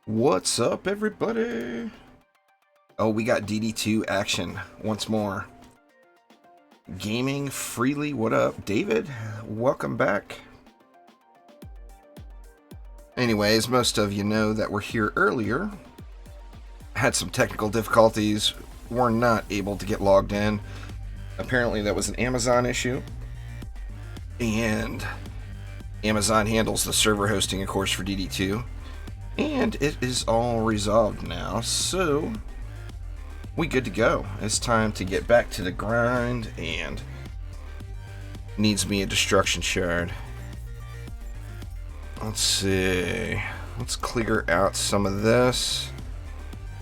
What's up, everybody? Oh, we got DD2 action once more. Gaming freely. What up, David? Welcome back. Anyways, most of you know that we're here earlier. Had some technical difficulties. Were not able to get logged in. Apparently that was an Amazon issue. And Amazon handles the server hosting, of course, for DD2. And it is all resolved now, so we good to go. It's time to get back to the grind, and needs me a destruction shard. Let's see. Let's clear out some of this.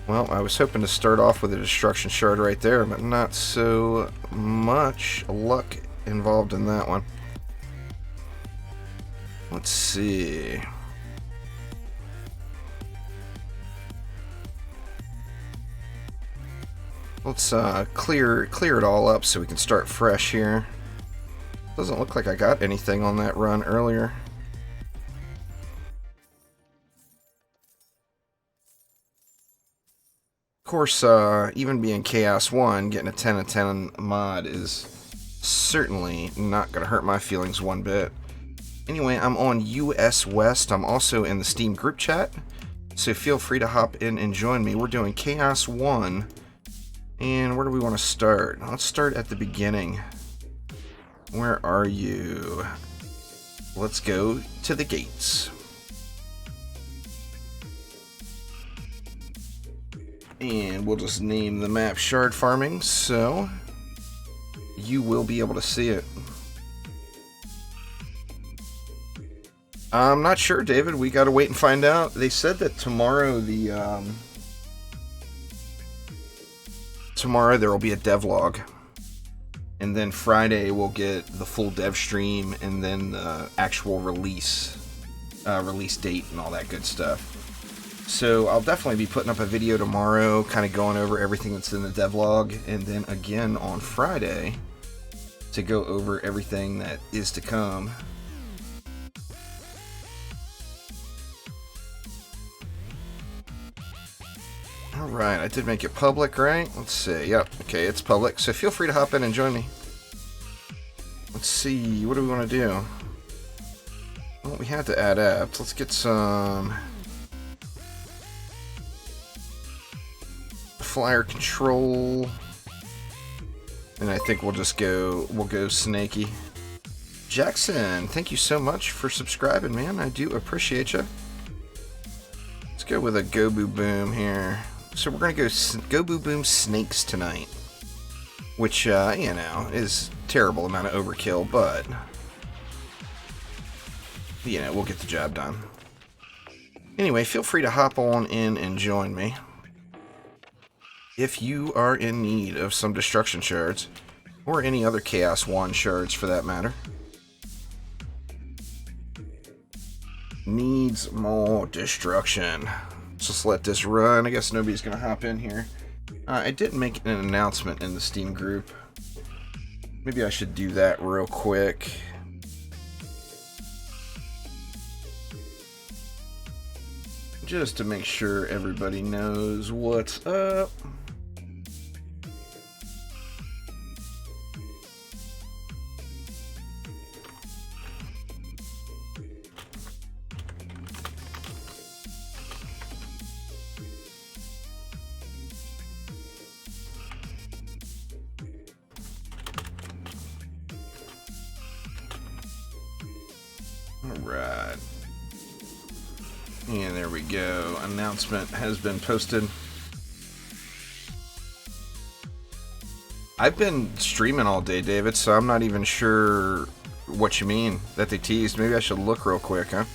Well, I was hoping to start off with a destruction shard right there, but not so much luck involved in that one. Let's see. Let's clear it all up so we can start fresh here. Doesn't look like I got anything on that run earlier. Of course, even being Chaos 1, getting a 10 out of 10 mod is certainly not going to hurt my feelings one bit. Anyway, I'm on US West. I'm also in the Steam group chat, so feel free to hop in and join me. We're doing Chaos 1. And where do we want to start? Let's start at the beginning. Where are you? Let's go to the gates. And we'll just name the map Shard Farming, so you will be able to see it. I'm not sure, David. We gotta wait and find out. They said that tomorrow tomorrow there will be a devlog, and then Friday we'll get the full dev stream, and then the actual release date and all that good stuff. So I'll definitely be putting up a video tomorrow, kind of going over everything that's in the devlog, and then again on Friday to go over everything that is to come. Alright, I did make it public, right? Let's see. Yep, okay, it's public, so feel free to hop in and join me. Let's see, what do we want to do? Well, we had to add apps. Let's get some flyer control. And I think we'll go snaky. Jackson, thank you so much for subscribing, man. I do appreciate you. Let's go with a Go Boo Boom here. So we're going to go Boo Boom Snakes tonight, which, you know, is a terrible amount of overkill, but, you know, we'll get the job done. Anyway, feel free to hop on in and join me if you are in need of some destruction shards, or any other Chaos 1 shards for that matter. Needs more destruction. Just let this run. I guess nobody's gonna hop in here. I did make an announcement in the Steam group. Maybe I should do that real quick. Just to make sure everybody knows what's up. Alright. And there we go. Announcement has been posted. I've been streaming all day, David, so I'm not even sure what you mean that they teased. Maybe I should look real quick, huh?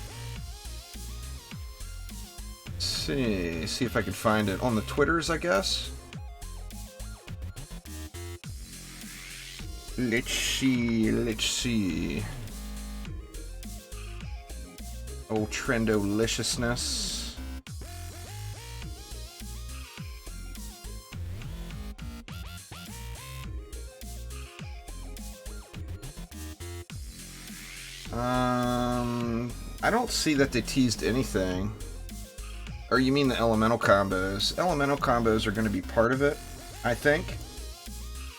Let's see if I can find it on the Twitters, I guess. Let's see. Old Trendoliciousness. I don't see that they teased anything. Or you mean the elemental combos? Elemental combos are going to be part of it, I think.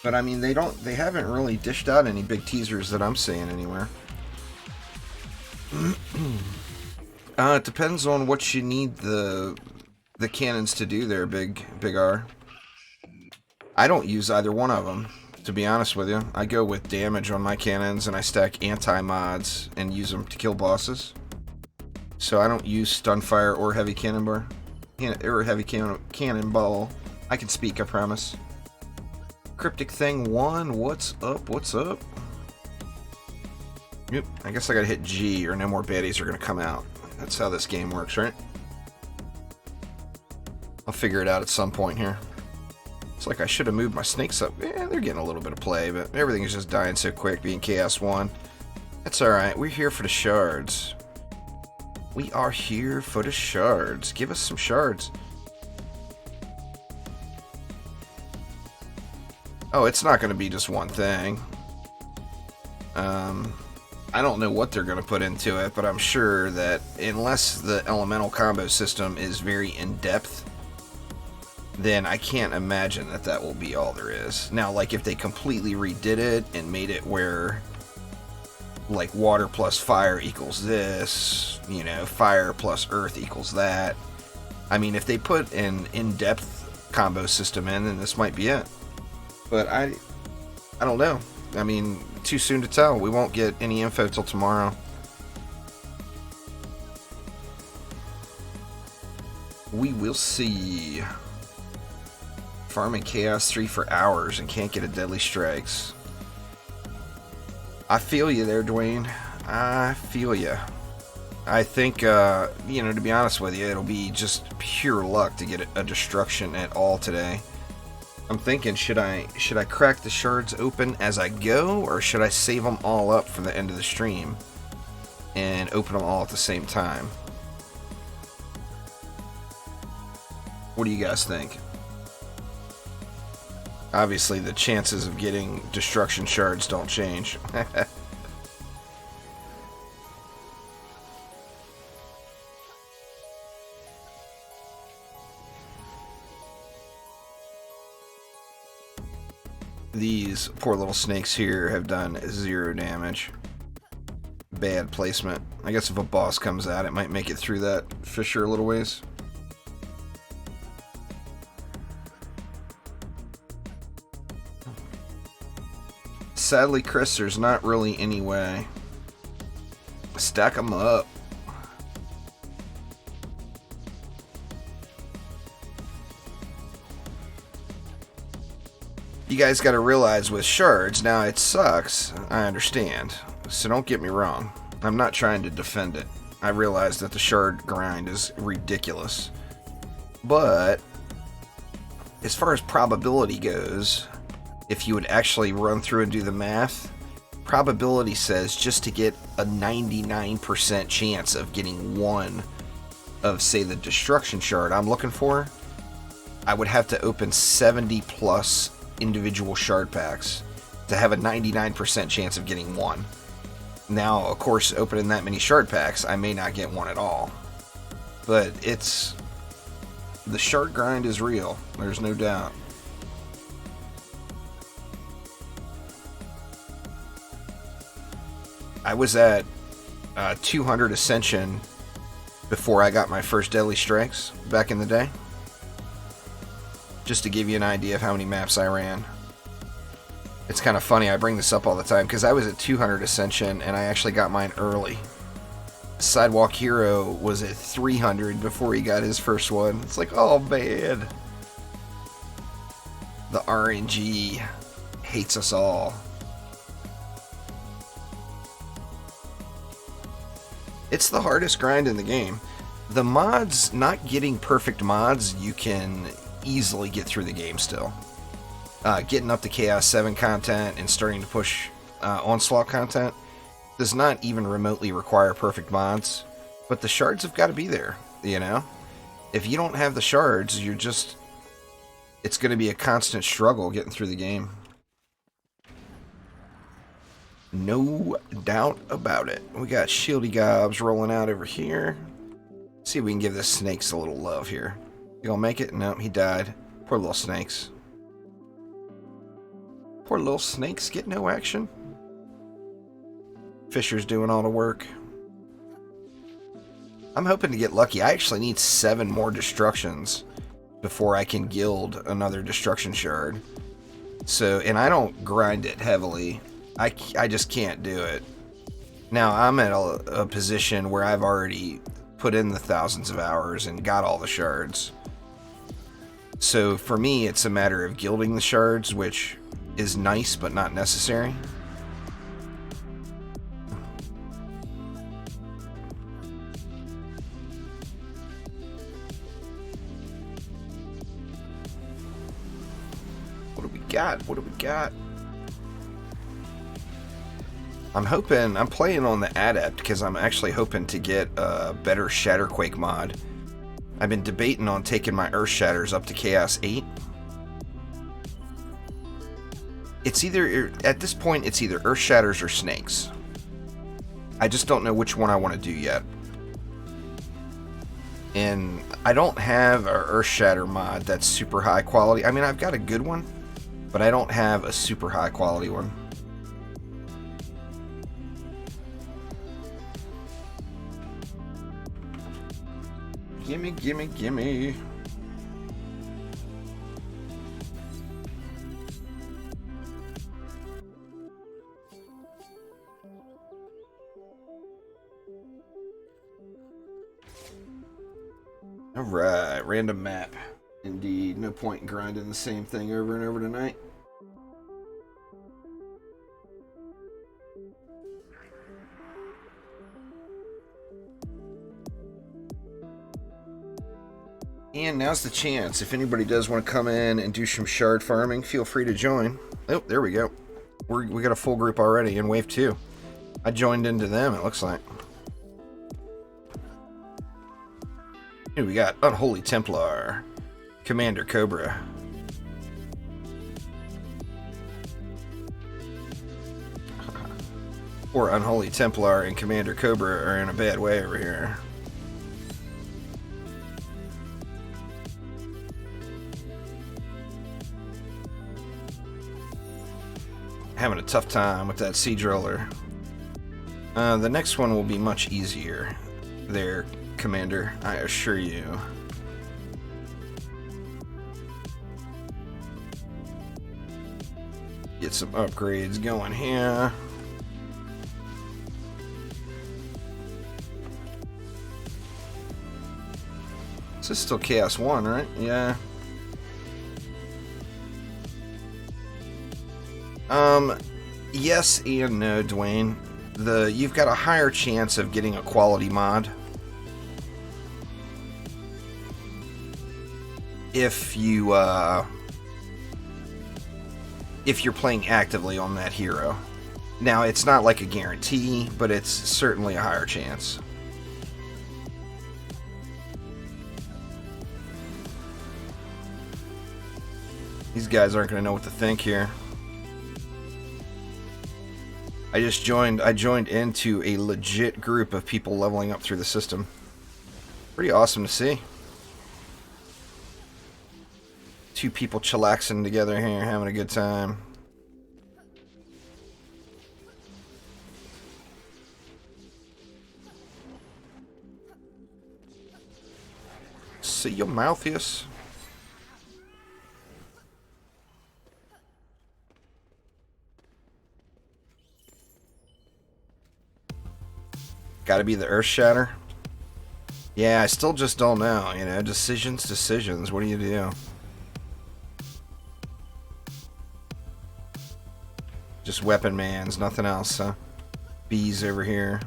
But I mean, they haven't really dished out any big teasers that I'm seeing anywhere. It depends on what you need the cannons to do there, Big R. I don't use either one of them, to be honest with you. I go with damage on my cannons, and I stack anti-mods and use them to kill bosses. So I don't use Stunfire or Heavy Cannonball. Cannonball. I can speak, I promise. Cryptic Thing 1, what's up, what's up? Yep, I guess I gotta hit G or no more baddies are gonna come out. That's how this game works, right? I'll figure it out at some point here. It's like I should have moved my snakes up. Yeah, they're getting a little bit of play, but everything is just dying so quick being Chaos 1. That's alright, we're here for the shards. We are here for the shards. Give us some shards. Oh, it's not going to be just one thing. I don't know what they're going to put into it, but I'm sure that unless the elemental combo system is very in-depth, then I can't imagine that that will be all there is. Now, like, if they completely redid it and made it where, like, water plus fire equals this, you know, fire plus earth equals that. I mean, if they put an in-depth combo system in, then this might be it. But I don't know. I mean, too soon to tell. We won't get any info till tomorrow. We will see. Farming Chaos 3 for hours and can't get a Deadly Strikes. I feel you there, Dwayne. I feel you. I think, you know, to be honest with you, it'll be just pure luck to get a destruction at all today. I'm thinking, should I crack the shards open as I go, or should I save them all up for the end of the stream and open them all at the same time? What do you guys think? Obviously, the chances of getting destruction shards don't change. These poor little snakes here have done 0 damage. Bad placement. I guess if a boss comes out, it might make it through that fissure a little ways. Sadly, Chris, there's not really any way. Stack them up. You guys got to realize with shards, now it sucks, I understand, so don't get me wrong. I'm not trying to defend it. I realize that the shard grind is ridiculous. But, as far as probability goes, if you would actually run through and do the math, probability says just to get a 99% chance of getting one of, say, the destruction shard I'm looking for, I would have to open 70 plus individual shard packs to have a 99% chance of getting one. Now, of course, opening that many shard packs, I may not get one at all. But it's... the shard grind is real. There's no doubt. I was at 200 Ascension before I got my first Deadly Strikes back in the day. Just to give you an idea of how many maps I ran. It's kind of funny, I bring this up all the time, because I was at 200 Ascension, and I actually got mine early. Sidewalk Hero was at 300 before he got his first one. It's like, oh man. The RNG hates us all. It's the hardest grind in the game. The mods, not getting perfect mods, you can easily get through the game still. Getting up to Chaos 7 content and starting to push Onslaught content does not even remotely require perfect mods, but the shards have got to be there, you know? If you don't have the shards, you're just... it's going to be a constant struggle getting through the game. No doubt about it. We got Shieldy Gobs rolling out over here. See if we can give the snakes a little love here. You gonna make it? No, he died. Poor little snakes. Poor little snakes get no action. Fisher's doing all the work. I'm hoping to get lucky. I actually need 7 more destructions before I can guild another destruction shard. So, and I don't grind it heavily. I just can't do it. Now, I'm at a position where I've already put in the thousands of hours and got all the shards. So for me, it's a matter of gilding the shards, which is nice but not necessary. What do we got? What do we got? I'm playing on the Adept because I'm actually hoping to get a better Shatterquake mod. I've been debating on taking my Earth Shatters up to Chaos 8. It's either, at this point, it's either Earth Shatters or Snakes. I just don't know which one I want to do yet. And I don't have an Earth Shatter mod that's super high quality. I mean, I've got a good one, but I don't have a super high quality one. Gimme, gimme, gimme. Alright, random map. Indeed, no point in grinding the same thing over and over tonight. And now's the chance. If anybody does want to come in and do some shard farming, feel free to join. Oh, there we go. We got a full group already in Wave 2. I joined into them, it looks like. Here we got Unholy Templar, Commander Cobra. Or Unholy Templar and Commander Cobra are in a bad way over here. Having a tough time with that siege roller. The next one will be much easier there, Commander, I assure you. Get some upgrades going here. This is still Chaos 1, right? Yeah. Yes and no, Dwayne. You've got a higher chance of getting a quality mod if you're playing actively on that hero. Now, it's not like a guarantee, but it's certainly a higher chance. These guys aren't going to know what to think here. I joined into a legit group of people leveling up through the system. Pretty awesome to see. 2 people chillaxing together here, having a good time. See your Malthus. Gotta be the Earth Shatter. Yeah, I still just don't know, you know, decisions. What do you do? Just weapon mans, nothing else, huh? Bees over here.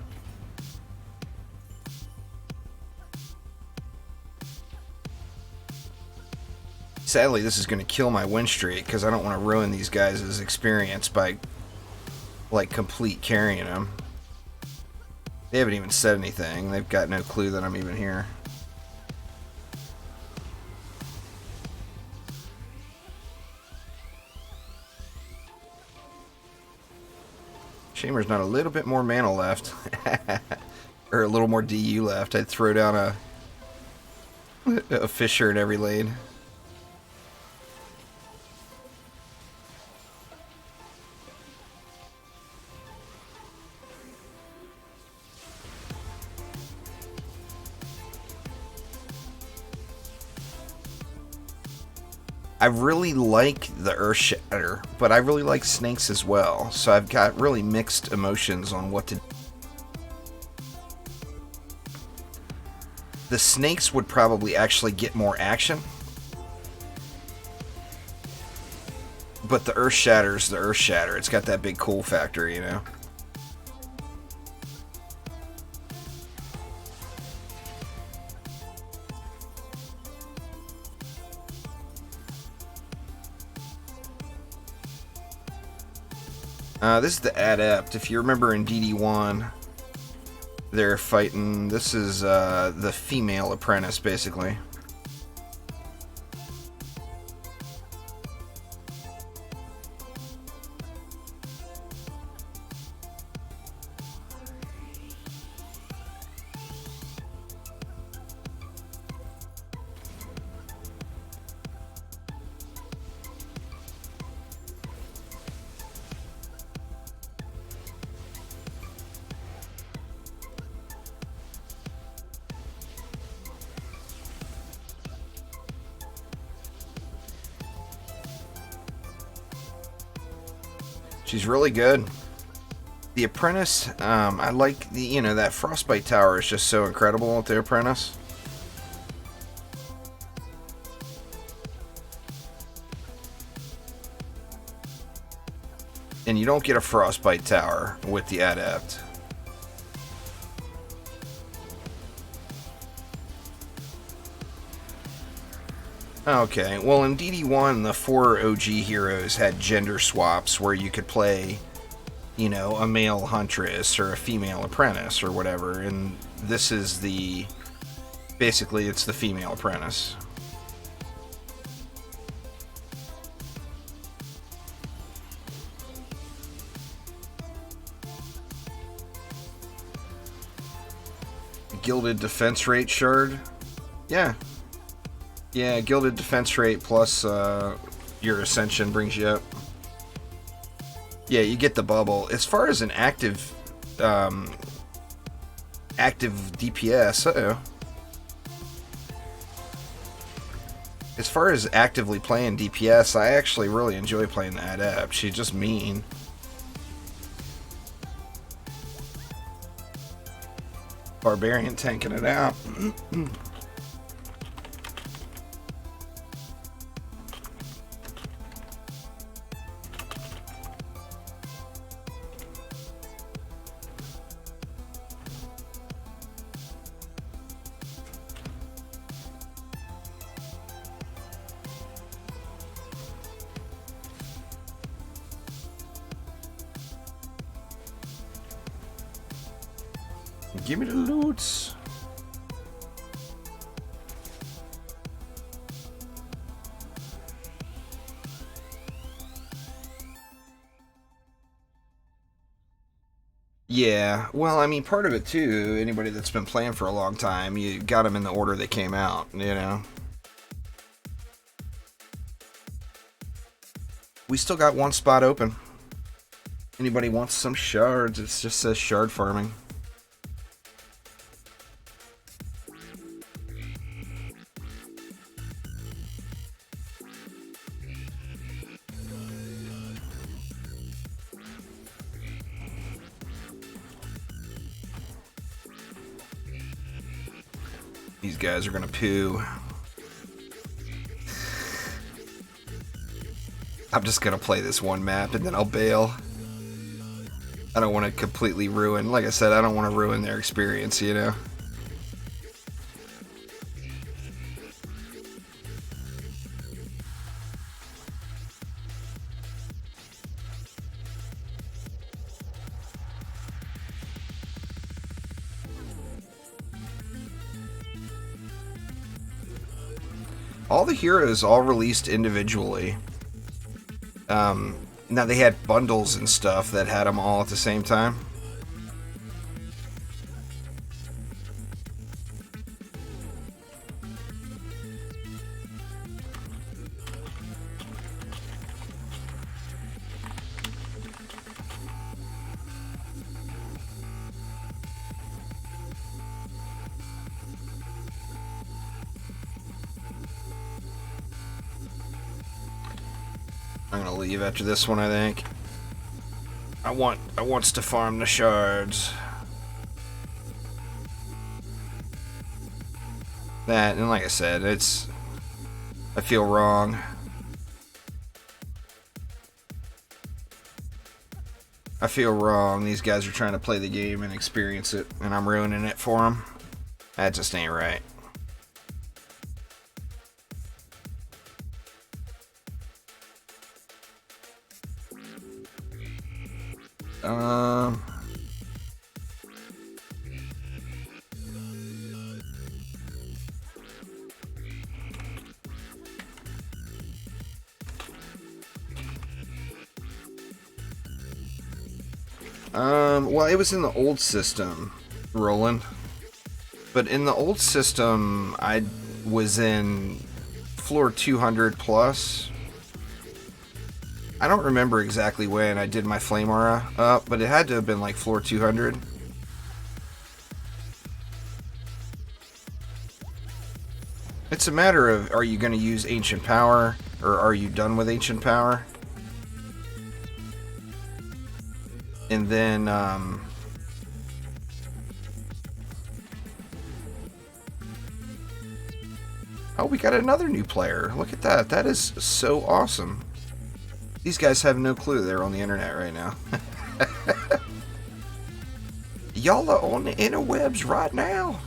Sadly, this is going to kill my win streak because I don't want to ruin these guys' experience by, like, complete carrying them. They haven't even said anything. They've got no clue that I'm even here. Shame there's not a little bit more mana left. Or a little more DU left. I'd throw down A fisher in every lane. I really like the Earth Shatter, but I really like snakes as well, so I've got really mixed emotions on what to do. The snakes would probably actually get more action, but the Earth Shatter's the Earth Shatter. It's got that big cool factor, you know? This is the Adept. If you remember in DD1, they're fighting... This is the female apprentice, basically. She's really good. The Apprentice, I like the, you know, that Frostbite Tower is just so incredible with the Apprentice. And you don't get a Frostbite Tower with the Adept. Okay, well in DD1, the 4 OG heroes had gender swaps where you could play, you know, a male huntress or a female apprentice or whatever, and this is the... basically it's the female apprentice. Gilded defense rate shard? Yeah. Yeah, gilded defense rate plus your ascension brings you up. Yeah, you get the bubble. As far as an active active DPS, as far as actively playing DPS, I actually really enjoy playing the Adept. She's just mean. Barbarian tanking it out. Give me the loots. Yeah, well, I mean, part of it too, anybody that's been playing for a long time, you got them in the order they came out, you know? We still got one spot open. Anybody wants some shards, it just says shard farming. These guys are gonna poo. I'm just gonna play this one map and then I'll bail. I don't want to completely ruin, like I said, I don't want to ruin their experience, you know? All the heroes all released individually. Now they had bundles and stuff that had them all at the same time. I'm gonna leave after this one, I think. I wants to farm the shards. That, and like I said, I feel wrong. I feel wrong. These guys are trying to play the game and experience it, and I'm ruining it for them. That just ain't right. Well, it was in the old system, Roland. But in the old system, I was in floor 200 plus. I don't remember exactly when I did my flame aura up, but it had to have been like floor 200. It's a matter of, are you going to use Ancient Power, or are you done with Ancient Power? And then, oh, we got another new player. Look at that. That is so awesome. These guys have no clue they're on the internet right now. Y'all are on the interwebs right now.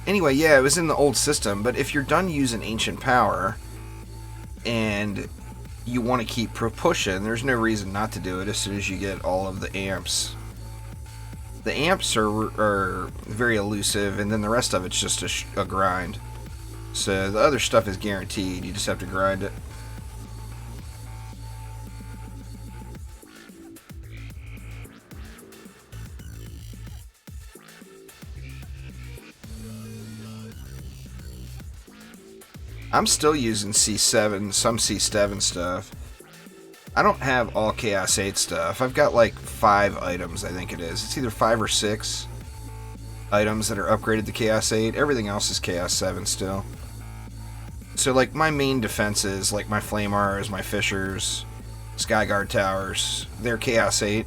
Anyway, yeah, it was in the old system, but if you're done using Ancient Power and you want to keep pushing, there's no reason not to do it as soon as you get all of the amps. The amps are very elusive, and then the rest of it's just a grind. So the other stuff is guaranteed, you just have to grind it. I'm still using C7, some C7 stuff. I don't have all Chaos 8 stuff. I've got like 5 items, I think it is. It's either 5 or 6 items that are upgraded to Chaos 8. Everything else is Chaos 7 still. So like my main defenses, like my Flame Auras, my Fissures, Skyguard Towers, they're Chaos 8.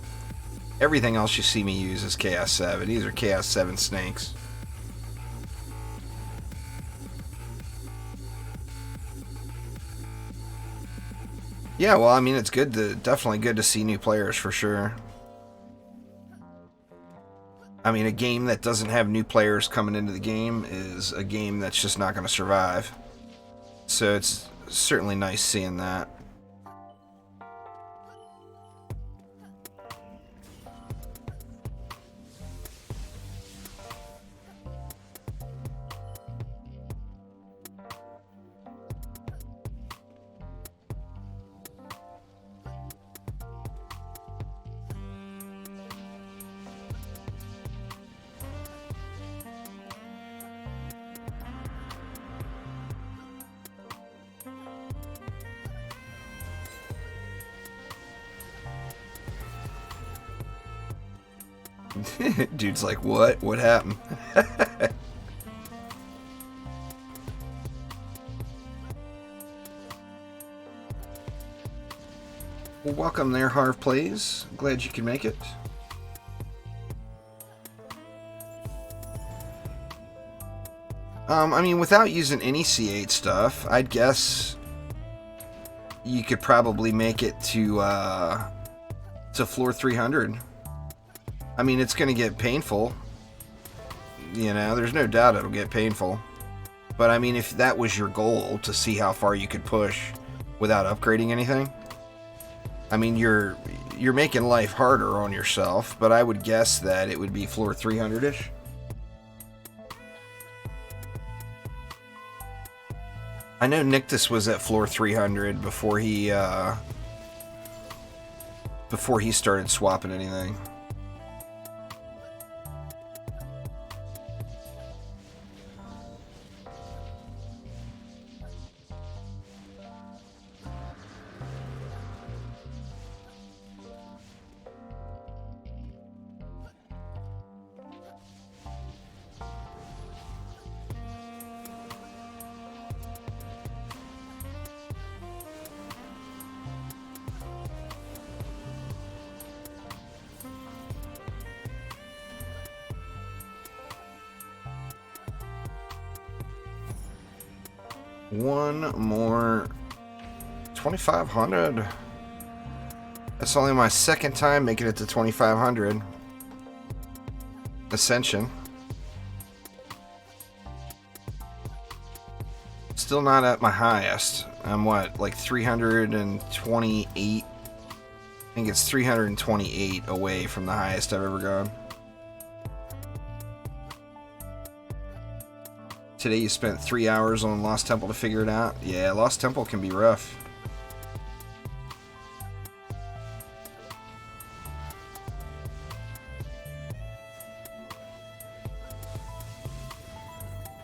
Everything else you see me use is Chaos 7. These are Chaos 7 snakes. Yeah, well, I mean, it's definitely good to see new players for sure. I mean, a game that doesn't have new players coming into the game is a game that's just not going to survive. So it's certainly nice seeing that. Dude's like, what? What happened? Well, welcome there, Harv Plays. Glad you can make it. I mean, without using any C8 stuff, I'd guess you could probably make it to floor 300. I mean, it's going to get painful. You know, there's no doubt it'll get painful. But I mean, if that was your goal, to see how far you could push without upgrading anything, I mean, you're making life harder on yourself, but I would guess that it would be floor 300-ish. I know Nictus was at floor 300 before he started swapping anything. One more 2,500. That's only my second time making it to 2,500. Ascension. Still not at my highest. I'm what, like 328? I think it's 328 away from the highest I've ever gone. Today you spent 3 hours on Lost Temple to figure it out? Yeah, Lost Temple can be rough.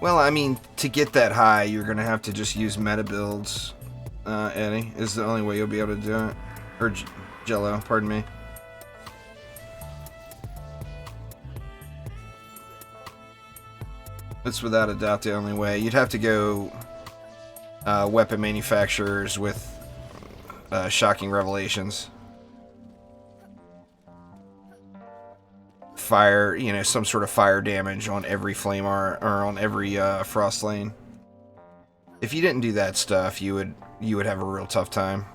Well, I mean, to get that high, you're going to have to just use meta builds, Eddie, is the only way you'll be able to do it. Or Jello, pardon me. That's without a doubt the only way. You'd have to go weapon manufacturers with shocking revelations. Fire, you know, some sort of fire damage on every flame or on every frost lane. If you didn't do that stuff, you would have a real tough time.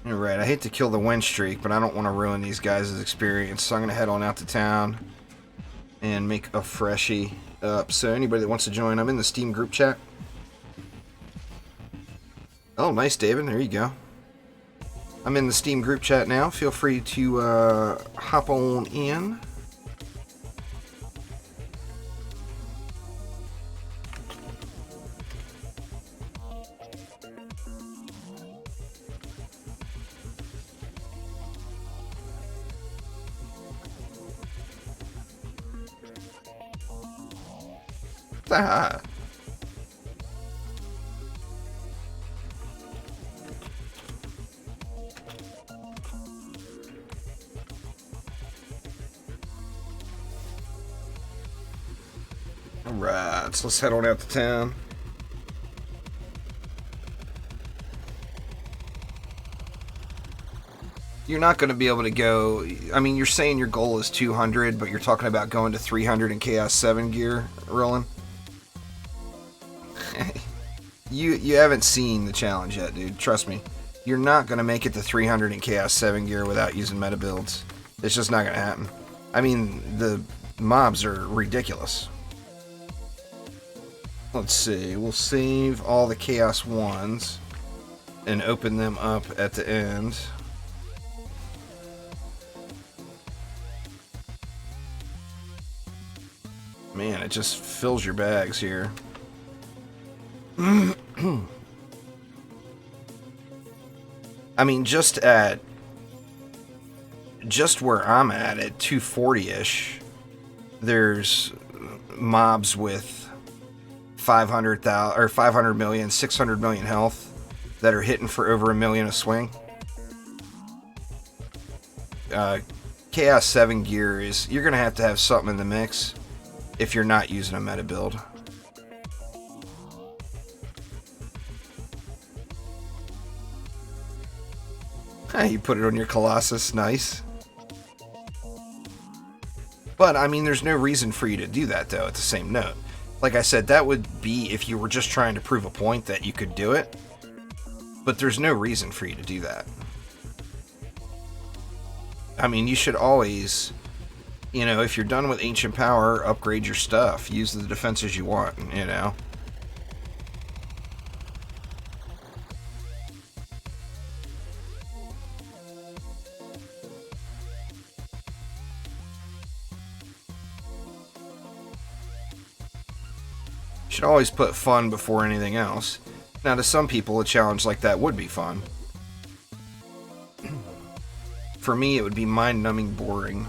You're right, I hate to kill the win streak, but I don't want to ruin these guys' experience, so I'm going to head on out to town and make a freshie up. So anybody that wants to join, I'm in the Steam group chat. Oh, nice, David. There you go. I'm in the Steam group chat now. Feel free to hop on in. Ah. Alright, so let's head on out to town. You're not going to be able to go... I mean, you're saying your goal is 200, but you're talking about going to 300 in Chaos 7 gear, Roland? You haven't seen the challenge yet, dude. Trust me. You're not going to make it to 300 in Chaos 7 gear without using meta builds. It's just not going to happen. I mean, the mobs are ridiculous. Let's see. We'll save all the Chaos 1s and open them up at the end. Man, it just fills your bags here. I mean, just where I'm at 240-ish, there's mobs with 500,000 or 500 million, 600 million health that are hitting for over 1 million a swing. Chaos 7 gear is, you're gonna have to have something in the mix if you're not using a meta build. You put it on your Colossus, nice. But, I mean, there's no reason for you to do that, though, at the same note. Like I said, that would be if you were just trying to prove a point that you could do it. But there's no reason for you to do that. I mean, you should always, you know, if you're done with Ancient Power, upgrade your stuff. Use the defenses you want, you know. Should always put fun before anything else. Now, to some people, a challenge like that would be fun. For me, it would be mind-numbing boring.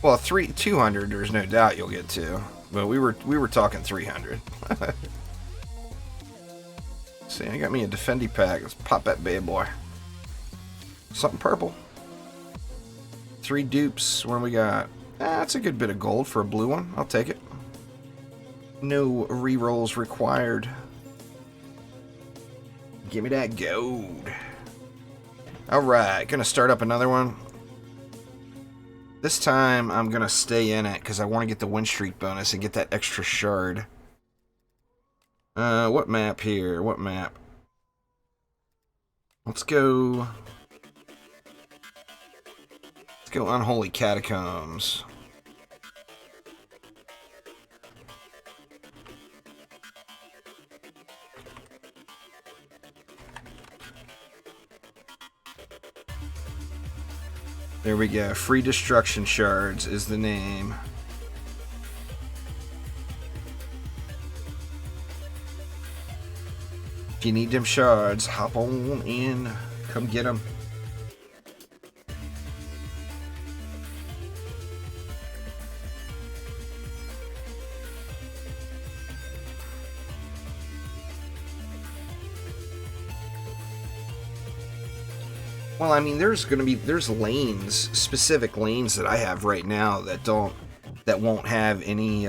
Well, 200, there's no doubt you'll get to, but we were talking 300. See, I got me a Defendy pack. Let's pop that bad boy. Something purple. 3 dupes. What do we got? That's a good bit of gold for a blue one. I'll take it. No rerolls required. Give me that gold. Alright, gonna start up another one. This time I'm gonna stay in it because I want to get the win streak bonus and get that extra shard. What map here? What map? Let's go... Let's go Unholy Catacombs. There we go. Free Destruction Shards is the name. If you need them shards, hop on in. Come get them. Well, I mean, there's lanes, specific lanes that I have right now that won't have any,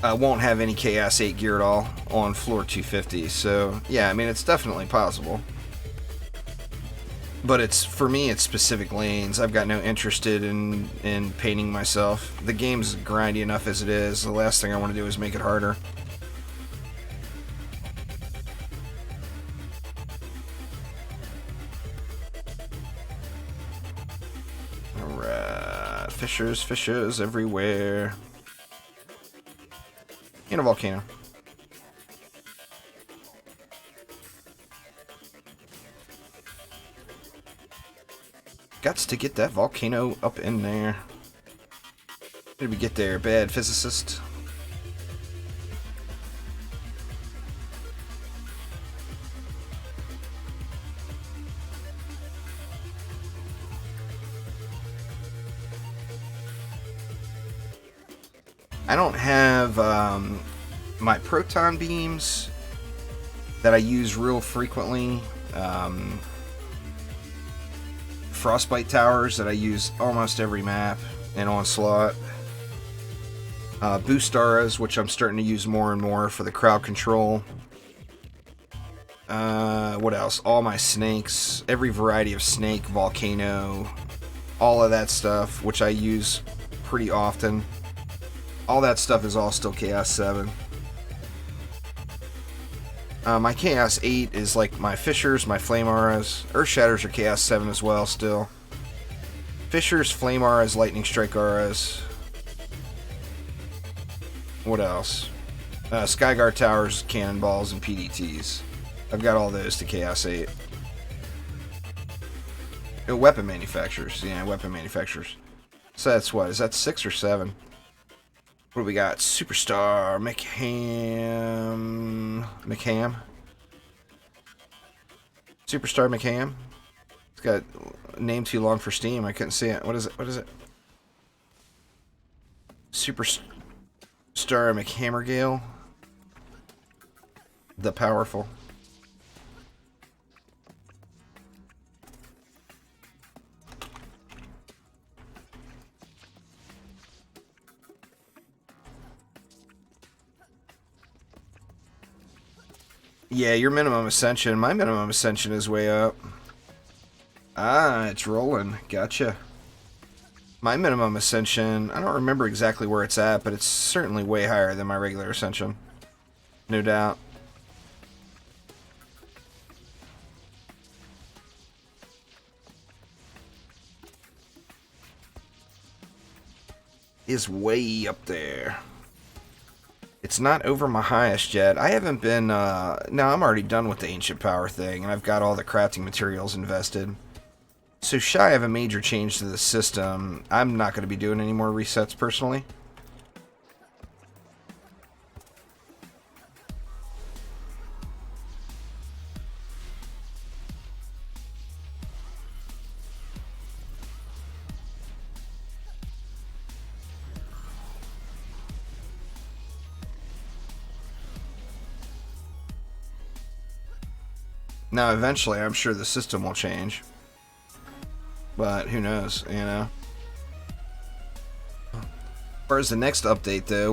won't have any Chaos 8 gear at all on floor 250. So, yeah, I mean, it's definitely possible. But it's, for me, it's specific lanes. I've got no interest in painting myself. The game's grindy enough as it is. The last thing I want to do is make it harder. Alright. Fissures everywhere. And a volcano. Gots to get that volcano up in there. How did we get there, bad physicist? I don't have my proton beams that I use real frequently. Frostbite towers that I use almost every map and Onslaught. Boost auras, which I'm starting to use more and more for the crowd control. What else? All my snakes, every variety of snake, volcano, all of that stuff, which I use pretty often. All that stuff is all still Chaos 7. My Chaos 8 is like my Fissures, my Flame Auras. Earth Shatters are Chaos 7 as well, still. Fissures, Flame Auras, Lightning Strike Auras. What else? Skyguard Towers, Cannonballs, and PDTs. I've got all those to Chaos 8. Weapon manufacturers. Yeah, weapon manufacturers. So that's what? Is that 6 or 7? What do we got? Superstar McHam. Superstar McHam. It's got a name too long for Steam. I couldn't see it. What is it? What is it? Superstar McHammergale. The Powerful. Yeah, your minimum ascension. My minimum ascension is way up. Ah, it's rolling. Gotcha. My minimum ascension, I don't remember exactly where it's at, but it's certainly way higher than my regular ascension. No doubt. Is way up there. It's not over my highest yet. I haven't been, no, I'm already done with the Ancient Power thing, and I've got all the crafting materials invested. So shy of a major change to the system, I'm not going to be doing any more resets personally. Now, eventually, I'm sure the system will change. But who knows, you know? far as the next update, though,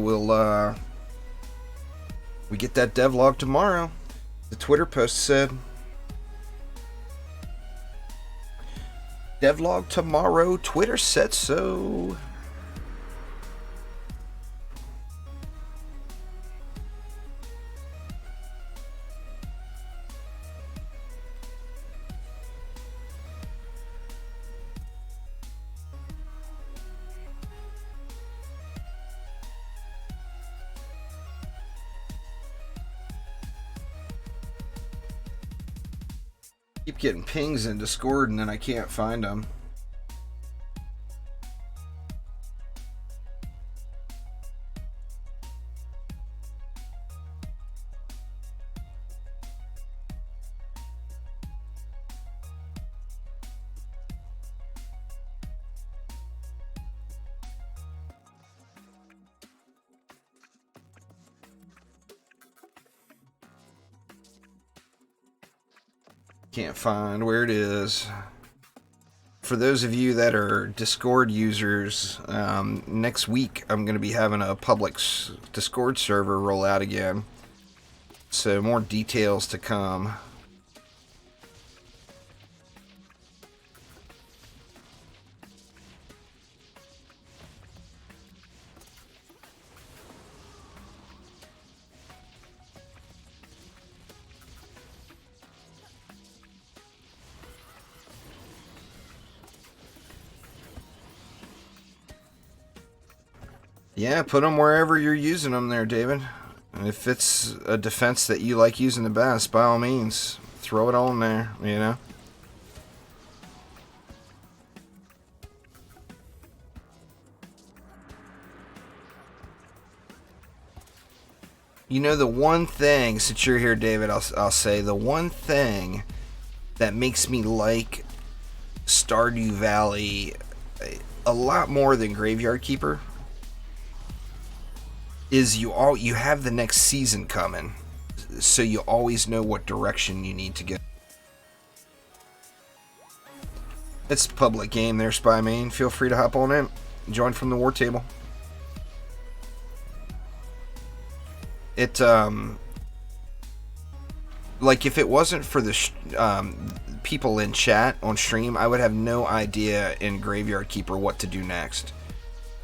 we get that devlog tomorrow. The Twitter post said, devlog tomorrow, Twitter said so. Keep getting pings in Discord and then I can't find them. Can't find where it is. For those of you that are Discord users, next week I'm going to be having a public Discord server roll out again. So more details to come. Yeah, put them wherever you're using them there, David. And if it's a defense that you like using the best, by all means, throw it on there, you know? You know, the one thing, since you're here, David, I'll say, the one thing that makes me like Stardew Valley a lot more than Graveyard Keeper is you have the next season coming, so you always know what direction you need to go. It's a public game there, Spy Main. Feel free to hop on in. Join from the war table. It, like, if it wasn't for the people in chat on stream, I would have no idea in Graveyard Keeper what to do next.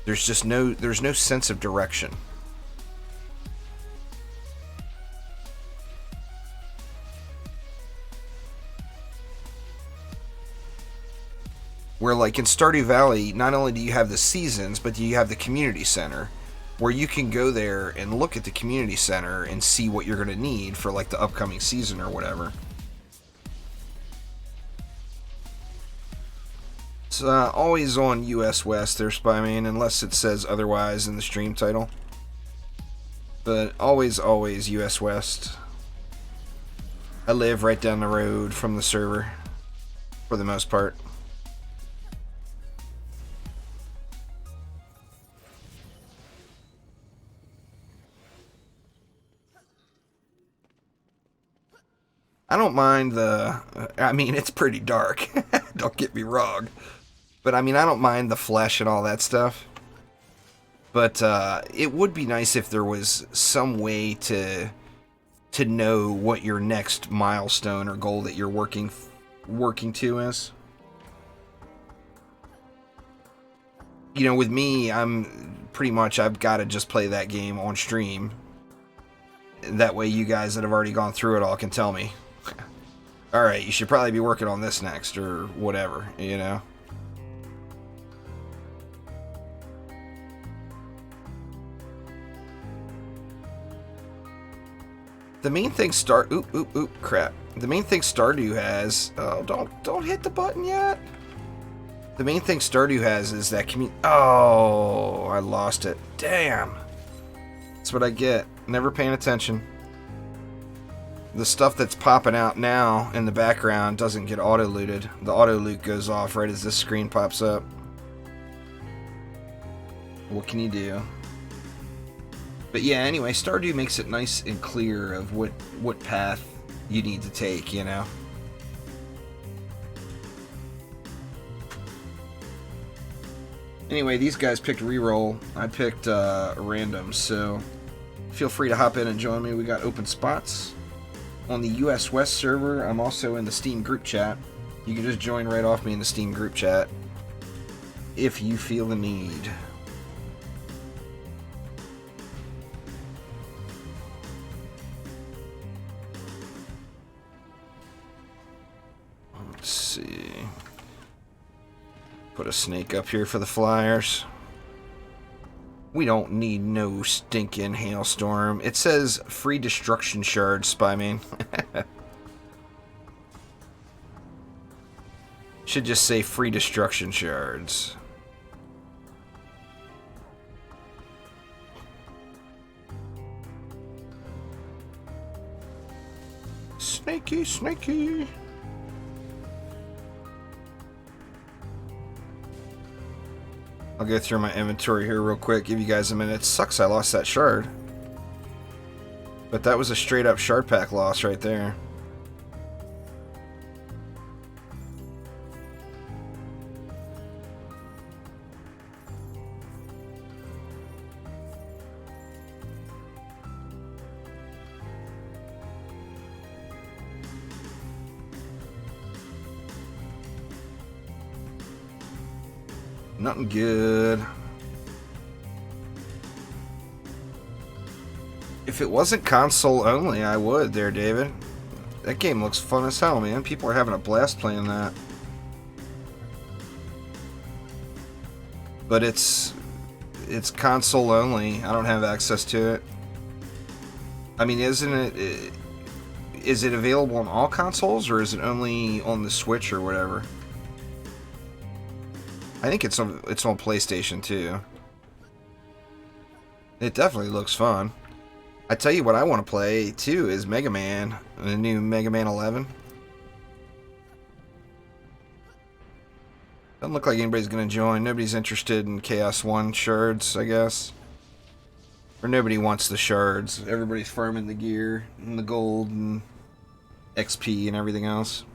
There's no sense of direction. Where, like, in Stardew Valley, not only do you have the seasons, but you have the community center, where you can go there and look at the community center and see what you're going to need for, like, the upcoming season or whatever. It's always on US West there, Spyman, unless it says otherwise in the stream title. But always US West. I live right down the road from the server, for the most part. I don't mind I mean, it's pretty dark. Don't get me wrong. But, I mean, I don't mind the flesh and all that stuff. But, it would be nice if there was some way to know what your next milestone or goal that you're working to is. You know, with me, I've got to just play that game on stream. That way you guys that have already gone through it all can tell me. Alright, you should probably be working on this next, or whatever, you know? The main thing crap. The main thing Stardew has... Oh, don't hit the button yet! The main thing Stardew has is that Oh, I lost it. Damn! That's what I get. Never paying attention. The stuff that's popping out now in the background doesn't get auto-looted. The auto-loot goes off right as this screen pops up. What can you do? But yeah, anyway, Stardew makes it nice and clear of what path you need to take, you know? Anyway, these guys picked reroll. I picked random, so feel free to hop in and join me. We got open spots. On the US West server, I'm also in the Steam group chat. You can just join right off me in the Steam group chat if you feel the need. Let's see. Put a snake up here for the flyers. We don't need no stinking hailstorm. It says free destruction shards, Spyman. Should just say free destruction shards. Snaky, snaky. I'll go through my inventory here real quick, give you guys a minute. It sucks I lost that shard. But that was a straight up shard pack loss right there. Nothing good. If it wasn't console only, I would there, David. That game looks fun as hell, man. People are having a blast playing that. But it's console only. I don't have access to it. I mean, is it available on all consoles, or is it only on the Switch or whatever? I think it's on PlayStation too. It definitely looks fun. I tell you what I want to play too is Mega Man, the new Mega Man 11. Doesn't look like anybody's going to join. Nobody's interested in Chaos 1 shards, I guess. Or nobody wants the shards. Everybody's farming the gear and the gold and XP and everything else.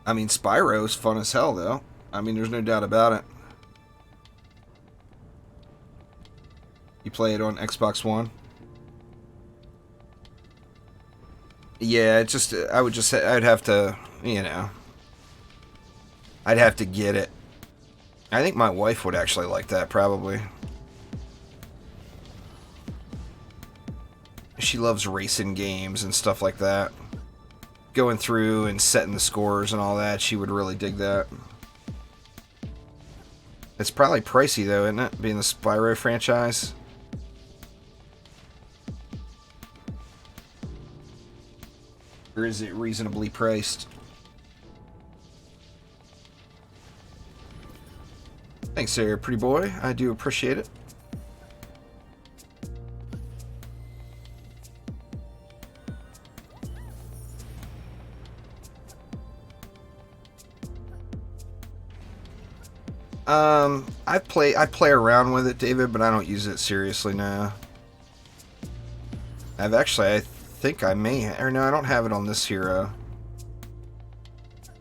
I mean, Spyro's fun as hell, though. I mean, there's no doubt about it. You play it on Xbox One? Yeah, it just, I'd have to, you know, I'd have to get it. I think my wife would actually like that, probably. She loves racing games and stuff like that. Going through and setting the scores and all that, she would really dig that. It's probably pricey though, isn't it? Being the Spyro franchise. Or is it reasonably priced? Thanks there, pretty boy. I do appreciate it. I play around with it, David, but I don't use it seriously now. I think I may, or no, I don't have it on this hero.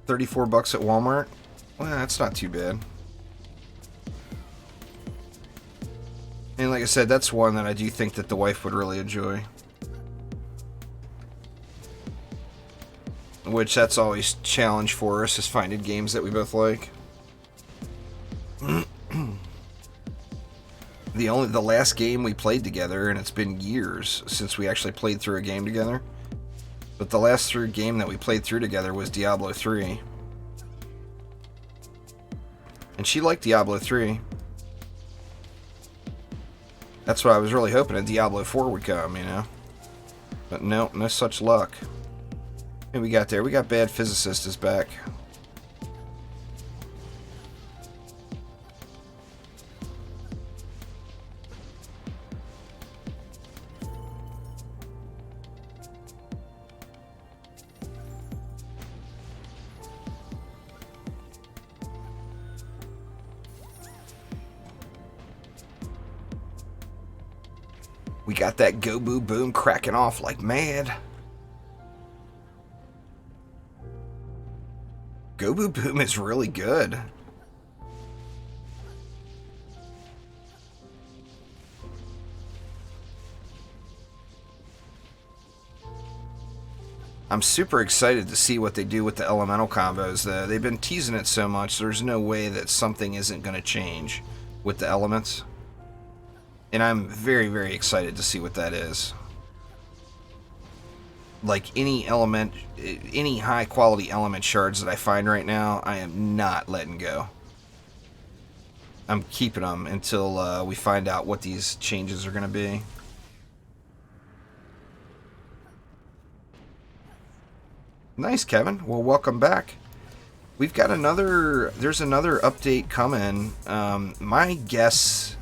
34 bucks at Walmart? Well, that's not too bad. And like I said, that's one that I do think that the wife would really enjoy. Which, that's always a challenge for us, is finding games that we both like. The last game we played together, and it's been years since we actually played through a game together, but the last game that we played through together was Diablo 3. And she liked Diablo 3. That's what I was really hoping, that Diablo 4 would come, you know. But no, no such luck. Who we got there? We got Bad Physicist is back. We got that Go Boo Boom cracking off like mad. Gobu Boom is really good. I'm super excited to see what they do with the elemental combos. They've been teasing it so much, there's no way that something isn't going to change with the elements. And I'm very, very excited to see what that is. Like any element, any high quality element shards that I find right now, I am not letting go. I'm keeping them until we find out what these changes are going to be. Nice, Kevin. Well, welcome back. We've got there's another update coming. My guess,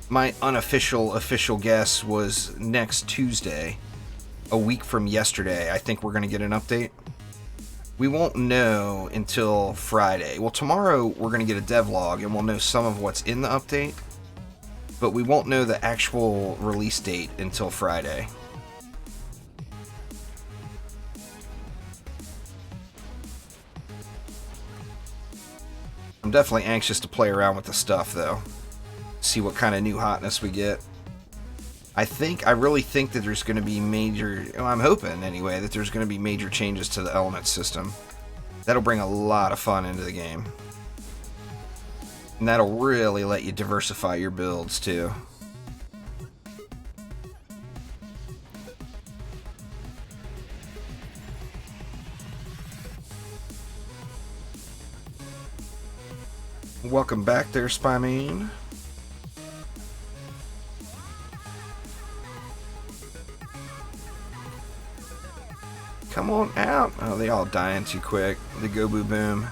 my official guess was next Tuesday, a week from yesterday. I think we're going to get an update. We won't know until Friday. Well, tomorrow we're going to get a devlog and we'll know some of what's in the update, but we won't know the actual release date until Friday. I'm definitely anxious to play around with the stuff, though. See what kind of new hotness we get. I really think that there's going to be major... Well, I'm hoping, anyway, that there's going to be major changes to the element system. That'll bring a lot of fun into the game. And that'll really let you diversify your builds, too. Welcome back there, Spymain. Come on out. Oh, they all dying too quick. The Gobu Boom.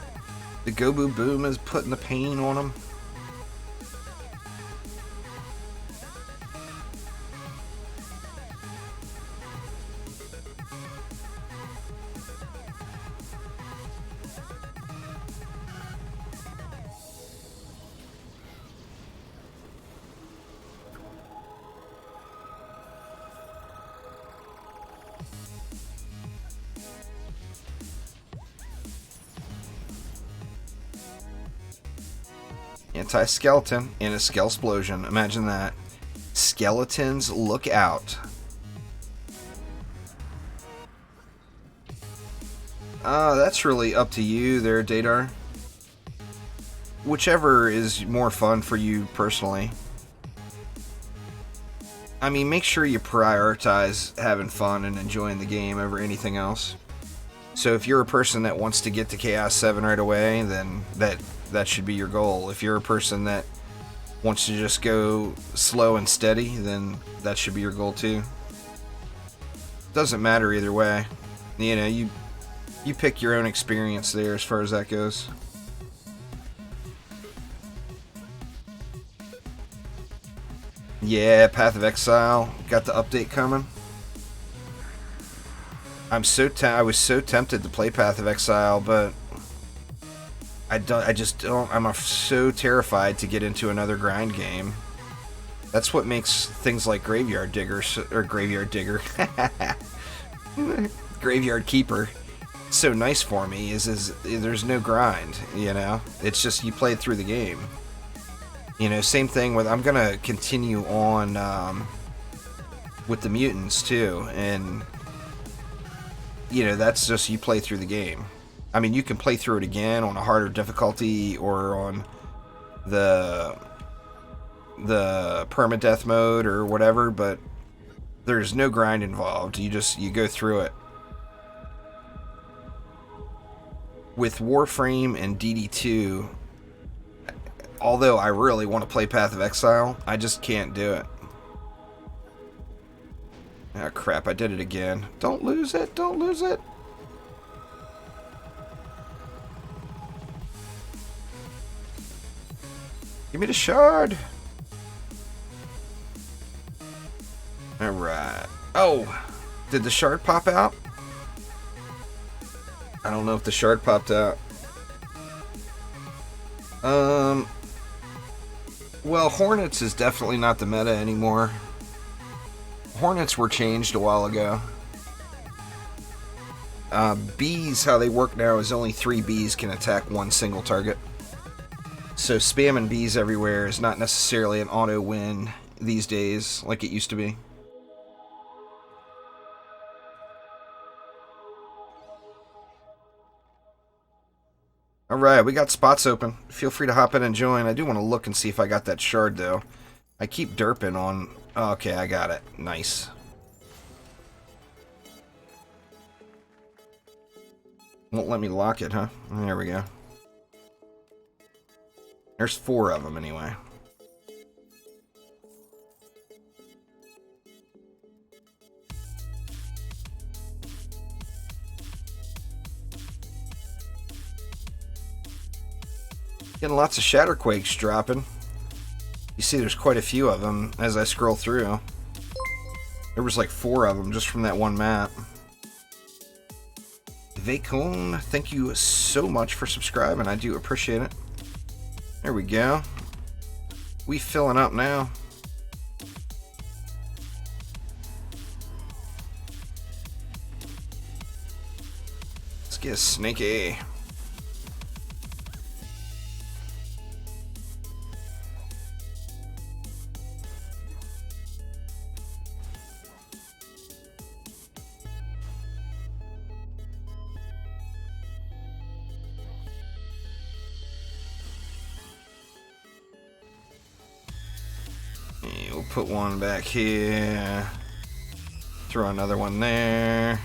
The Gobu Boom is putting the pain on them. Anti-skeleton and a Skelesplosion. Imagine that. Skeletons, look out. That's really up to you there, Dadar. Whichever is more fun for you personally. I mean, make sure you prioritize having fun and enjoying the game over anything else. So if you're a person that wants to get to Chaos 7 right away, then that should be your goal. If you're a person that wants to just go slow and steady, then that should be your goal too. Doesn't matter either way. You know, you pick your own experience there as far as that goes. Yeah, Path of Exile got the update coming. I was so tempted to play Path of Exile, but I just don't. I'm so terrified to get into another grind game. That's what makes things like Graveyard Digger Graveyard Keeper so nice for me. Is there's no grind. You know, it's just you play through the game. You know, same thing with. I'm gonna continue on with the mutants too, and you know that's just you play through the game. I mean, you can play through it again on a harder difficulty or on the permadeath mode or whatever, but there's no grind involved. You go through it. With Warframe and DD2, although I really want to play Path of Exile, I just can't do it. Ah, crap, I did it again. Don't lose it, don't lose it. Give me the shard. Alright. Oh! Did the shard pop out? I don't know if the shard popped out. Well, Hornets is definitely not the meta anymore. Hornets were changed a while ago. Bees, how they work now is only 3 bees can attack one single target. So spamming bees everywhere is not necessarily an auto win these days like it used to be. Alright, we got spots open. Feel free to hop in and join. I do want to look and see if I got that shard, though. I keep derping on... Okay, I got it. Nice. Won't let me lock it, huh? There we go. There's 4 of them, anyway. Getting lots of Shatterquakes dropping. You see there's quite a few of them as I scroll through. There was like 4 of them just from that one map. Vacone, thank you so much for subscribing. I do appreciate it. There we go. We filling up now. Let's get snaky. We'll put one back here. Throw another one there.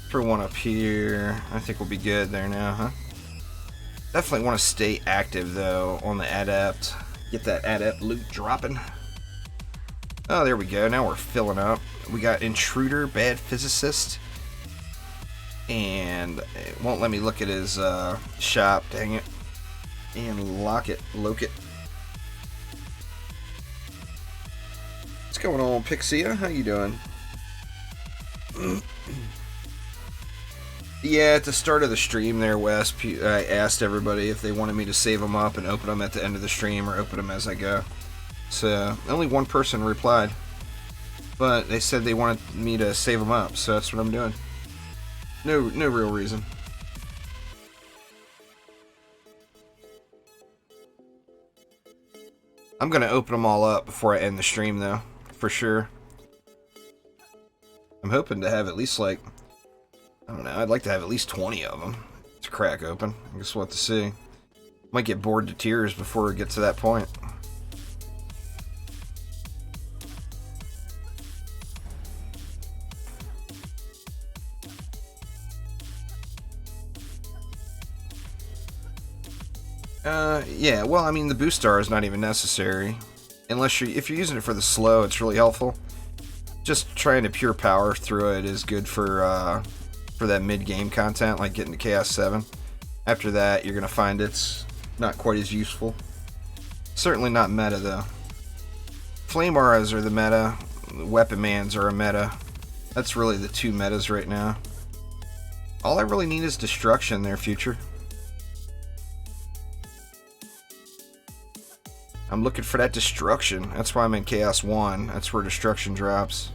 Throw one up here. I think we'll be good there now, huh? Definitely want to stay active, though, on the Adept. Get that Adept loot dropping. Oh, there we go. Now we're filling up. We got Intruder, Bad Physicist. And it won't let me look at his shop, dang it. And lock it, it. What's going on, Pixia? How you doing? Yeah, at the start of the stream there, Wes, I asked everybody if they wanted me to save them up and open them at the end of the stream or open them as I go. So, only one person replied. But they said they wanted me to save them up, so that's what I'm doing. No real reason. I'm going to open them all up before I end the stream, though. For sure. I'm hoping to have at least, like... I don't know, I'd like to have at least 20 of them to crack open. I guess we'll have to see. Might get bored to tears before we get to that point. Yeah, well, I mean, the boost star is not even necessary. Unless if you're using it for the slow, it's really helpful. Just trying to pure power through it is good for that mid-game content, like getting to Chaos 7. After that, you're going to find it's not quite as useful. Certainly not meta, though. Flame Auras are the meta. Weapon Mans are a meta. That's really the 2 metas right now. All I really need is Destruction there, future. I'm looking for that Destruction. That's why I'm in Chaos 1. That's where Destruction drops.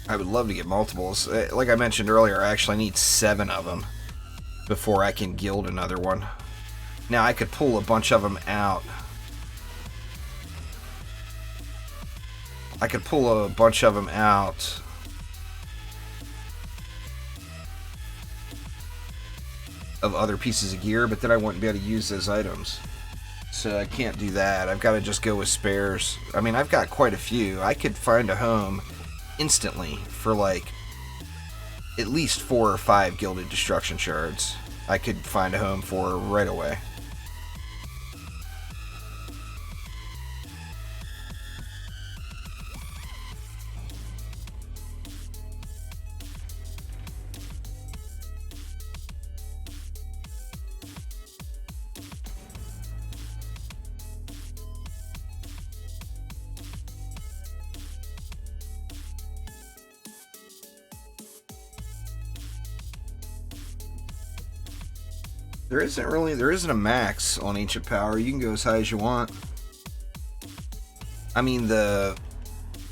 I would love to get multiples. Like I mentioned earlier, I actually need 7 of them before I can guild another one. Now, I could pull a bunch of them out. I could pull a bunch of them out. Of other pieces of gear, but then I wouldn't be able to use those items. So I can't do that. I've got to just go with spares. I mean, I've got quite a few. I could find a home instantly for like at least 4 or 5 gilded destruction shards. I could find a home for right away. There isn't a max on Ancient Power. You can go as high as you want. I mean, the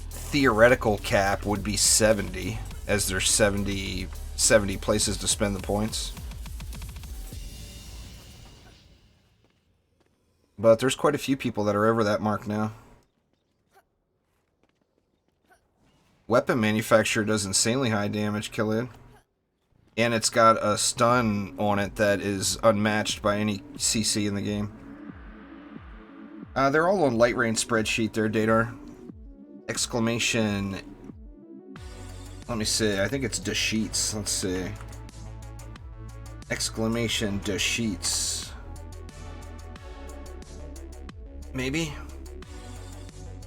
theoretical cap would be 70, as there's 70 places to spend the points. But there's quite a few people that are over that mark now. Weapon manufacturer does insanely high damage, Khalid. And it's got a stun on it that is unmatched by any CC in the game. They're all on Lightrayne spreadsheet there, Dadar. Exclamation. Let me see. I think it's Desheets. Let's see. Exclamation Desheets. Maybe?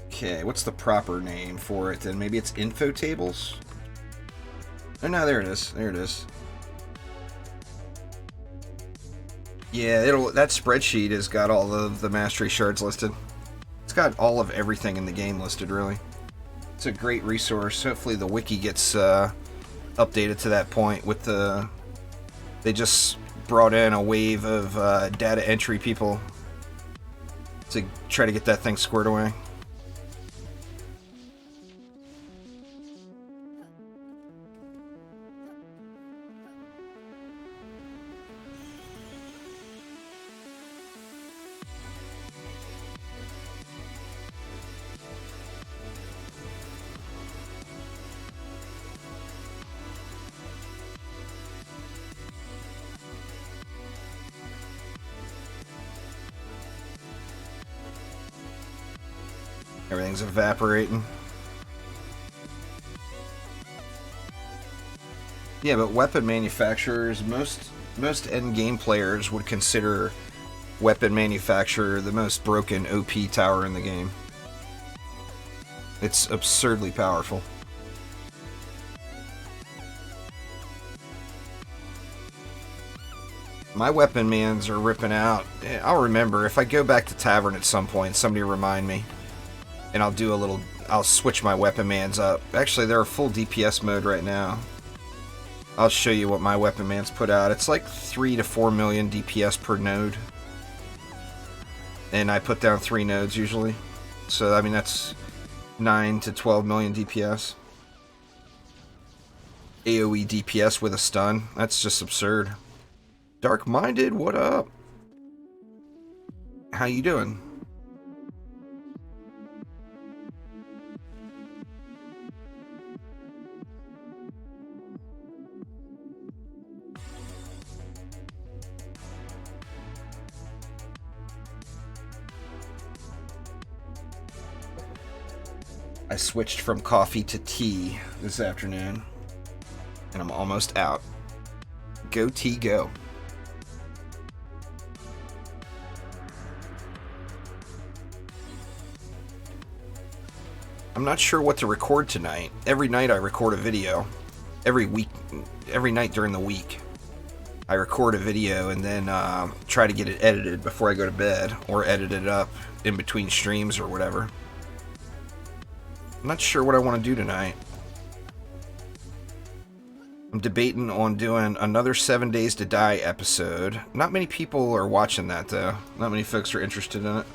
Okay, what's the proper name for it then? Maybe it's info tables? Oh no, there it is. There it is. Yeah, that spreadsheet has got all of the mastery shards listed. It's got all of everything in the game listed, really. It's a great resource. Hopefully the wiki gets updated to that point with the... They just brought in a wave of data entry people to try to get that thing squared away. Everything's evaporating. Yeah, but weapon manufacturers, most endgame players would consider weapon manufacturer the most broken OP tower in the game. It's absurdly powerful. My weapon mans are ripping out. I'll remember, if I go back to Tavern at some point, somebody remind me. And I'll switch my weapon mans up. Actually, they're a full DPS mode right now. I'll show you what my weapon mans put out. It's like 3 to 4 million DPS per node. And I put down 3 nodes usually. So, I mean, that's 9 to 12 million DPS. AoE DPS with a stun. That's just absurd. Dark-minded, what up? How you doing? I switched from coffee to tea this afternoon, and I'm almost out. Go tea, go. I'm not sure what to record tonight. Every night I record a video. Every night during the week, I record a video and then try to get it edited before I go to bed, or edit it up in between streams or whatever. I'm not sure what I want to do tonight. I'm debating on doing another 7 Days to Die episode. Not many people are watching that, though. Not many folks are interested in it.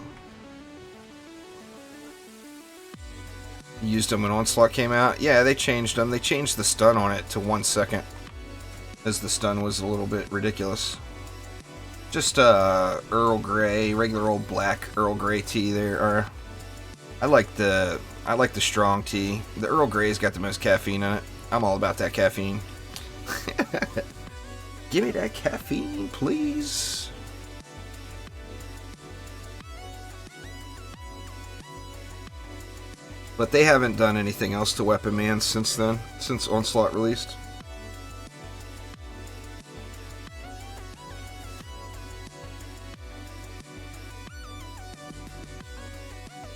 You used them when Onslaught came out? Yeah, they changed them. They changed the stun on it to 1 second, as the stun was a little bit ridiculous. Just Earl Grey, regular old black Earl Grey tea there. I like the strong tea. The Earl Grey's got the most caffeine in it. I'm all about that caffeine. Give me that caffeine, please. But they haven't done anything else to Weapon Man since then, since Onslaught released.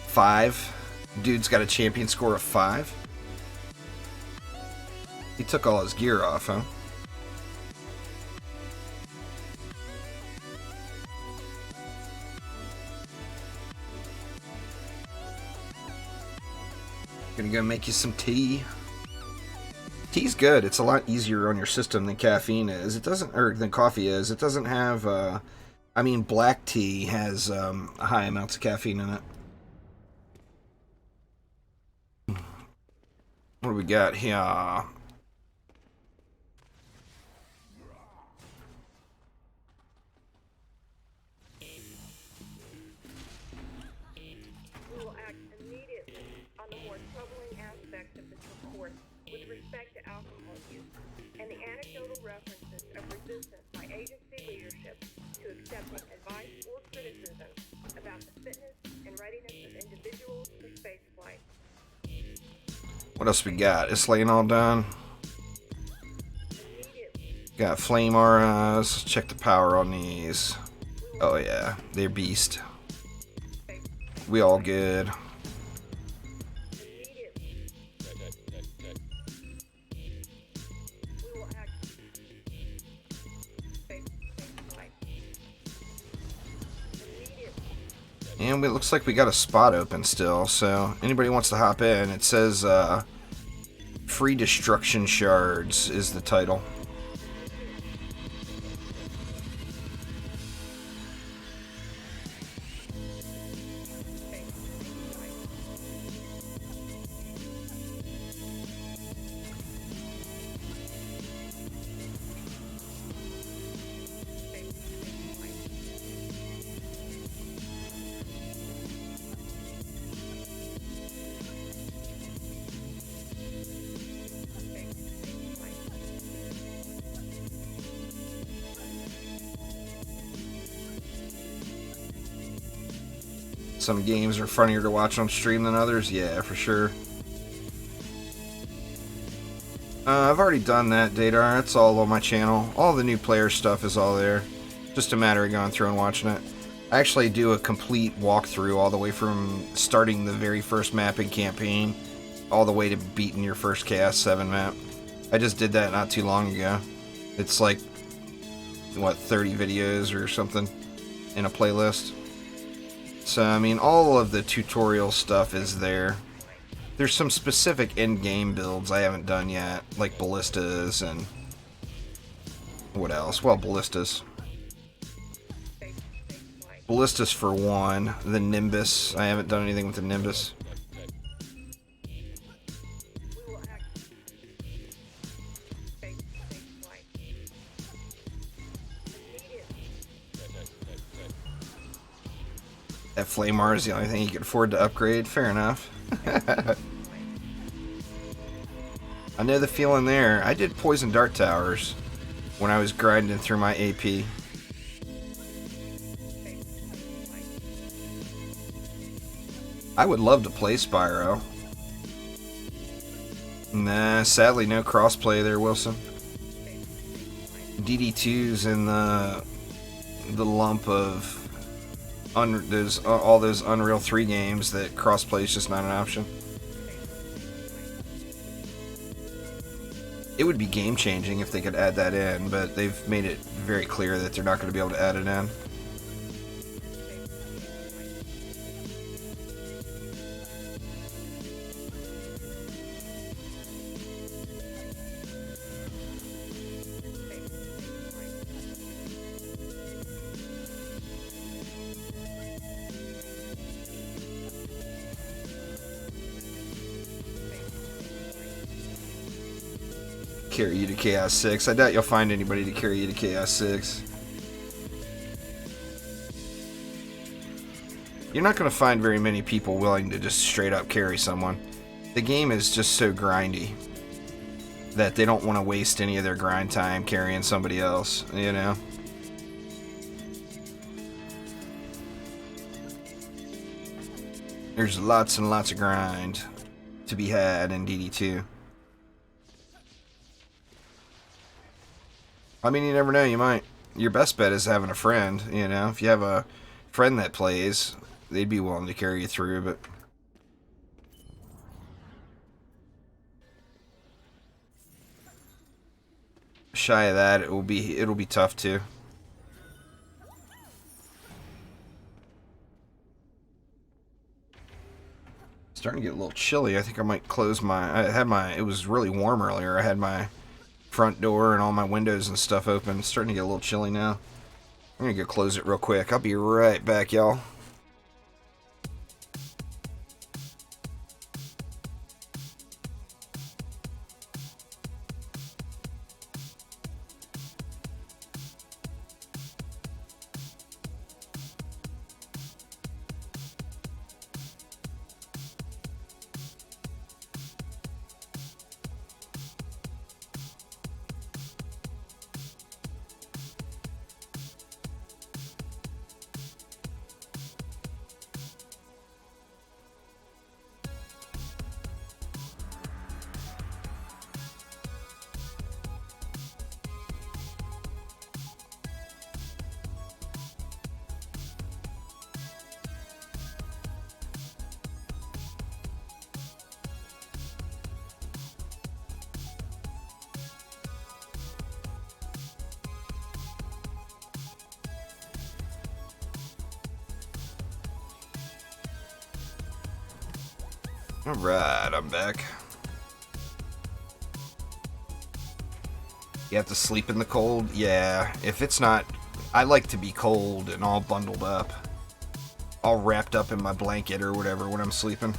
Five. Dude's got a champion score of 5. He took all his gear off, huh? Gonna go make you some tea. Tea's good. It's a lot easier on your system than caffeine is. It doesn't, or than coffee is. It doesn't have, I mean, black tea has high amounts of caffeine in it. What do we got here? What else we got? Is Lane all done? Got flame auras. Check the power on these. Oh yeah, they're beast. We all good. And it looks like we got a spot open still, so anybody wants to hop in, it says Free Destruction Shards is the title. Some games are funnier to watch on stream than others, yeah, for sure. I've already done that, Dadar. It's all on my channel. All the new player stuff is all there. Just a matter of going through and watching it. I actually do a complete walkthrough all the way from starting the very first map in campaign all the way to beating your first Chaos 7 map. I just did that not too long ago. It's like, what, 30 videos or something in a playlist. So, I mean, all of the tutorial stuff is there. There's some specific endgame builds I haven't done yet, like ballistas and... what else? Well, ballistas. Ballistas for one. The Nimbus. I haven't done anything with the Nimbus. That Flamar is the only thing you can afford to upgrade. Fair enough. I know the feeling there. I did Poison Dart Towers when I was grinding through my AP. I would love to play Spyro. Nah, sadly no crossplay there, Wilson. DD2's in the lump of all those Unreal 3 games that crossplay is just not an option. It would be game changing if they could add that in, but they've made it very clear that they're not going to be able to add it in. Carry you to Chaos 6. I doubt you'll find anybody to carry you to Chaos 6. You're not going to find very many people willing to just straight up carry someone. The game is just so grindy that they don't want to waste any of their grind time carrying somebody else, you know? There's lots and lots of grind to be had in DD2. I mean, you never know, you might. Your best bet is having a friend, you know? If you have a friend that plays, they'd be willing to carry you through, but... shy of that, it'll be tough too. Starting to get a little chilly. I think I might close it was really warm earlier. I had my front door and all my windows and stuff open. It's starting to get a little chilly now. I'm gonna go close it real quick. I'll be right back, y'all. Alright, I'm back. You have to sleep in the cold? Yeah, if it's not... I like to be cold and all bundled up. All wrapped up in my blanket or whatever when I'm sleeping.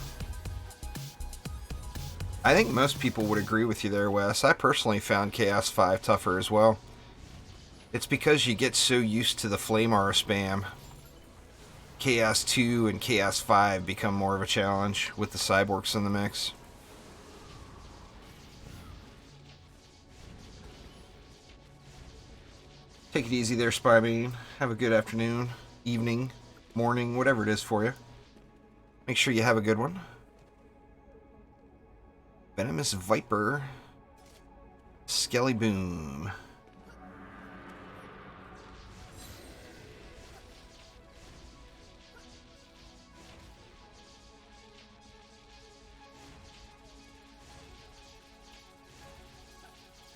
I think most people would agree with you there, Wes. I personally found Chaos 5 tougher as well. It's because you get so used to the Flame Aura spam. Chaos 2 and Chaos 5 become more of a challenge with the cyborgs in the mix. Take it easy there, Spybean. Have a good afternoon, evening, morning, whatever it is for you. Make sure you have a good one. Venomous Viper. Skelly Boom.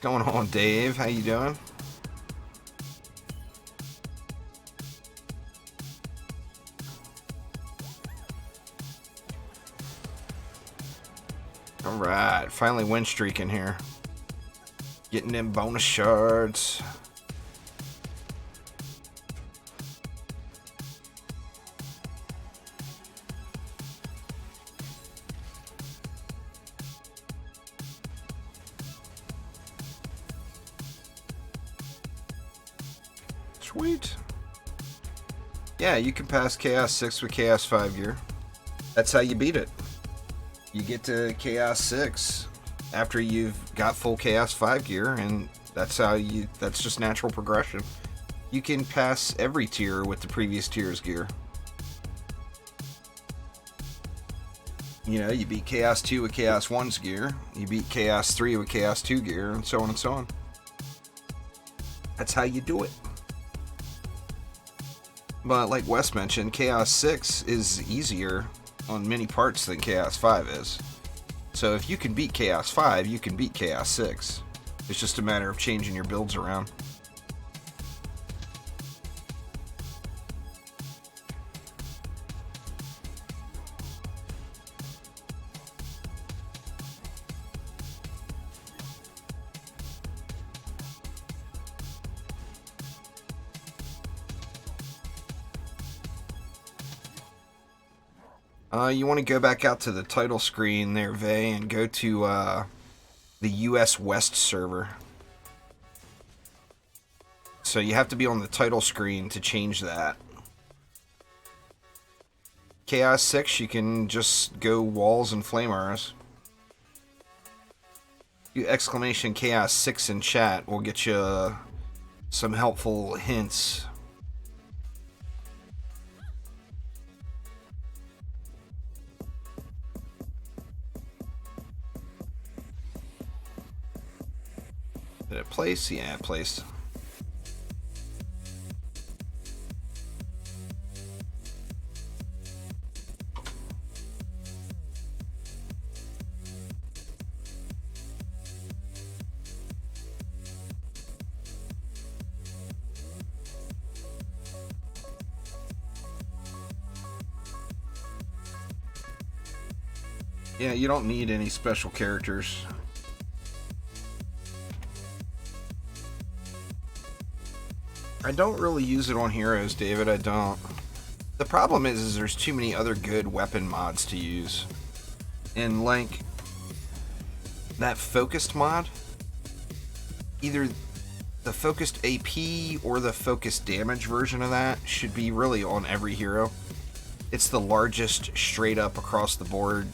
Going on, Dave? How you doing? Alright, finally win streak in here. Getting them bonus shards. Sweet. Yeah, you can pass Chaos 6 with Chaos 5 gear. That's how you beat it. You get to Chaos 6 after you've got full Chaos 5 gear, and that's just natural progression. You can pass every tier with the previous tier's gear. You know, you beat Chaos 2 with Chaos 1's gear, you beat Chaos 3 with Chaos 2 gear, and so on and so on. That's how you do it. But like Wes mentioned, Chaos 6 is easier on many parts than Chaos 5 is. So if you can beat Chaos 5, you can beat Chaos 6. It's just a matter of changing your builds around. You want to go back out to the title screen there, Vay, and go to the US West server. So you have to be on the title screen to change that. Chaos 6, you can just go walls and flame auras. Do exclamation Chaos 6 in chat will get you some helpful hints. Did it place? Yeah, it placed. Yeah, you don't need any special characters. I don't really use it on heroes, David, I don't. The problem is there's too many other good weapon mods to use. And like, that focused mod, either the focused AP or the focused damage version of that should be really on every hero. It's the largest straight up across the board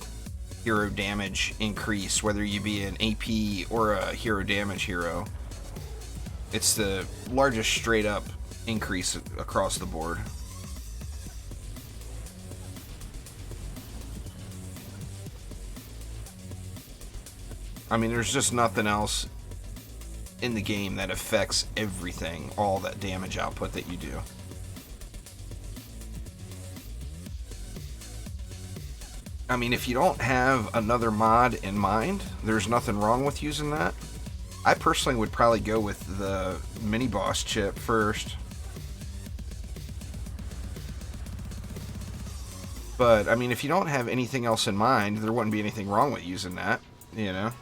hero damage increase, whether you be an AP or a hero damage hero. It's the largest straight up increase across the board. I mean, there's just nothing else in the game that affects everything, all that damage output that you do. I mean, if you don't have another mod in mind, there's nothing wrong with using that. I personally would probably go with the mini boss chip first. But, I mean, if you don't have anything else in mind, there wouldn't be anything wrong with using that, you know?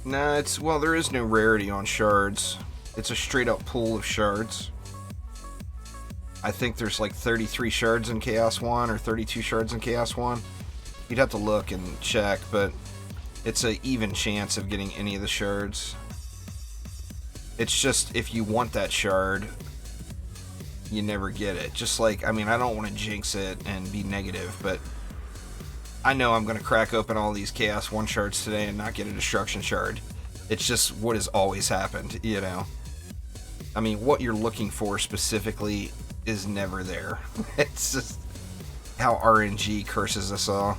Nah, well, there is no rarity on shards. It's a straight up pool of shards. I think there's like 33 shards in Chaos 1 or 32 shards in Chaos 1. You'd have to look and check, but it's an even chance of getting any of the shards. It's just, if you want that shard, you never get it. Just like, I mean, I don't want to jinx it and be negative, but I know I'm going to crack open all these Chaos 1 shards today and not get a Destruction shard. It's just what has always happened, you know? I mean, what you're looking for specifically is never there. It's just how RNG curses us all.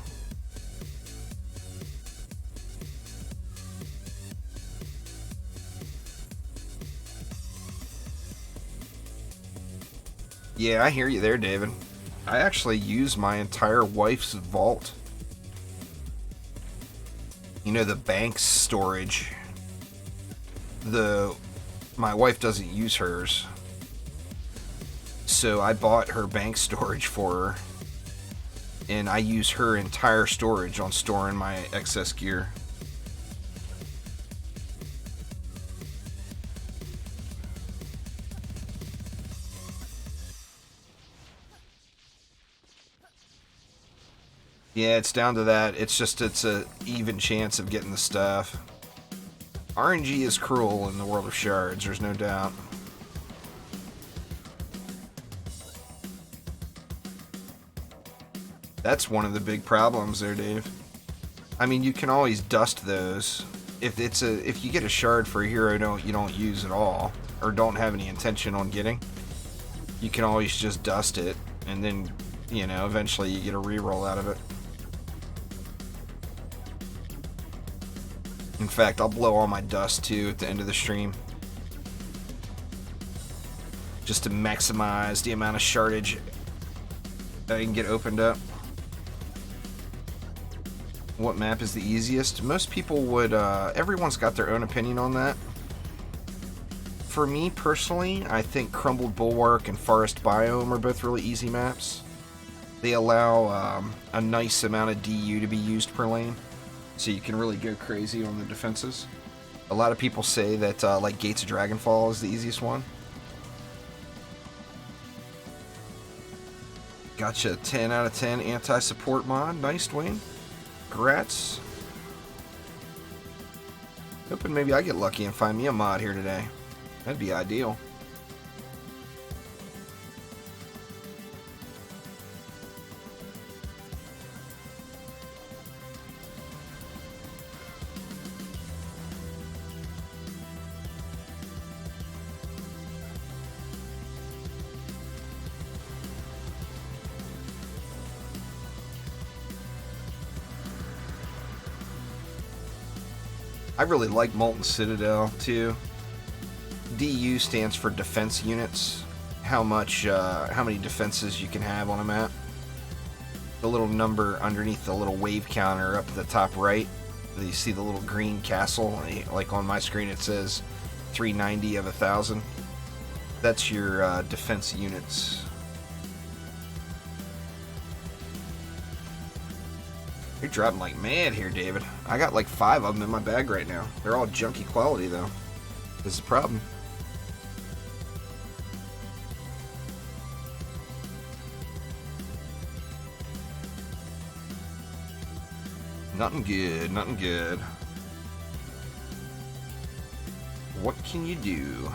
Yeah, I hear you there, David. I actually use my entire wife's vault. You know, the bank's storage. My wife doesn't use hers. So I bought her bank storage for her. And I use her entire storage on storing my excess gear. Yeah, it's down to that. It's a even chance of getting the stuff. RNG is cruel in the world of shards, there's no doubt. That's one of the big problems there, Dave. I mean, you can always dust those. If you get a shard for a hero you don't use at all, or don't have any intention on getting, you can always just dust it, and then, you know, eventually you get a reroll out of it. In fact, I'll blow all my dust too at the end of the stream, just to maximize the amount of shardage that I can get opened up. What map is the easiest? Most people would, everyone's got their own opinion on that. For me personally, I think Crumbled Bulwark and Forest Biome are both really easy maps. They allow a nice amount of DU to be used per lane, so you can really go crazy on the defenses. A lot of people say that like Gates of Dragonfall is the easiest one. Gotcha, 10 out of 10 anti-support mod. Nice, Dwayne. Congrats. Hoping maybe I get lucky and find me a mod here today. That'd be ideal. I really like Molten Citadel too. DU stands for defense units. How many defenses you can have on a map. The little number underneath the little wave counter up at the top right. You see the little green castle. Like on my screen, it says 390 of 1,000. That's your defense units. You're dropping like mad here, David. I got like 5 of them in my bag right now. They're all junky quality, though. This is the problem. Nothing good, nothing good. What can you do?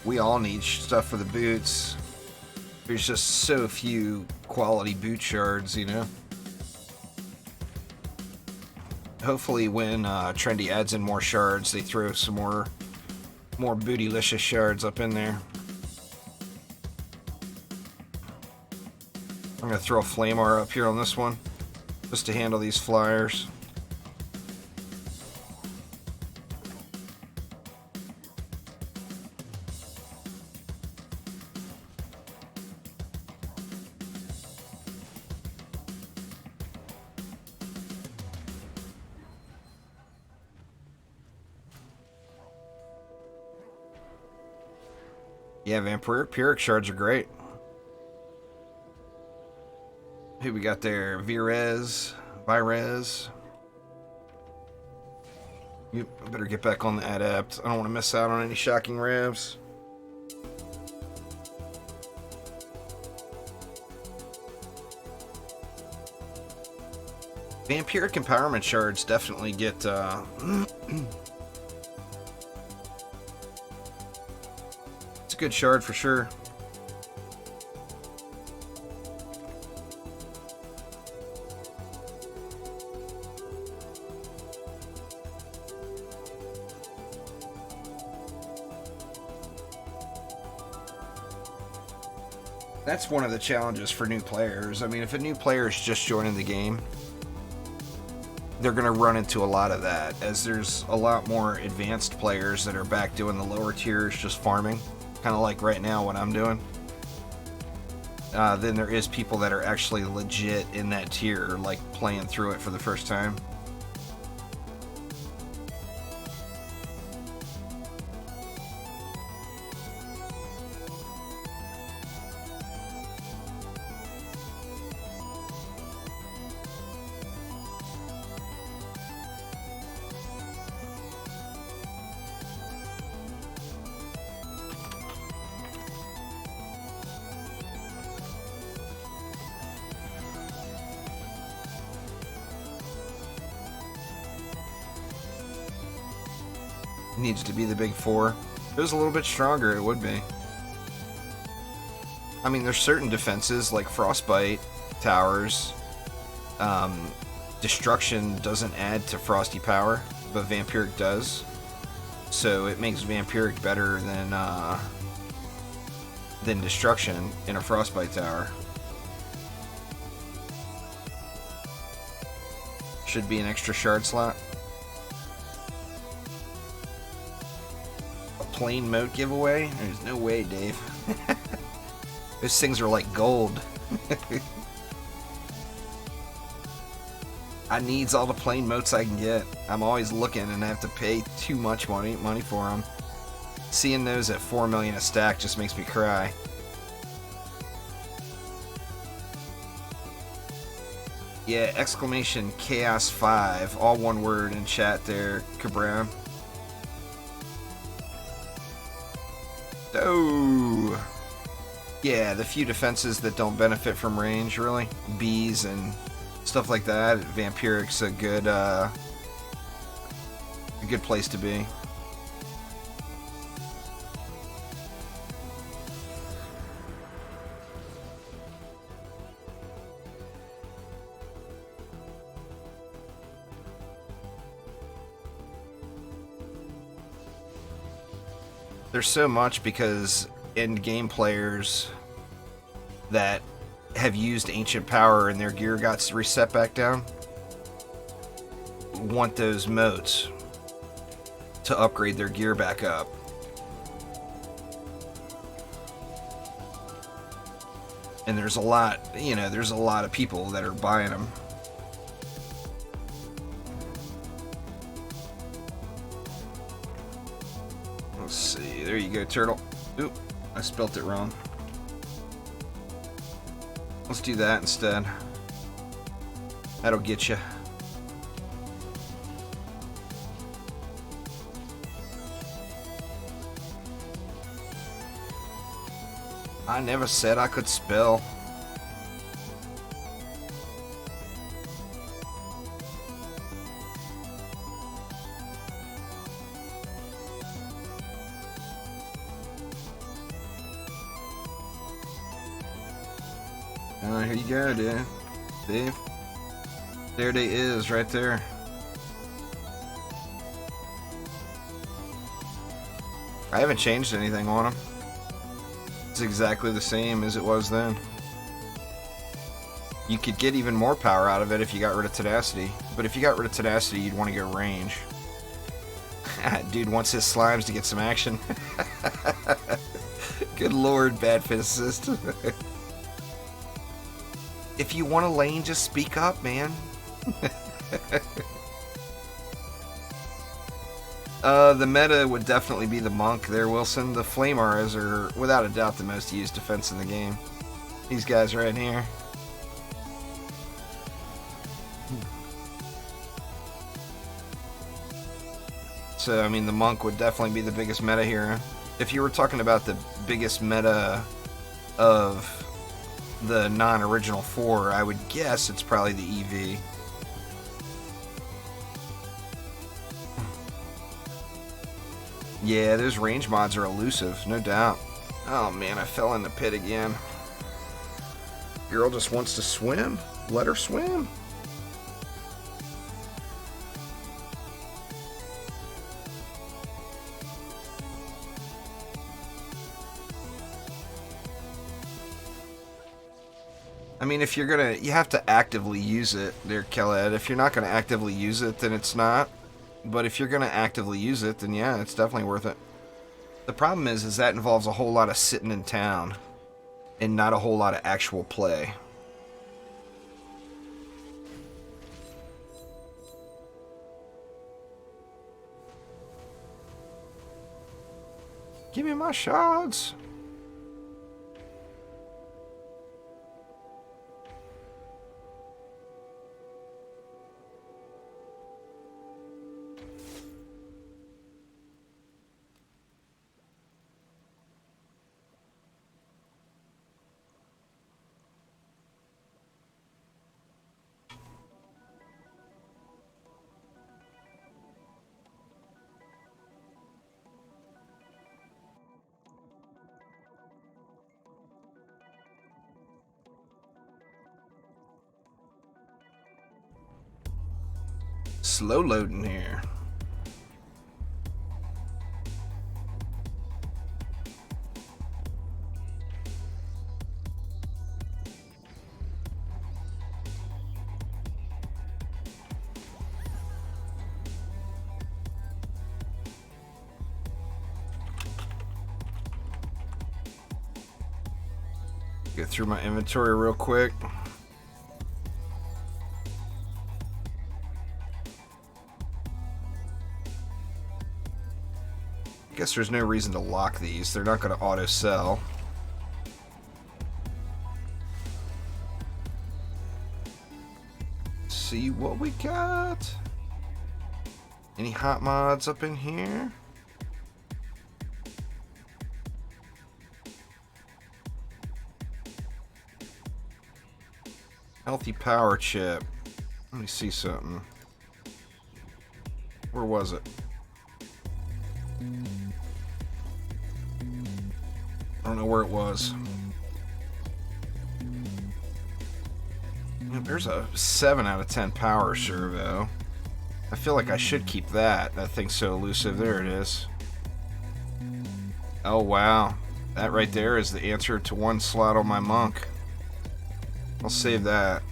We all need stuff for the boots. There's just so few quality boot shards, you know? Hopefully when Trendy adds in more shards, they throw some more bootylicious shards up in there. I'm going to throw a Flamar up here on this one, just to handle these flyers. Yeah, Vampiric shards are great. Who we got there? Virez. Yep, I better get back on the Adept. I don't want to miss out on any shocking revs. Vampiric Empowerment shards definitely get... It's a good shard for sure. That's one of the challenges for new players. I mean, if a new player is just joining the game, they're going to run into a lot of that, as there's a lot more advanced players that are back doing the lower tiers, just farming, kind of like right now what I'm doing. Then there is people that are actually legit in that tier, like playing through it for the first time. Needs to be the big 4. If it was a little bit stronger, it would be. I mean, there's certain defenses like Frostbite towers. Destruction doesn't add to Frosty power, but Vampiric does. So it makes Vampiric better than Destruction in a Frostbite tower. Should be an extra shard slot. Plain moat giveaway? There's no way, Dave. Those things are like gold. I needs all the plain moats I can get. I'm always looking and I have to pay too much money for them. Seeing those at 4 million a stack just makes me cry. Yeah, exclamation chaos 5, all one word in chat there, Cabron. Oh, yeah, the few defenses that don't benefit from range, really. Bees and stuff like that. Vampiric's a good place to be. There's so much because Endgame players that have used ancient power and their gear got reset back down want those motes to upgrade their gear back up. And there's a lot, you know, there's a lot of people that are buying them. Let's see, there you go, turtle. Oop, I spelt it wrong. Let's do that instead. That'll get you. I never said I could spell. Here you go, dude. See? There they is, right there. I haven't changed anything on them. It's exactly the same as it was then. You could get even more power out of it if you got rid of tenacity. But if you got rid of tenacity, you'd want to go range. Dude wants his slimes to get some action. Good lord, bad physicist. If you want a lane, just speak up, man. The meta would definitely be the monk there, Wilson. The flame auras are, without a doubt, the most used defense in the game. These guys right here. So, I mean, the monk would definitely be the biggest meta hero. If you were talking about the biggest meta of the non-original 4, I would guess it's probably the EV. Yeah, those range mods are elusive, no doubt. Oh man, I fell in the pit again. Girl just wants to swim. Let her swim. I mean, if you're gonna, you have to actively use it there, Kelled. If you're not gonna actively use it, then it's not. But if you're gonna actively use it, then yeah, it's definitely worth it. The problem is that involves a whole lot of sitting in town and not a whole lot of actual play. Give me my shards. Slow loading here. Go through my inventory real quick. I guess there's no reason to lock these. They're not going to auto sell. See what we got. Any hot mods up in here? Healthy power chip. Let me see something. Where was it? I don't know where it was. There's a 7 out of 10 power servo. I feel like I should keep that. That thing's so elusive. There it is. Oh, wow. That right there is the answer to one slot on my monk. I'll save that.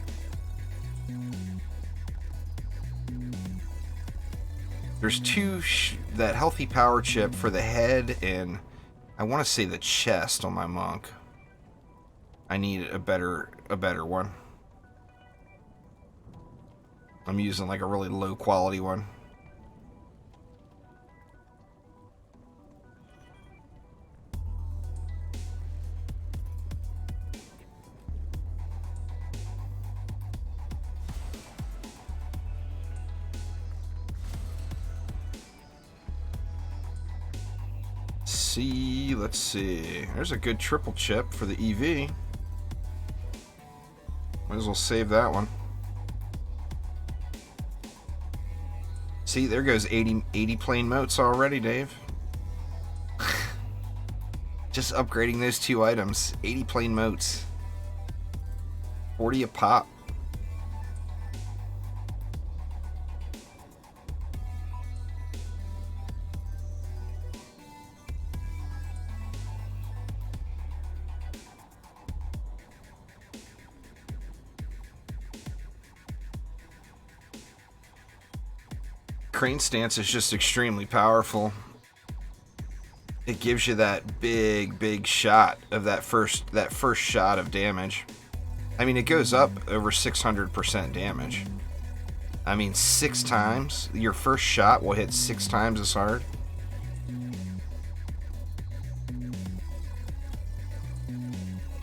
There's that healthy power chip for the head and I want to say the chest on my monk. I need a better one. I'm using like a really low quality one. Let's see. There's a good triple chip for the EV. Might as well save that one. See, there goes 80 plain motes already, Dave. Just upgrading those two items. 80 plain motes. 40 a pop. Crane stance is just extremely powerful. It gives you that big shot of that first shot of damage. I mean, it goes up over 600% damage. I mean, 6 times. Your first shot will hit 6 times as hard.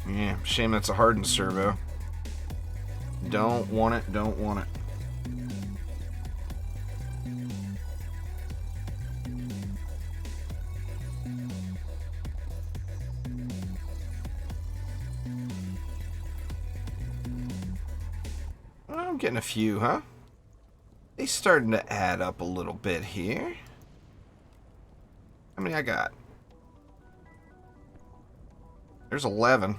Yeah, shame that's a hardened servo. Don't want it, don't want it. I'm getting a few, huh? They starting to add up a little bit here. How many I got? There's 11.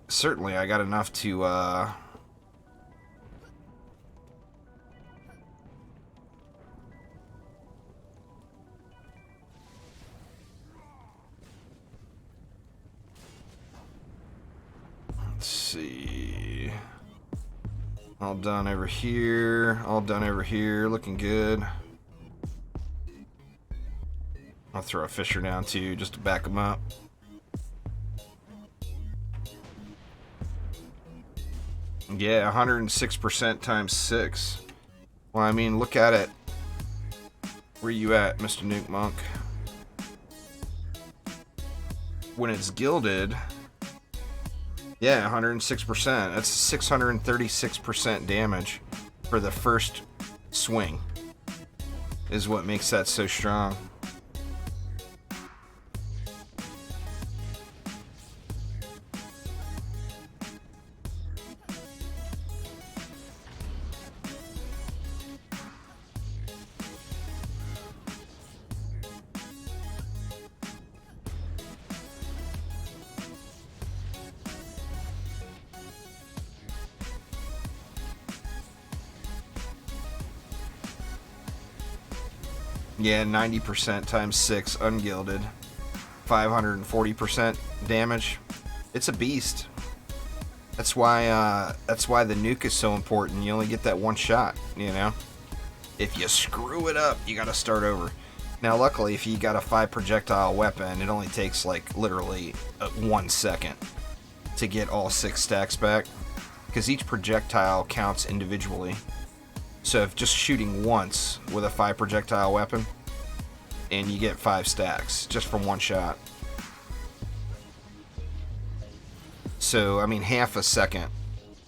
Certainly I got enough to, let's see. All done over here. All done over here. Looking good. I'll throw a fisher down too, just to back them up. Yeah, 106% times 6. Well, I mean, look at it. Where you at, Mr. Nuke Monk? When it's gilded, yeah, 106%. That's 636% damage for the first swing. Is what makes that so strong. Yeah, 90% times 6 ungilded. 540% damage. It's a beast. That's why the nuke is so important. You only get that one shot, you know? If you screw it up, you gotta start over. Now, luckily, if you got a 5 projectile weapon, it only takes, like, literally 1 second to get all 6 stacks back. Because each projectile counts individually. So if just shooting once with a 5 projectile weapon, and you get 5 stacks just from one shot. So, I mean, half a second.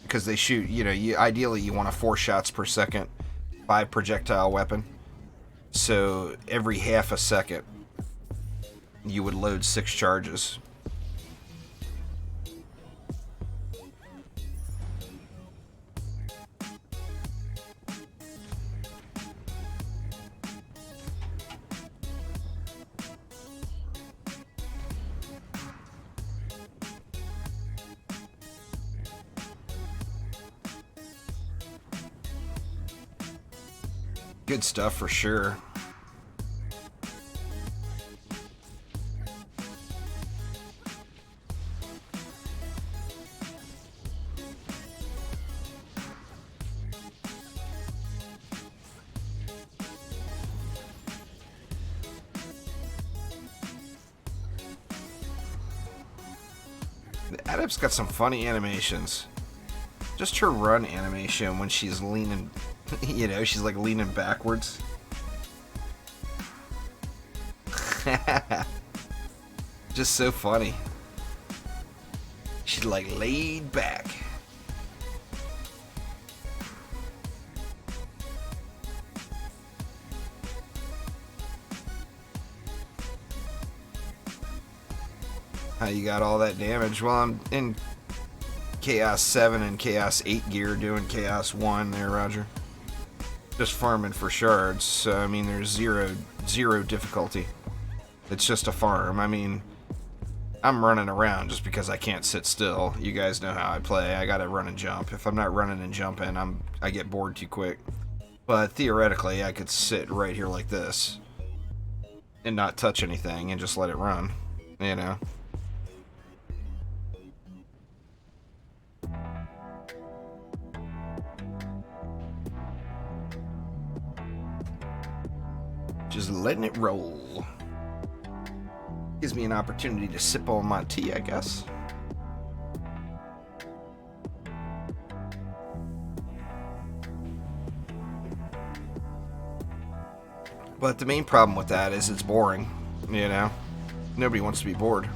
Because they shoot, you know, ideally you want a 4 shots per second, 5 projectile weapon. So every half a second, you would load 6 charges. Good stuff for sure. The Adept's got some funny animations. Just her run animation when she's leaning, you know, she's like leaning backwards. Just so funny. She's like laid back. How you got all that damage? Well, I'm in Chaos 7 and Chaos 8 gear doing Chaos 1 there, Roger. Just farming for shards, so I mean there's zero difficulty. It's just a farm. I mean, I'm running around just because I can't sit still. You guys know how I play. I gotta run and jump. If I'm not running and jumping, I get bored too quick. But theoretically, I could sit right here like this and not touch anything and just let it run, you know? Just letting it roll. Gives me an opportunity to sip on my tea, I guess. But the main problem with that is it's boring, you know? Nobody wants to be bored.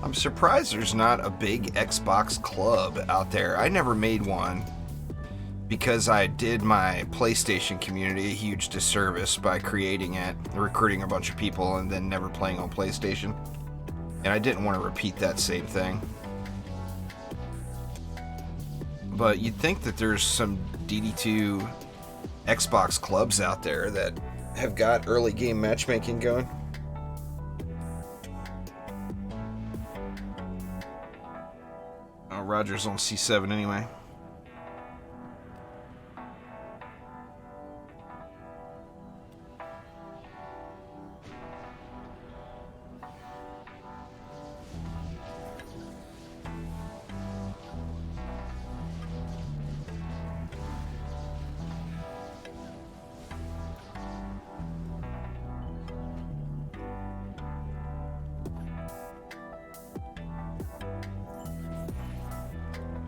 I'm surprised there's not a big Xbox club out there. I never made one because I did my PlayStation community a huge disservice by creating it, recruiting a bunch of people, and then never playing on PlayStation. And I didn't want to repeat that same thing. But you'd think that there's some DD2 Xbox clubs out there that have got early game matchmaking going. Roger's on C7 anyway.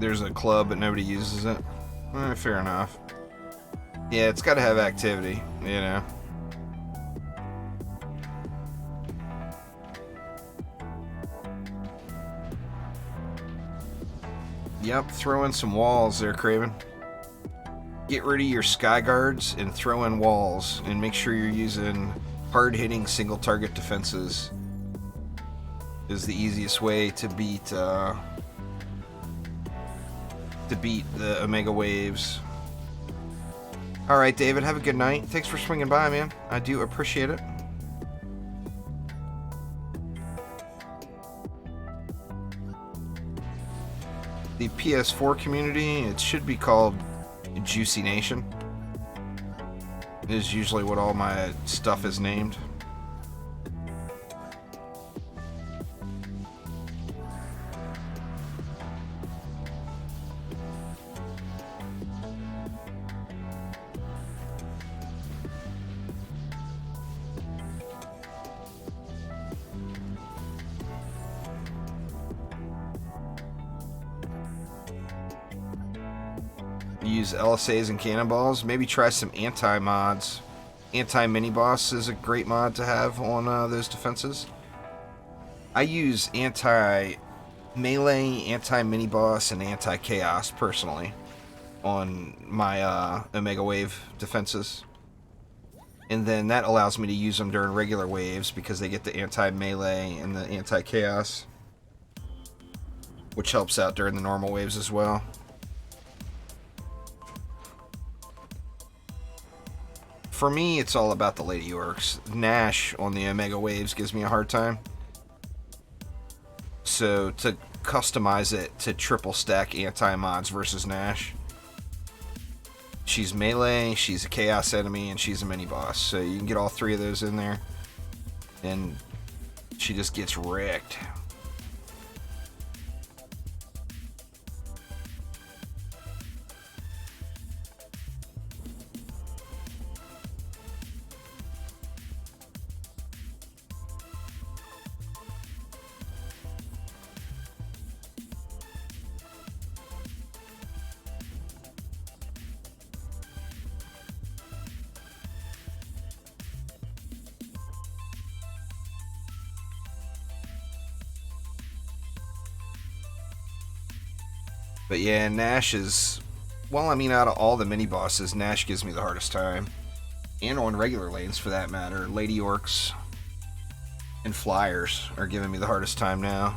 There's a club, but nobody uses it. Fair enough. Yeah, it's got to have activity, you know. Yep, throw in some walls there, Craven. Get rid of your sky guards and throw in walls, and make sure you're using hard-hitting single-target defenses. Is the easiest way to beat the Omega Waves. Alright, David, have a good night. Thanks for swinging by, man. I do appreciate it. The PS4 community, it should be called Juicy Nation. Is usually what all my stuff is named. Use LSAs and cannonballs. Maybe try some anti-mods. Anti-mini-boss is a great mod to have on those defenses. I use anti-melee, anti-mini-boss, and anti-chaos personally on my Omega Wave defenses. And then that allows me to use them during regular waves because they get the anti-melee and the anti-chaos, which helps out during the normal waves as well. For me, it's all about the Lady Orcs. Nash on the Omega waves gives me a hard time. So to customize it to triple stack anti-mods versus Nash. She's melee, she's a chaos enemy, and she's a mini-boss. So you can get all three of those in there. And she just gets wrecked. But yeah, Nash is... Well, I mean, out of all the mini-bosses, Nash gives me the hardest time. And on regular lanes, for that matter. Lady Orcs and Flyers are giving me the hardest time now.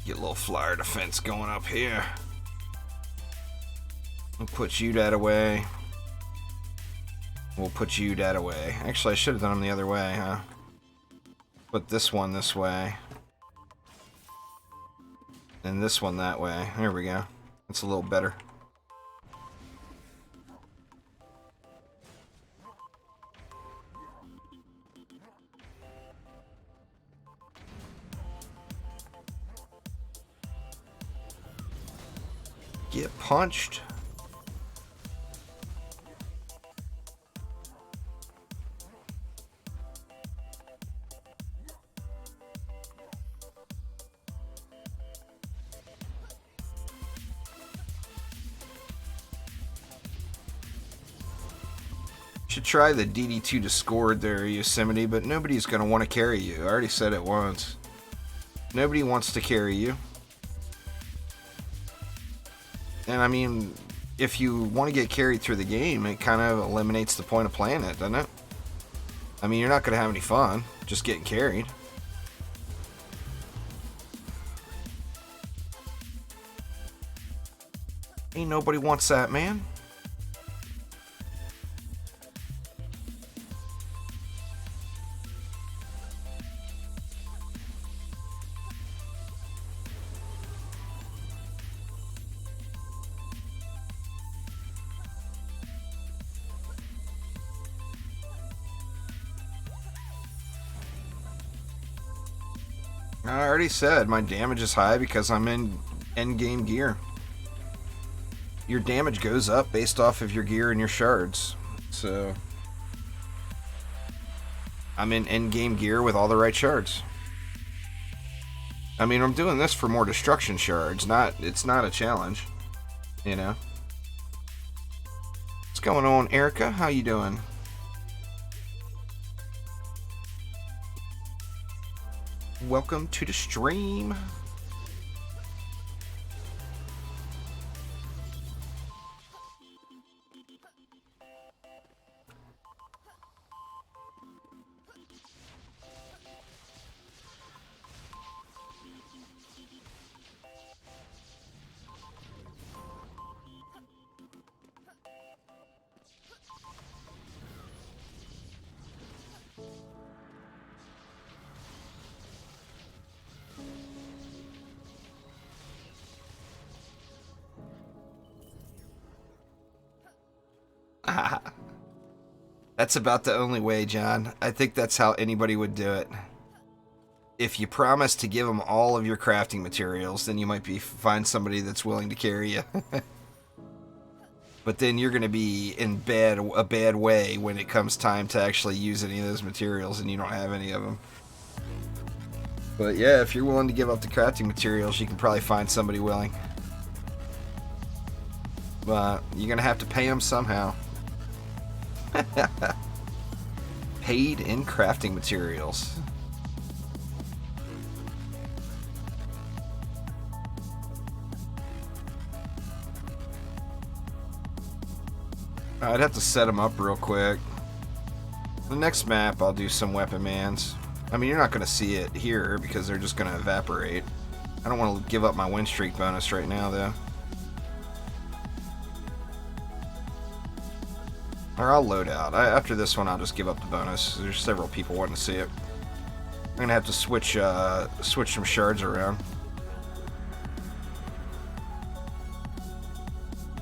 Get a little flyer defense going up here. We'll put you that away. We'll put you that away. Actually, I should have done them the other way, huh? Put this one this way. And this one that way. There we go. That's a little better. Get punched. Should try the DD2 Discord there, Yosemite, but nobody's going to want to carry you. I already said it once. Nobody wants to carry you. And I mean, if you want to get carried through the game, it kind of eliminates the point of playing it, doesn't it? I mean, you're not going to have any fun just getting carried. Ain't nobody wants that, man. I already said my damage is high because I'm in endgame gear. Your damage goes up based off of your gear and your shards. So I'm in endgame gear with all the right shards. I mean, I'm doing this for more destruction shards. It's not a challenge, you know. What's going on, Erica? How you doing? Welcome to the stream. That's about the only way, John. I think that's how anybody would do it. If you promise to give them all of your crafting materials, then you might find somebody that's willing to carry you. But then you're going to be in a bad way when it comes time to actually use any of those materials and you don't have any of them. But yeah, if you're willing to give up the crafting materials, you can probably find somebody willing. But you're going to have to pay them somehow. Paid in crafting materials. I'd have to set them up real quick. The next map, I'll do some weapon mans. I mean, you're not going to see it here because they're just going to evaporate. I don't want to give up my win streak bonus right now, though. Or I'll load out. After this one, I'll just give up the bonus. There's several people wanting to see it. I'm going to have to switch some shards around.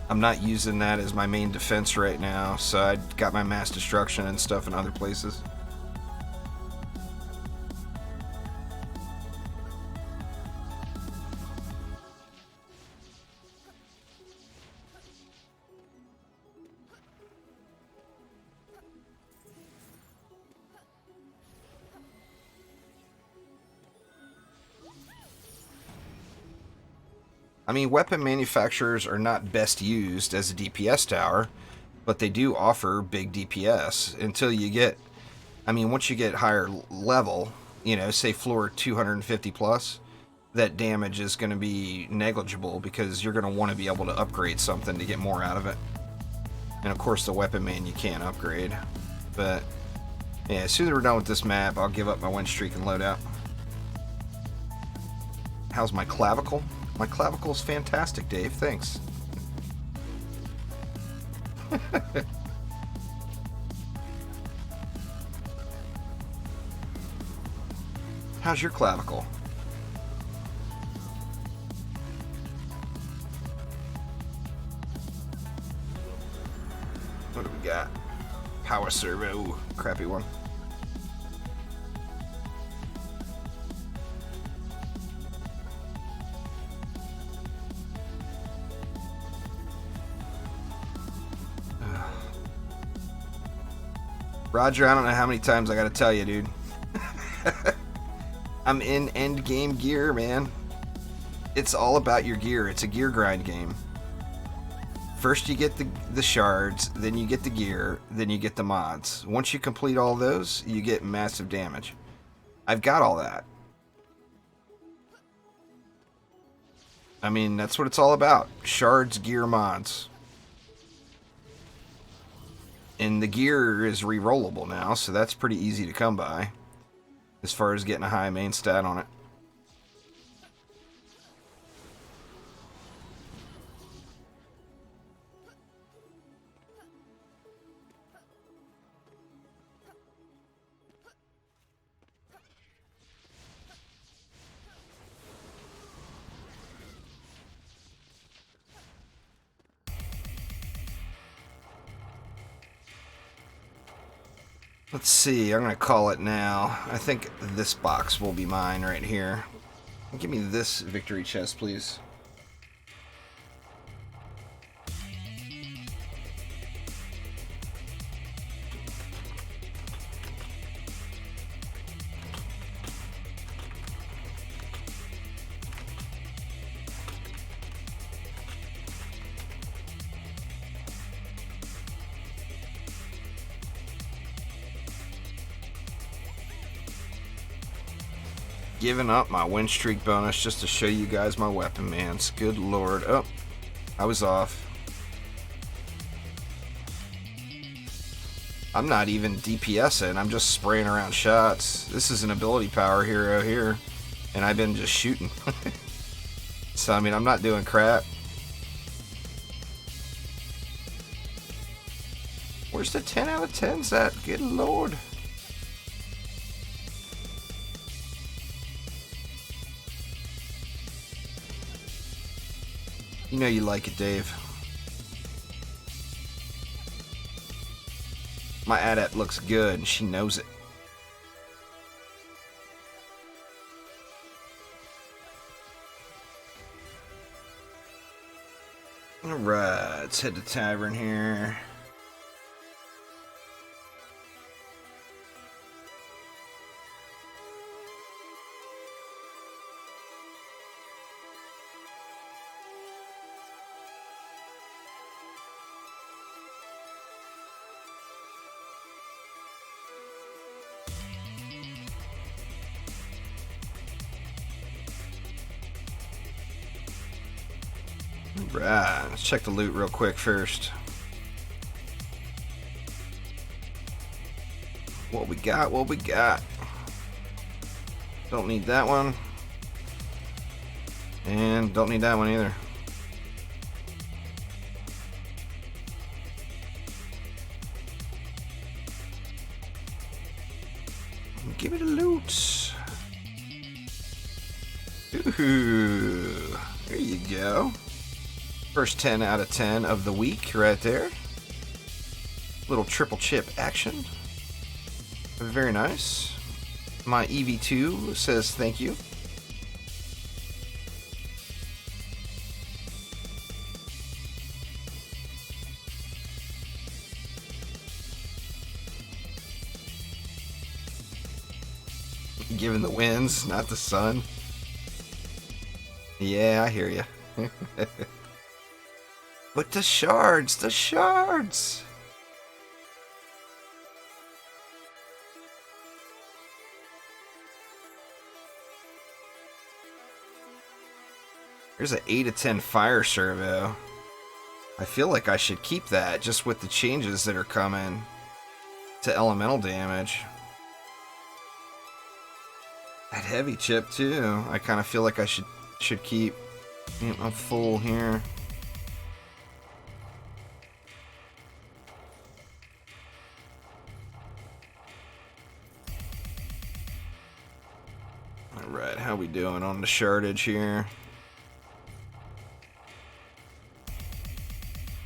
I'm not using that as my main defense right now, so I got my mass destruction and stuff in other places. I mean, weapon manufacturers are not best used as a DPS tower, but they do offer big DPS until you get, I mean, once you get higher level, you know, say floor 250 plus, that damage is going to be negligible because you're going to want to be able to upgrade something to get more out of it. And of course, the weapon man you can't upgrade. But yeah, as soon as we're done with this map, I'll give up my win streak and load out. How's my clavicle? My clavicle's fantastic, Dave. Thanks. How's your clavicle? What do we got? Power servo. Crappy one. Roger, I don't know how many times I gotta tell you, dude. I'm in endgame gear, man. It's all about your gear. It's a gear grind game. First you get the shards, then you get the gear, then you get the mods. Once you complete all those, you get massive damage. I've got all that. I mean, that's what it's all about. Shards, gear, mods. And the gear is re-rollable now, so that's pretty easy to come by as far as getting a high main stat on it. Let's see, I'm going to call it now. I think this box will be mine right here. Give me this victory chest, please. Giving up my win streak bonus just to show you guys my weapon mans. Good lord. Oh, I was off. I'm not even DPSing. I'm just spraying around shots. This is an ability power hero here, and I've been just shooting. So, I mean, I'm not doing crap. Where's the 10 out of 10s at? Good lord. You know you like it, Dave. My adept looks good, and she knows it. Alright, let's head to Tavern here. Right, let's check the loot real quick first. What we got, what we got. Don't need that one. And don't need that one either. Give me the loot. Ooh, there you go. First 10 out of 10 of the week right there. Little triple chip action. Very nice. My EV2 says thank you. Given the winds, not the sun. Yeah, I hear you. But the shards, the shards. There's an 8 of 10 fire servo. I feel like I should keep that just with the changes that are coming to elemental damage. That heavy chip too. I kind of feel like I should keep. I'm full here. All right, how we doing on the shardage here?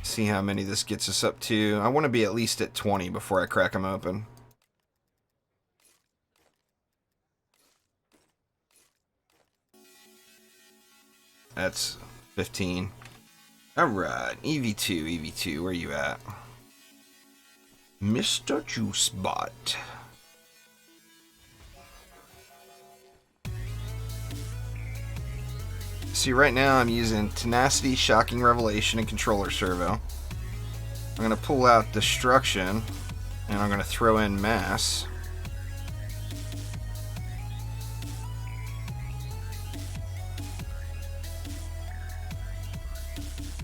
See how many this gets us up to. I want to be at least at 20 before I crack them open. That's 15. Alright, EV2, where you at? Mr. Juicebot. See, right now I'm using Tenacity, Shocking Revelation, and Controller Servo. I'm going to pull out Destruction, and I'm going to throw in Mass.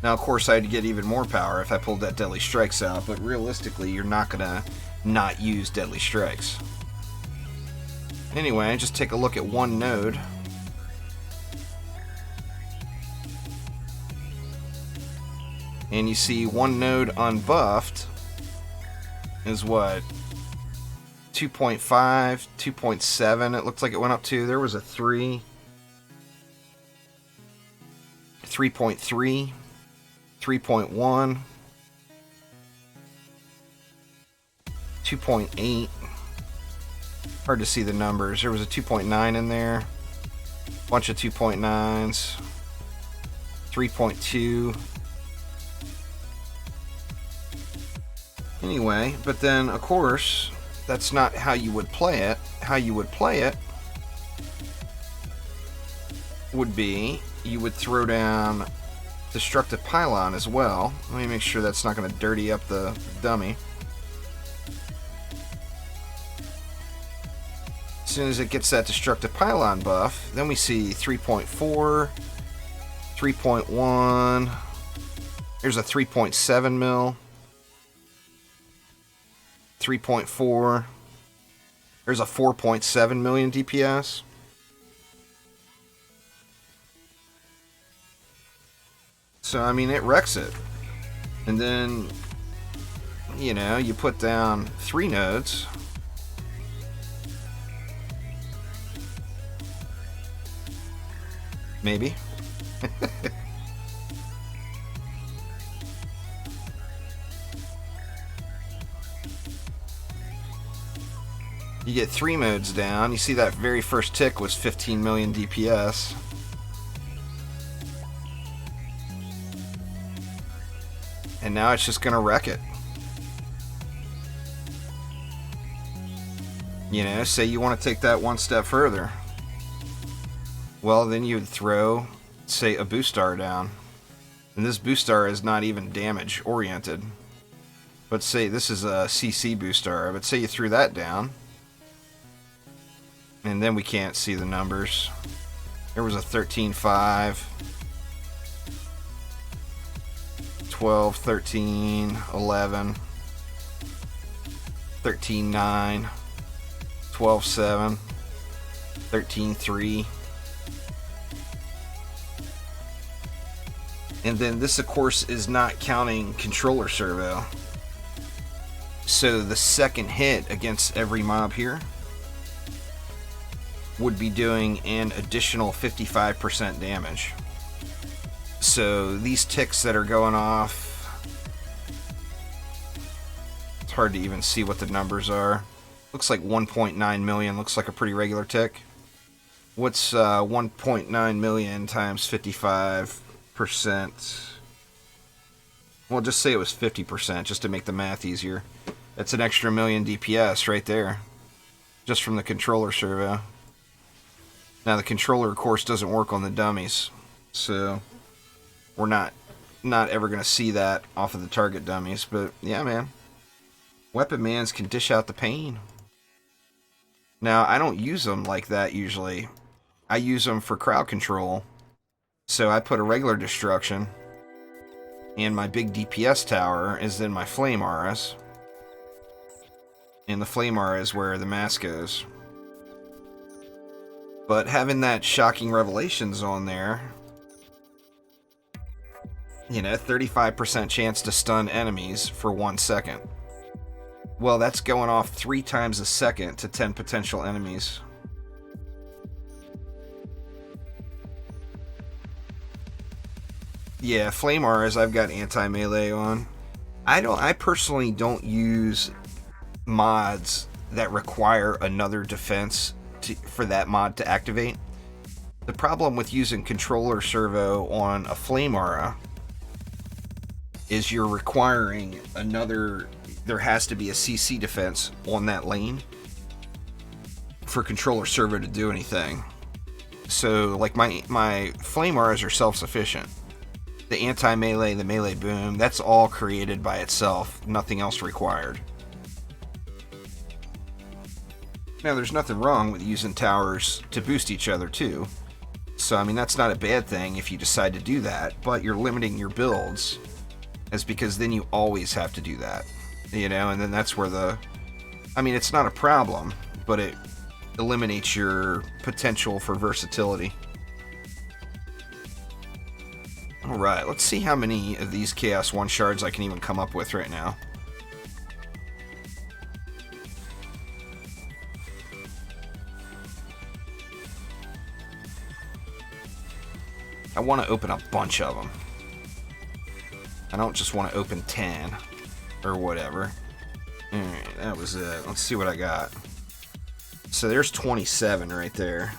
Now, of course, I'd get even more power if I pulled that Deadly Strikes out, but realistically, you're not going to not use Deadly Strikes. Anyway, just take a look at one node. And you see one node unbuffed is what? 2.5, 2.7 it looks like it went up to. There was a 3. 3.3. 3.1, 2.8. Hard to see the numbers. There was a 2.9 in there, bunch of 2.9s, 3.2. Anyway, but then of course that's not how you would play it. How you would play it would be you would throw down Destructive Pylon as well. Let me make sure that's not going to dirty up the dummy. As soon as it gets that Destructive Pylon buff, then we see 3.4, 3.1. Here's a 3.7 mil. 3.4. There's a 4.7 million DPS. So, I mean, it wrecks it. And then, you know, you put down 3 nodes. Maybe. You get 3 modes down. You see that very first tick was 15 million DPS. And now it's just going to wreck it. You know, say you want to take that one step further. Well, then you would throw, say, a boost star down. And this boost star is not even damage oriented. But say this is a CC boost star. But say you threw that down. And then we can't see the numbers. There was a 13.5. 12, 13, 11, 13, 9, 12, 7, 13, 3. And then this, of course, is not counting controller servo. So the second hit against every mob here would be doing an additional 55% damage. So these ticks that are going off, it's hard to even see what the numbers are. Looks like 1.9 million, looks like a pretty regular tick. What's 1.9 million times 55%? Well, just say it was 50%, just to make the math easier. That's an extra million DPS right there, just from the controller servo. Now the controller, of course, doesn't work on the dummies, so we're not ever going to see that off of the target dummies. But yeah, man, weapon mans can dish out the pain. Now I don't use them like that usually. I use them for crowd control. So I put a regular destruction, and my big DPS tower is in my flame auras. And the flame aura is where the mass goes. But having that shocking revelations on there, you know, 35% chance to stun enemies for 1 second. Well, that's going off 3 times a second to 10 potential enemies. Yeah, flame auras, I've got anti-melee on. I personally don't use mods that require another defense for that mod to activate. The problem with using controller servo on a flame aura is you're requiring another, there has to be a CC defense on that lane for controller servo to do anything. So like my flame auras are self-sufficient. The anti-melee, the melee boom, that's all created by itself, nothing else required. Now, there's nothing wrong with using towers to boost each other, too. So, I mean, that's not a bad thing if you decide to do that, but you're limiting your builds, as because then you always have to do that, you know, and then that's where the... I mean, it's not a problem, but it eliminates your potential for versatility. Alright, let's see how many of these Chaos 1 shards I can even come up with right now. I want to open a bunch of them. I don't just want to open 10 or whatever. Alright, that was it. Let's see what I got. So there's 27 right there.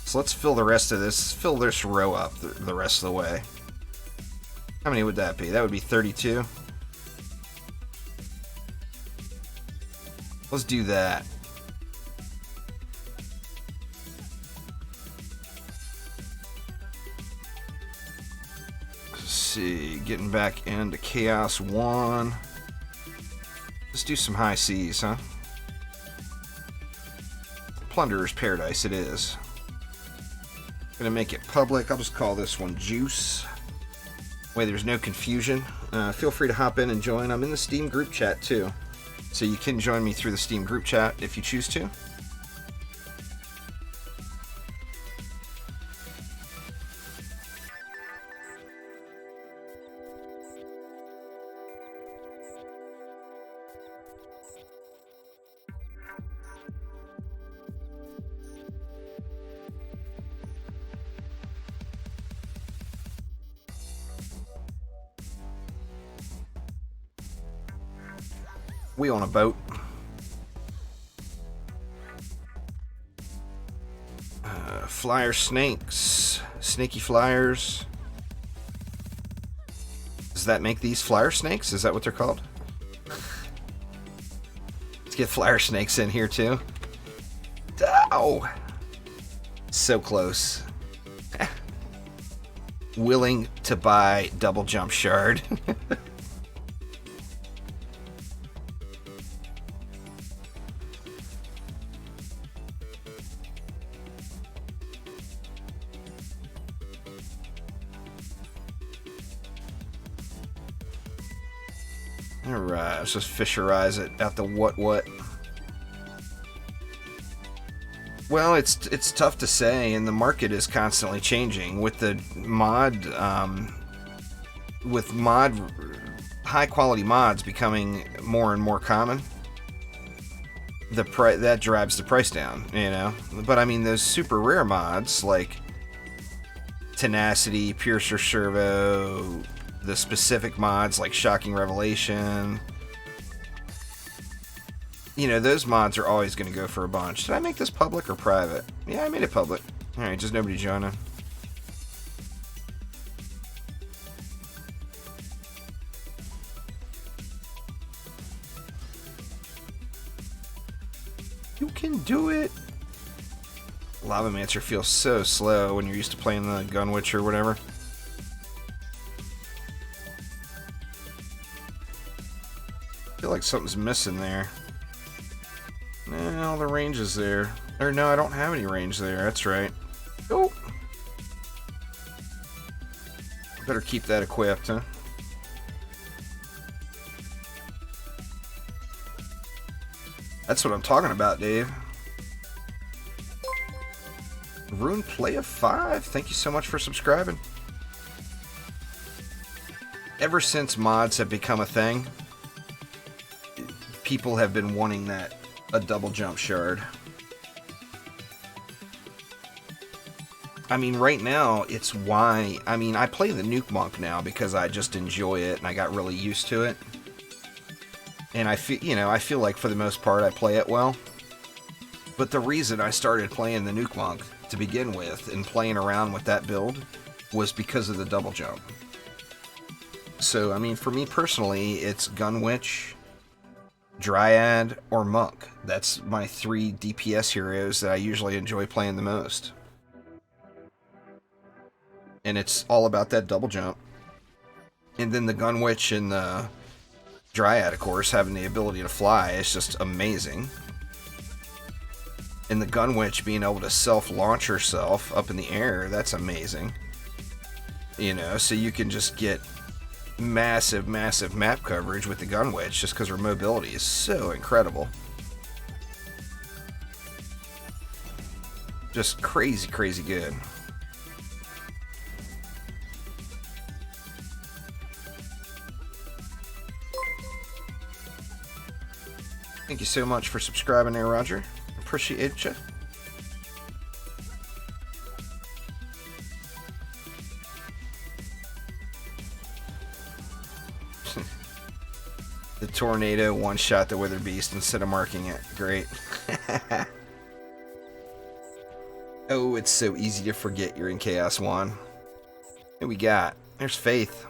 So let's fill the rest of this, fill this row up the rest of the way. How many would that be? That would be 32. Let's do that. Let's see, getting back into Chaos 1. Let's do some high seas, huh? Plunderer's Paradise it is. Gonna make it public. I'll just call this one Juice. Way there's no confusion. Feel free to hop in and join. I'm in the Steam group chat too, so you can join me through the Steam group chat if you choose to. We on a boat. Flyer snakes. Snaky flyers. Does that make these flyer snakes? Is that what they're called? Let's get flyer snakes in here too. Ow! So close. Willing to buy double jump shard. Alright, let's just fisherize it out the what. Well, it's tough to say, and the market is constantly changing with the high quality mods becoming more and more common. That drives the price down, you know. But I mean, those super rare mods like Tenacity, Piercer Servo, the specific mods like Shocking Revelation, you know, those mods are always going to go for a bunch. Did I make this public or private? Yeah, I made it public. Alright, just nobody joining. You can do it! Lavamancer feels so slow when you're used to playing the Gunwitch or whatever. I feel like something's missing there. All the range is there. Or no, I don't have any range there. That's right. Oh! Better keep that equipped, huh? That's what I'm talking about, Dave. Rune Play of 5. Thank you so much for subscribing. Ever since mods have become a thing, people have been wanting a double jump shard. I mean, right now, it's why... I mean, I play the Nuke Monk now because I just enjoy it and I got really used to it. And I feel like for the most part I play it well. But the reason I started playing the Nuke Monk to begin with and playing around with that build was because of the double jump. So, I mean, for me personally, it's Gunwitch, Dryad, or Monk. That's my 3 DPS heroes that I usually enjoy playing the most. And it's all about that double jump. And then the Gunwitch and the Dryad, of course, having the ability to fly is just amazing. And the Gunwitch being able to self-launch herself up in the air, that's amazing. You know, so you can just get massive map coverage with the Gunwitch just because her mobility is so incredible. Just crazy good. Thank you so much for subscribing there, Roger. Appreciate you. The tornado one-shot the Wither Beast instead of marking it. Great. Oh, it's so easy to forget you're in Chaos 1. What we got? There's Faith.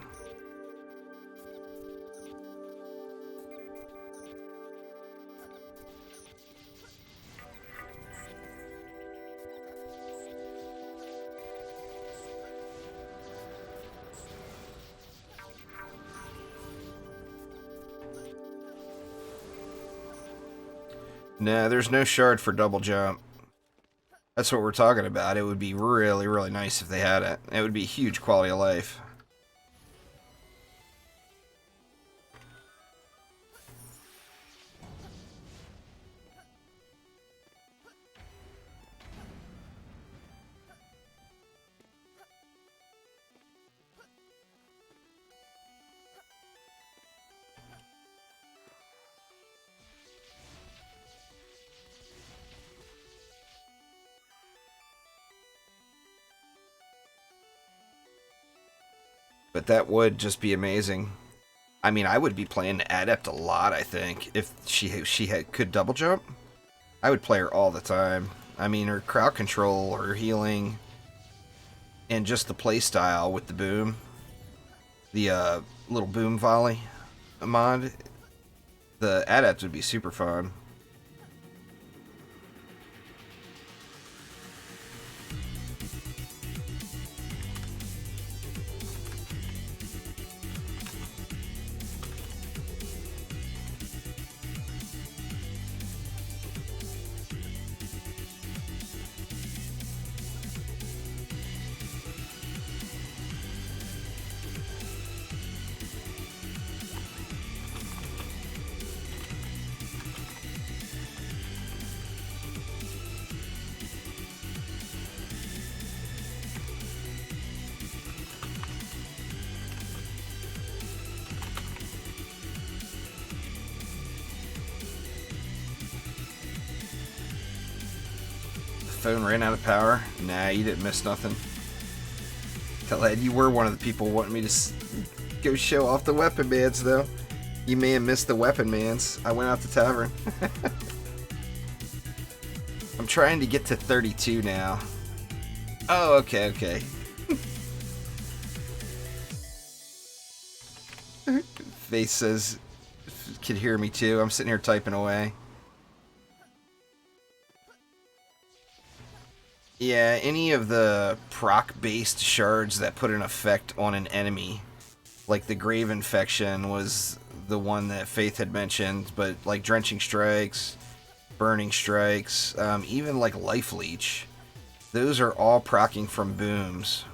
Nah, there's no shard for double jump. That's what we're talking about. It would be really nice if they had it. It would be huge quality of life. But that would just be amazing. I mean, I would be playing Adept a lot, I think. If she could double jump, I would play her all the time. I mean, her crowd control, her healing, and just the play style with the boom. The little boom volley mod. The Adept would be super fun. phone ran out of power? Nah, you didn't miss nothing. Glad you were one of the people wanting me to go show off the weapon mans, though. You may have missed the weapon mans. I went out the tavern. I'm trying to get to 32 now. Oh, okay, okay. Face says, can hear me too. I'm sitting here typing away. Yeah, any of the proc-based shards that put an effect on an enemy, like the Grave Infection was the one that Faith had mentioned, but like Drenching Strikes, Burning Strikes, even like Life Leech, those are all proccing from booms.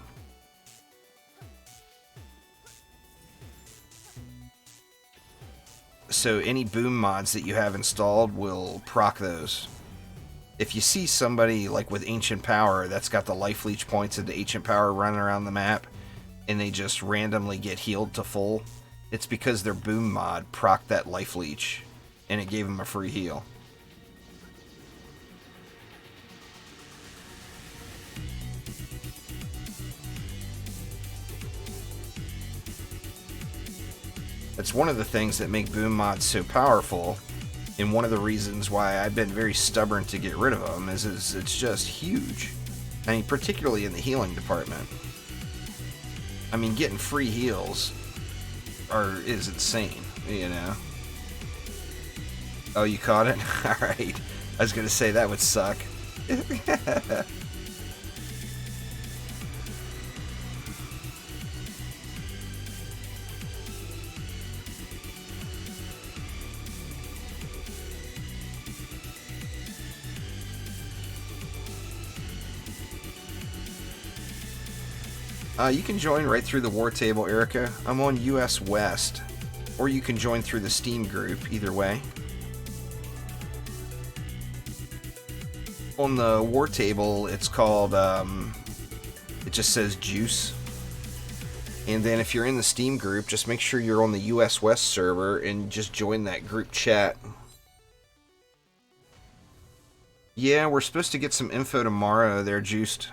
So any boom mods that you have installed will proc those. If you see somebody like with Ancient Power that's got the Life Leech points of the Ancient Power running around the map, and they just randomly get healed to full, it's because their boom mod procced that Life Leech, and it gave them a free heal. That's one of the things that make boom mods so powerful, and one of the reasons why I've been very stubborn to get rid of them is it's just huge. I mean, particularly in the healing department. I mean, getting free heals is insane, you know? Oh, you caught it? Alright. I was gonna say, that would suck. You can join right through the war table, Erica. I'm on US West. Or you can join through the Steam group, either way. On the war table, it's called, it just says Juice. And then if you're in the Steam group, just make sure you're on the US West server and just join that group chat. Yeah, we're supposed to get some info tomorrow there, Juiced.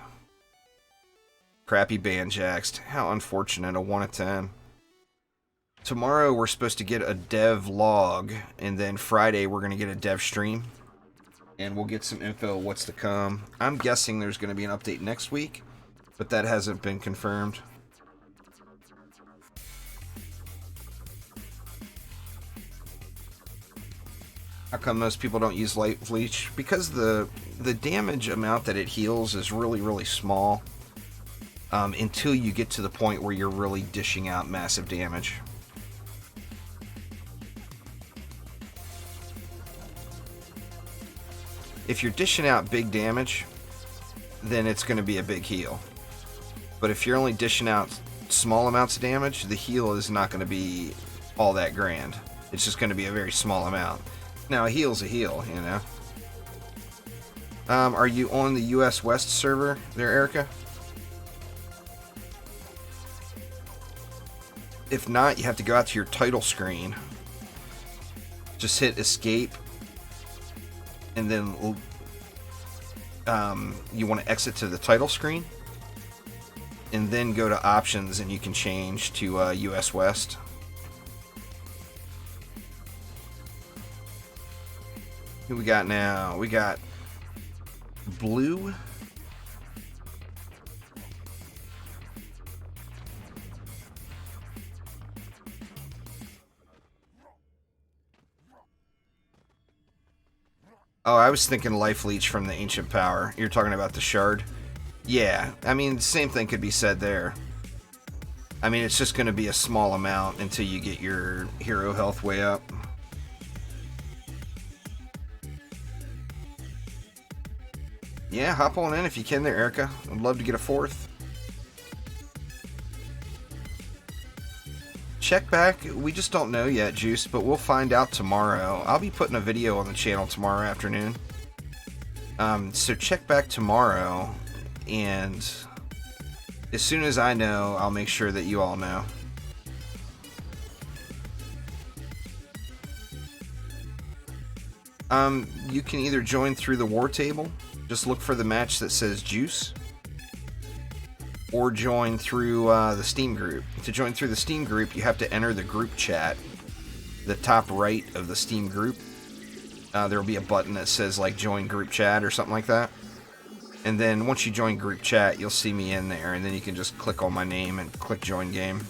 Crappy Banjaxed. How unfortunate, a 1 of 10. Tomorrow we're supposed to get a dev log, and then Friday we're going to get a dev stream. And we'll get some info what's to come. I'm guessing there's going to be an update next week, but that hasn't been confirmed. How come most people don't use Light Leech? Because the damage amount that it heals is really, really small. Until you get to the point where you're really dishing out massive damage. If you're dishing out big damage, then it's going to be a big heal. But if you're only dishing out small amounts of damage, the heal is not going to be all that grand. It's just going to be a very small amount. Now, a heal's a heal, you know. Are you on the US West server there, Erica? If not, you have to go out to your title screen. Just hit escape. And then you want to exit to the title screen. And then go to options and you can change to US West. Who we got now? We got Blue. Oh, I was thinking Life Leech from the Ancient Power. You're talking about the Shard? Yeah, I mean, the same thing could be said there. I mean, it's just going to be a small amount until you get your hero health way up. Yeah, hop on in if you can there, Erica. I'd love to get a 4th. Check back. We just don't know yet, Juice, but we'll find out tomorrow. I'll be putting a video on the channel tomorrow afternoon. So check back tomorrow, and as soon as I know, I'll make sure that you all know. You can either join through the war table, Just look for the match that says Juice, or join through the Steam group. To join through the Steam group, you have to enter the group chat, the top right of the Steam group. There will be a button that says like join group chat or something like that. And then once you join group chat, you'll see me in there, and then you can just click on my name and click join game.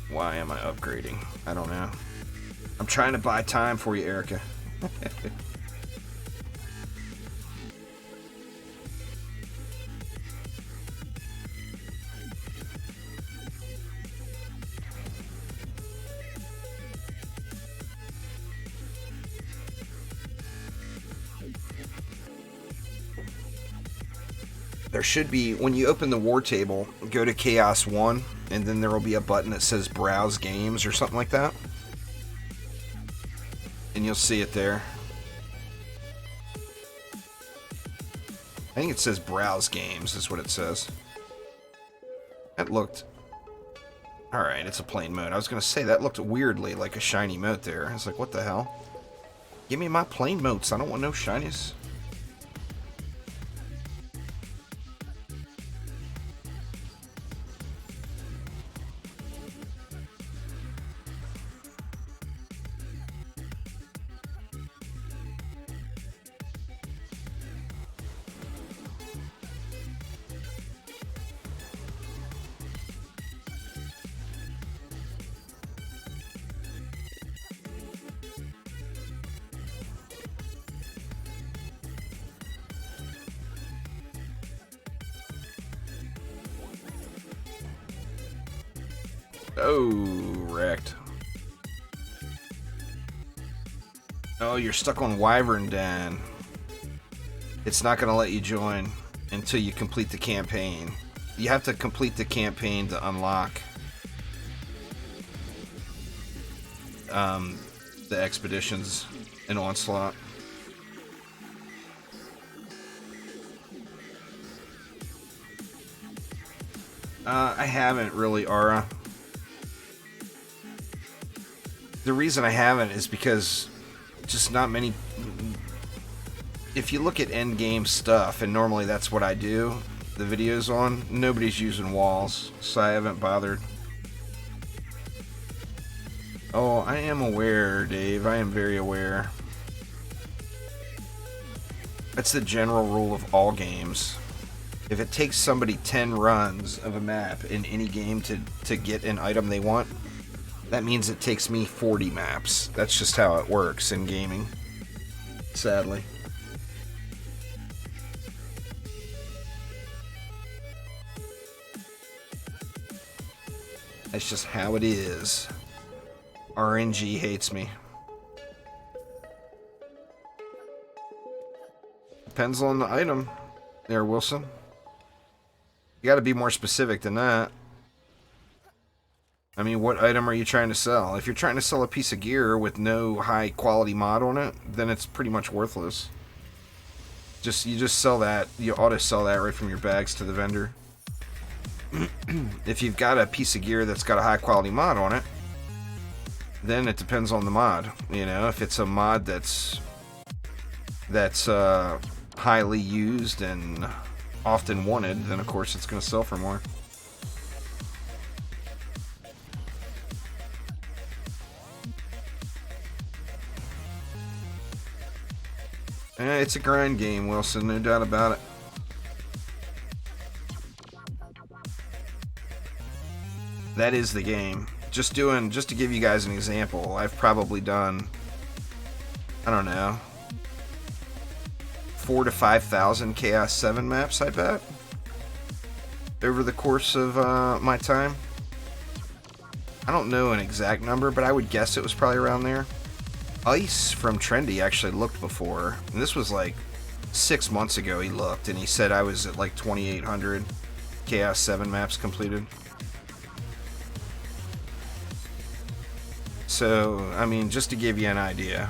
Why am I upgrading? I don't know. I'm trying to buy time for you, Erica. There should be, when you open the war table, go to Chaos 1, and then there will be a button that says Browse Games or something like that. And you'll see it there. I think it says Browse Games is what it says. That looked... Alright, it's a plain mode. I was going to say, that looked weirdly like a shiny mote there. I was like, what the hell? Give me my plain motes. I don't want no shinies. Oh, wrecked. Oh, you're stuck on Wyvern Den. It's not going to let you join until you complete the campaign. You have to complete the campaign to unlock the expeditions in Onslaught. I haven't really, Aura. The reason I haven't is because just not many... If you look at endgame stuff, and normally that's what I do, the videos on, nobody's using walls, so I haven't bothered. Oh, I am aware, Dave. I am very aware. That's the general rule of all games. If it takes somebody 10 runs of a map in any game to get an item they want, that means it takes me 40 maps. That's just how it works in gaming, sadly. That's just how it is. RNG hates me. Depends on the item there, Wilson. You gotta be more specific than that. I mean, what item are you trying to sell? If you're trying to sell a piece of gear with no high quality mod on it, then it's pretty much worthless. You just sell that, you auto sell that right from your bags to the vendor. If you've got a piece of gear that's got a high quality mod on it, then it depends on the mod. You know, if it's a mod that's highly used and often wanted, then of course it's going to sell for more. It's a grind game, Wilson, no doubt about it. That is the game. Just to give you guys an example, I've probably done, I don't know, 4,000 to 5,000 Chaos 7 maps, I bet, over the course of my time. I don't know an exact number, but I would guess it was probably around there. Ice from Trendy actually looked before, and this was like 6 months ago. He looked, and he said I was at like 2,800 Chaos 7 maps completed. So, I mean, just to give you an idea.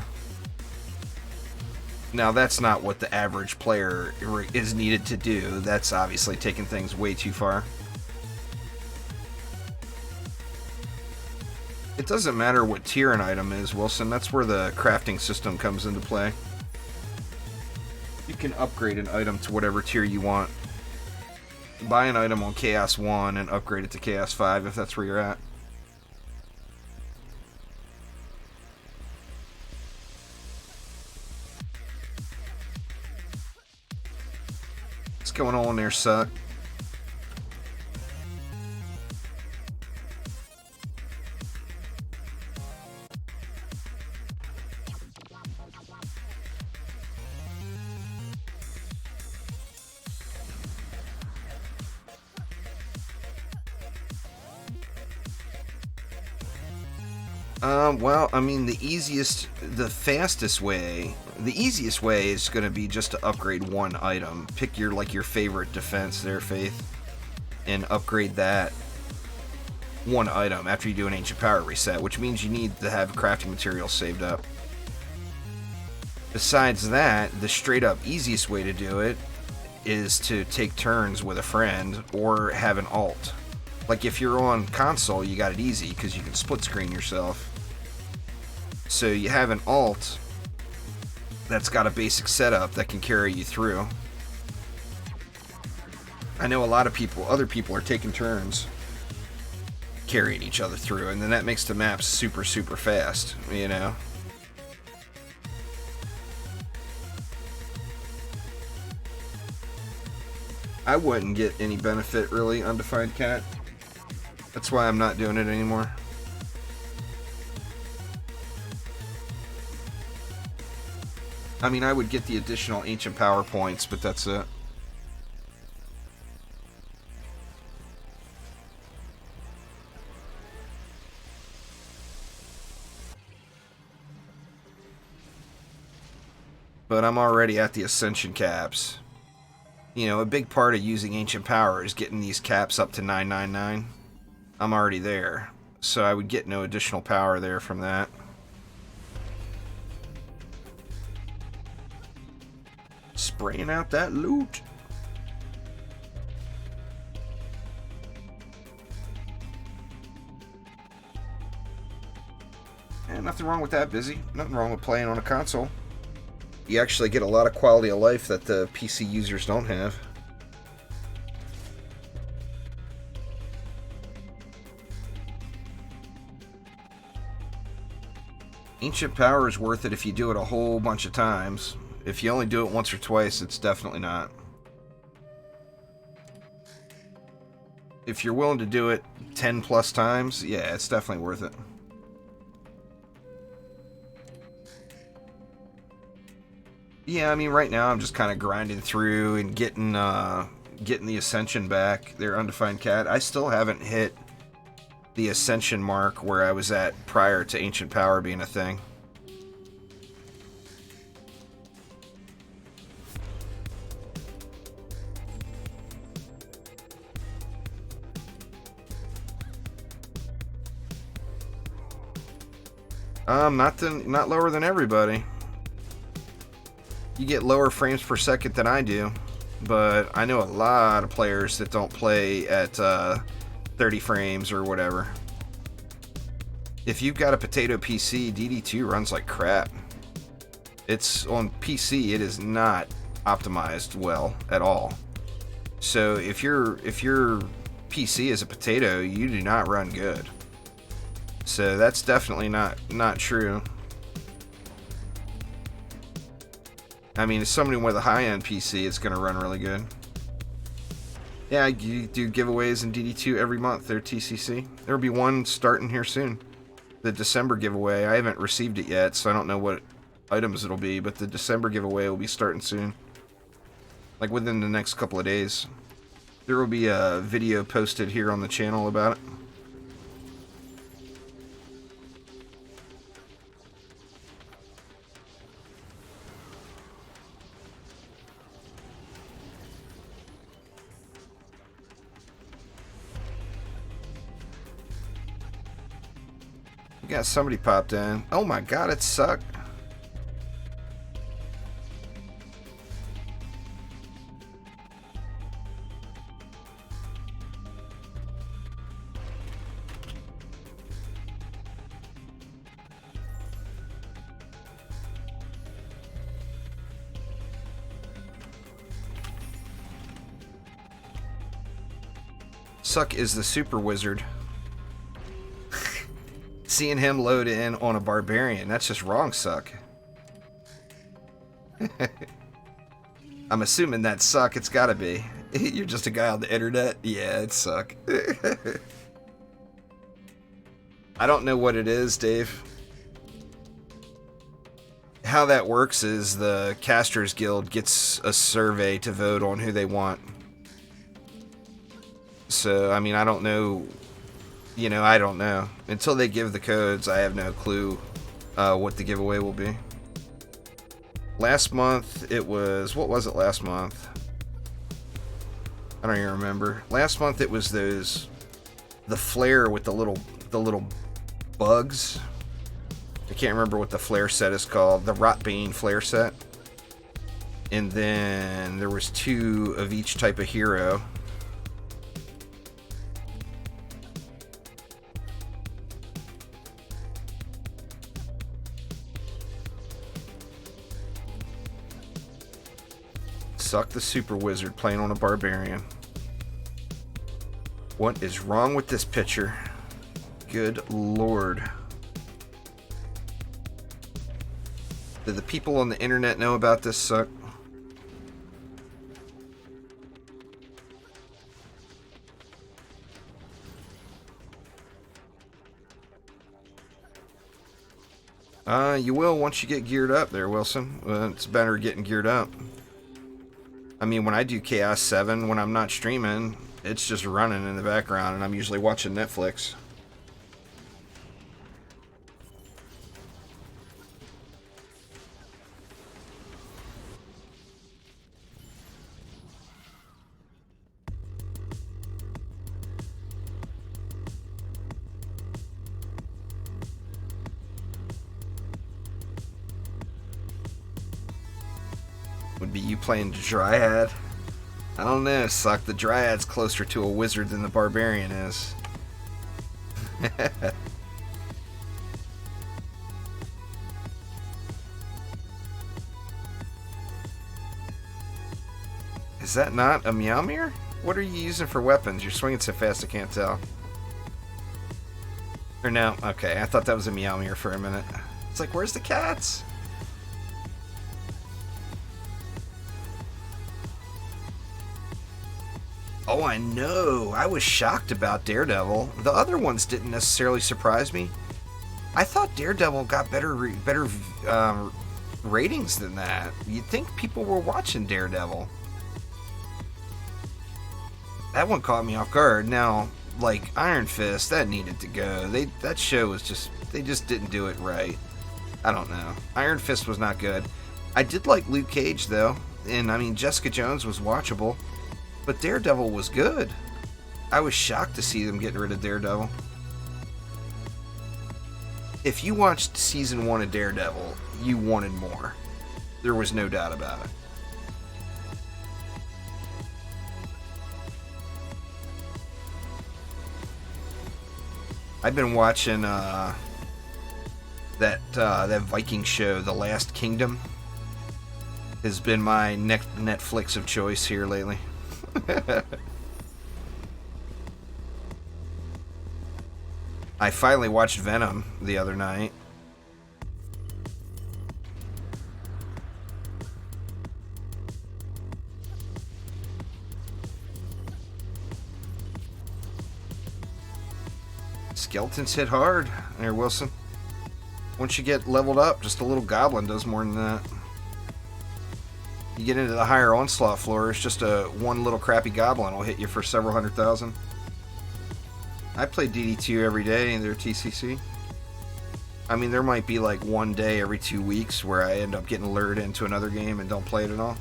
Now, that's not what the average player is needed to do. That's obviously taking things way too far. It doesn't matter what tier an item is, Wilson. That's where the crafting system comes into play. You can upgrade an item to whatever tier you want. Buy an item on Chaos 1 and upgrade it to Chaos 5 if that's where you're at. What's going on there, Suck? Well, I mean, the easiest way is going to be just to upgrade one item. Pick your favorite defense there, Faith, and upgrade that one item after you do an Ancient Power reset, which means you need to have crafting materials saved up. Besides that, the straight up easiest way to do it is to take turns with a friend or have an alt. Like if you're on console, you got it easy because you can split screen yourself. So you have an alt that's got a basic setup that can carry you through. I know a lot of other people are taking turns carrying each other through, and then that makes the maps super, super fast, you know? I wouldn't get any benefit, really, Undefined Cat. That's why I'm not doing it anymore. I mean, I would get the additional Ancient Power points, but that's it. But I'm already at the Ascension caps. You know, a big part of using Ancient Power is getting these caps up to 999. I'm already there, so I would get no additional power there from that. Spraying out that loot. And nothing wrong with that, Busy. Nothing wrong with playing on a console. You actually get a lot of quality of life that the PC users don't have. Ancient Power is worth it if you do it a whole bunch of times. If you only do it once or twice, it's definitely not. If you're willing to do it 10 plus times, yeah, it's definitely worth it. Yeah, I mean, right now I'm just kind of grinding through and getting the Ascension back. Their Undefined Cat. I still haven't hit the Ascension mark where I was at prior to Ancient Power being a thing. Not lower than everybody. You get lower frames per second than I do, but I know a lot of players that don't play at 30 frames or whatever. If you've got a potato PC, DD2 runs like crap. It's on PC, it is not optimized well at all. So if your PC is a potato, you do not run good. So that's definitely not true. I mean, as somebody with a high-end PC, it's going to run really good. Yeah, you do giveaways in DD2 every month. They're TCC. There'll be one starting here soon. The December giveaway. I haven't received it yet, so I don't know what items it'll be, but the December giveaway will be starting soon. Like within the next couple of days. There will be a video posted here on the channel about it. We got somebody popped in. Oh my god, it sucked. suck is the super wizard. Seeing him load in on a barbarian, that's just wrong, suck. I'm assuming that suck, it's gotta be. You're just a guy on the internet? Yeah, it suck. I don't know what it is, Dave. How that works is the Casters Guild gets a survey to vote on who they want. So, I mean, I don't know. You know, I don't know. Until they give the codes, I have no clue what the giveaway will be. Last month, it was... What was it last month? I don't even remember. Last month, it was those... The flare with the little bugs. I can't remember what the flare set is called. The Rotbane flare set. And then there was 2 of each type of hero. Suck the super wizard playing on a barbarian. What is wrong with this picture? Good lord. Do the people on the internet know about this suck? You will once you get geared up there, Wilson. It's better getting geared up. I mean, when I do Chaos 7, when I'm not streaming, it's just running in the background, and I'm usually watching Netflix. Would be you playing Dryad? I don't know, suck. The Dryad's closer to a wizard than the barbarian is. Is that not a Meowmere? What are you using for weapons? You're swinging so fast I can't tell. Or no, okay, I thought that was a Meowmere for a minute. It's like, where's the cats? Oh, I know. I was shocked about Daredevil. The other ones didn't necessarily surprise me. I thought Daredevil got better ratings than that. You'd think people were watching Daredevil. That one caught me off guard. Now, like Iron Fist, that needed to go. That show was just... They just didn't do it right. I don't know. Iron Fist was not good. I did like Luke Cage, though. And, I mean, Jessica Jones was watchable. But Daredevil was good. I was shocked to see them getting rid of Daredevil. If you watched season 1 of Daredevil, you wanted more. There was no doubt about it. I've been watching that Viking show, The Last Kingdom. Has been my Netflix of choice here lately. I finally watched Venom the other night. Skeletons hit hard there, Wilson. Once you get leveled up, just a little goblin does more than that. You get into the higher onslaught floor, it's just one little crappy goblin will hit you for several 100,000. I play DD2 every day in their TCC. I mean, there might be like one day every 2 weeks where I end up getting lured into another game and don't play it at all.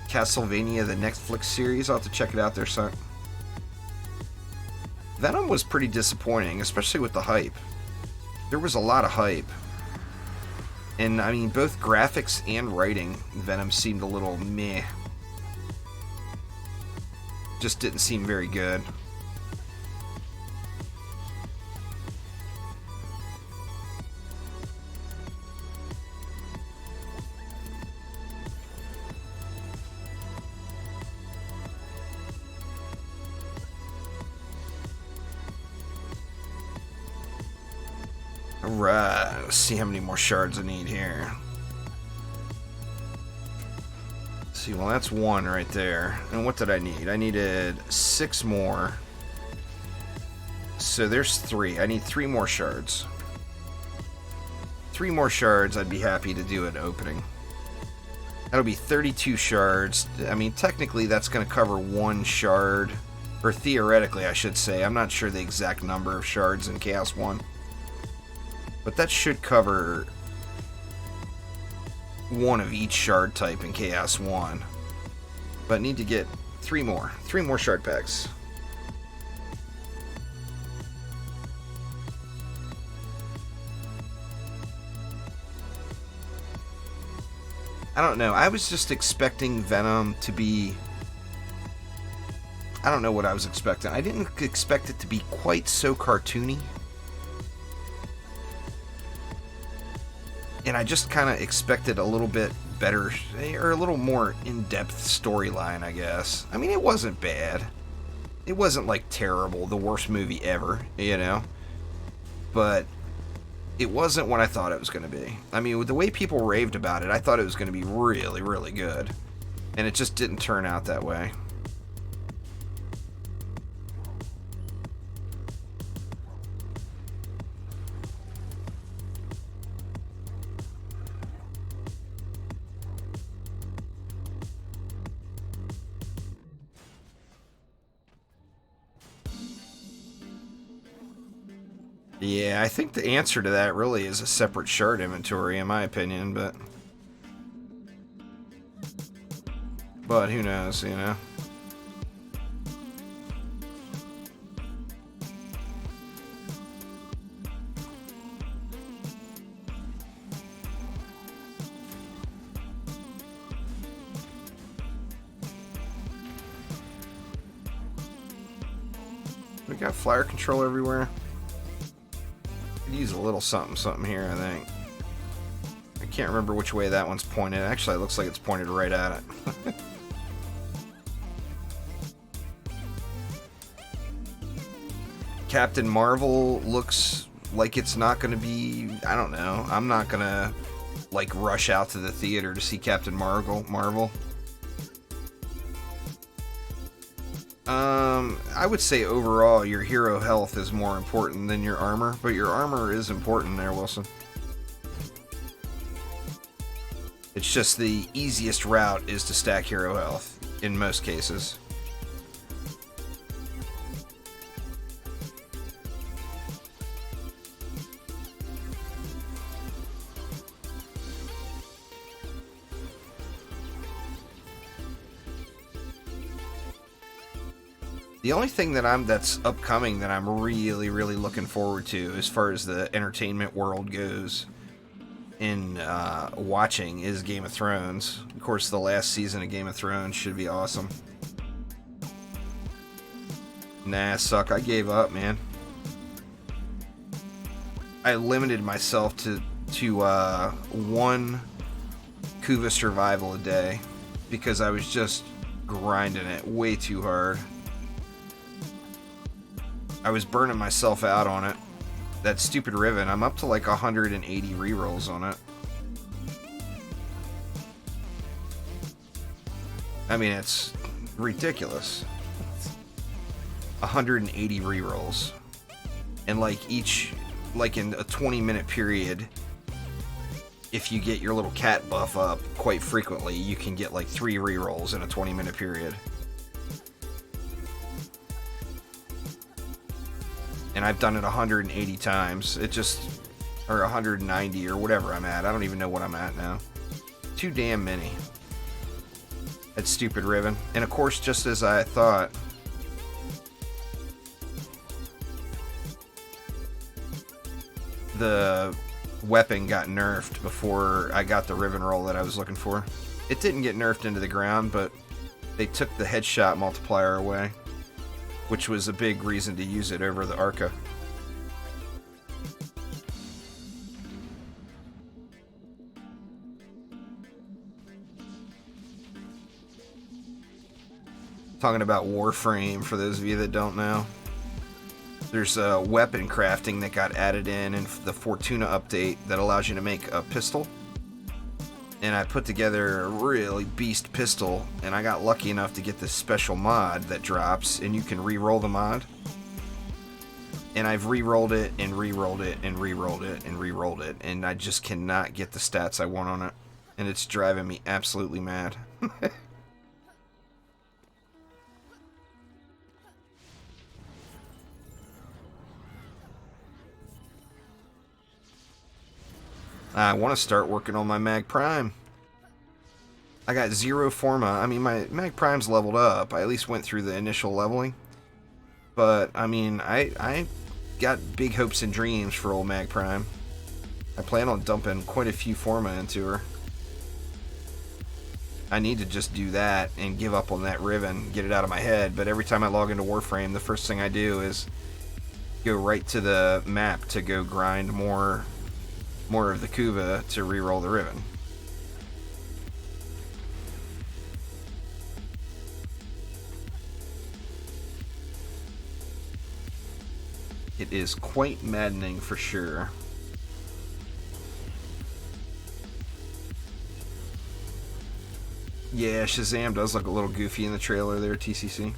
Castlevania, the Netflix series, I'll have to check it out there, son. Venom was pretty disappointing, especially with the hype. There was a lot of hype. And, I mean, both graphics and writing, Venom seemed a little meh. Just didn't seem very good. Alright, let's see how many more shards I need here. Let's see, well that's 1 right there. And what did I need? I needed 6 more. So there's 3. I need 3 more shards. 3 more shards, I'd be happy to do an opening. That'll be 32 shards. I mean, technically that's going to cover 1 shard. Or theoretically, I should say. I'm not sure the exact number of shards in Chaos 1. But that should cover 1 of each shard type in Chaos 1. But need to get 3 more. 3 more shard packs. I don't know. I was just expecting Venom to be... I don't know what I was expecting. I didn't expect it to be quite so cartoony. And I just kind of expected a little bit better, or a little more in-depth storyline, I guess. I mean, it wasn't bad. It wasn't, like, terrible, the worst movie ever, you know? But it wasn't what I thought it was going to be. I mean, with the way people raved about it, I thought it was going to be really, really good. And it just didn't turn out that way. Yeah, I think the answer to that really is a separate shard inventory, in my opinion, but who knows, you know? We got flyer control everywhere. Could use a little something here, I think. I can't remember which way that one's pointed. Actually, it looks like it's pointed right at it. Captain Marvel looks like it's not going to be... I don't know. I'm not going to, like, rush out to the theater to see Captain Marvel. I would say overall your hero health is more important than your armor, but your armor is important there, Wilson. It's just the easiest route is to stack hero health in most cases. The only thing that's upcoming that I'm really, really looking forward to as far as the entertainment world goes in watching is Game of Thrones. Of course, the last season of Game of Thrones should be awesome. Nah, suck. I gave up, man. I limited myself to 1 Kuva survival a day because I was just grinding it way too hard. I was burning myself out on it. That stupid Riven, I'm up to like 180 rerolls on it. I mean, it's ridiculous. 180 rerolls. And like in a 20-minute period, if you get your little cat buff up quite frequently, you can get like 3 rerolls in a 20-minute period. And I've done it 180 times. It just... or 190 or whatever I'm at. I don't even know what I'm at now. Too damn many. That stupid Riven. And of course, just as I thought... the weapon got nerfed before I got the Riven roll that I was looking for. It didn't get nerfed into the ground, but they took the headshot multiplier away, which was a big reason to use it over the Arca. Talking about Warframe, for those of you that don't know. There's a weapon crafting that got added in the Fortuna update that allows you to make a pistol. And I put together a really beast pistol, and I got lucky enough to get this special mod that drops, and you can re-roll the mod. And I've re-rolled it, and re-rolled it, and re-rolled it, and re-rolled it, and I just cannot get the stats I want on it. And it's driving me absolutely mad. I want to start working on my Mag Prime. I got 0 Forma. I mean, my Mag Prime's leveled up. I at least went through the initial leveling. But, I mean, I got big hopes and dreams for old Mag Prime. I plan on dumping quite a few Forma into her. I need to just do that and give up on that Riven, get it out of my head. But every time I log into Warframe, the first thing I do is go right to the map to go grind more of the Kuva to reroll the Riven. It is quite maddening for sure. Yeah, Shazam does look a little goofy in the trailer there, TCC.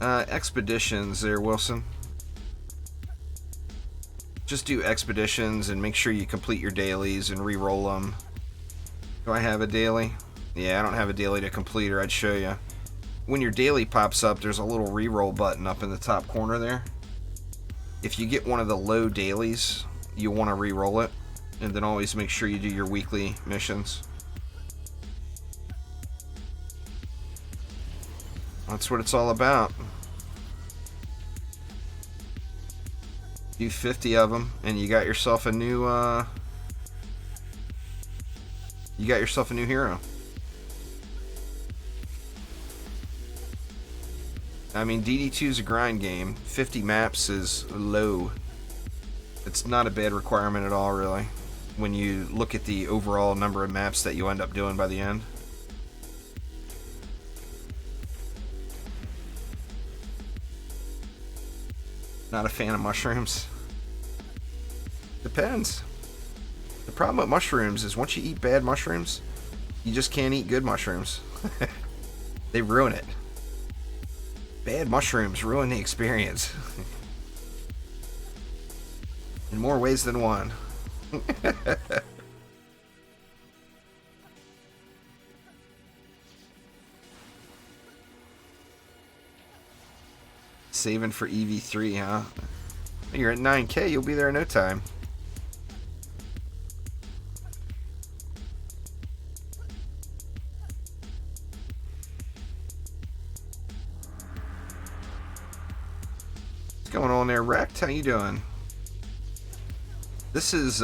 Expeditions there, Wilson. Just do expeditions and make sure you complete your dailies and re-roll them. Do I have a daily? Yeah, I don't have a daily to complete, or I'd show you. When your daily pops up, there's a little re-roll button up in the top corner there. If you get one of the low dailies, you want to re-roll it, and then always make sure you do your weekly missions. That's what it's all about. Do 50 of them, and you got yourself a new hero. I mean, DD2 is a grind game. 50 maps is low. It's not a bad requirement at all, really, when you look at the overall number of maps that you end up doing by the end. Not a fan of mushrooms. Depends. The problem with mushrooms is once you eat bad mushrooms, you just can't eat good mushrooms. They ruin it. Bad mushrooms ruin the experience. In more ways than one. Saving for EV3, huh? You're at 9K, you'll be there in no time. What's going on there, Wrecked? How you doing? This is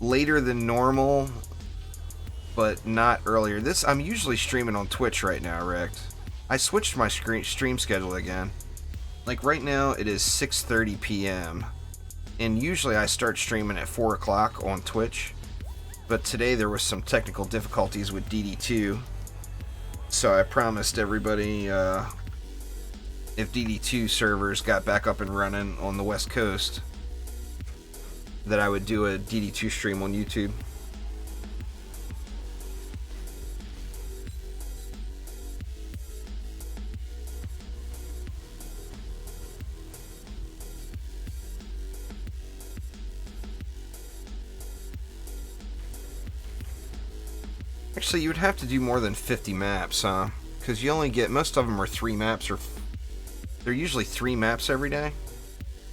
later than normal, but not earlier. I'm usually streaming on Twitch right now, Wrecked. I switched my stream schedule again. Like right now it is 6:30 p.m. and usually I start streaming at 4 o'clock on Twitch, but today there was some technical difficulties with DD2, so I promised everybody if DD2 servers got back up and running on the West Coast that I would do a DD2 stream on YouTube. Actually, you would have to do more than 50 maps, huh? Because you only get, most of them are 3 maps, or they're usually 3 maps every day,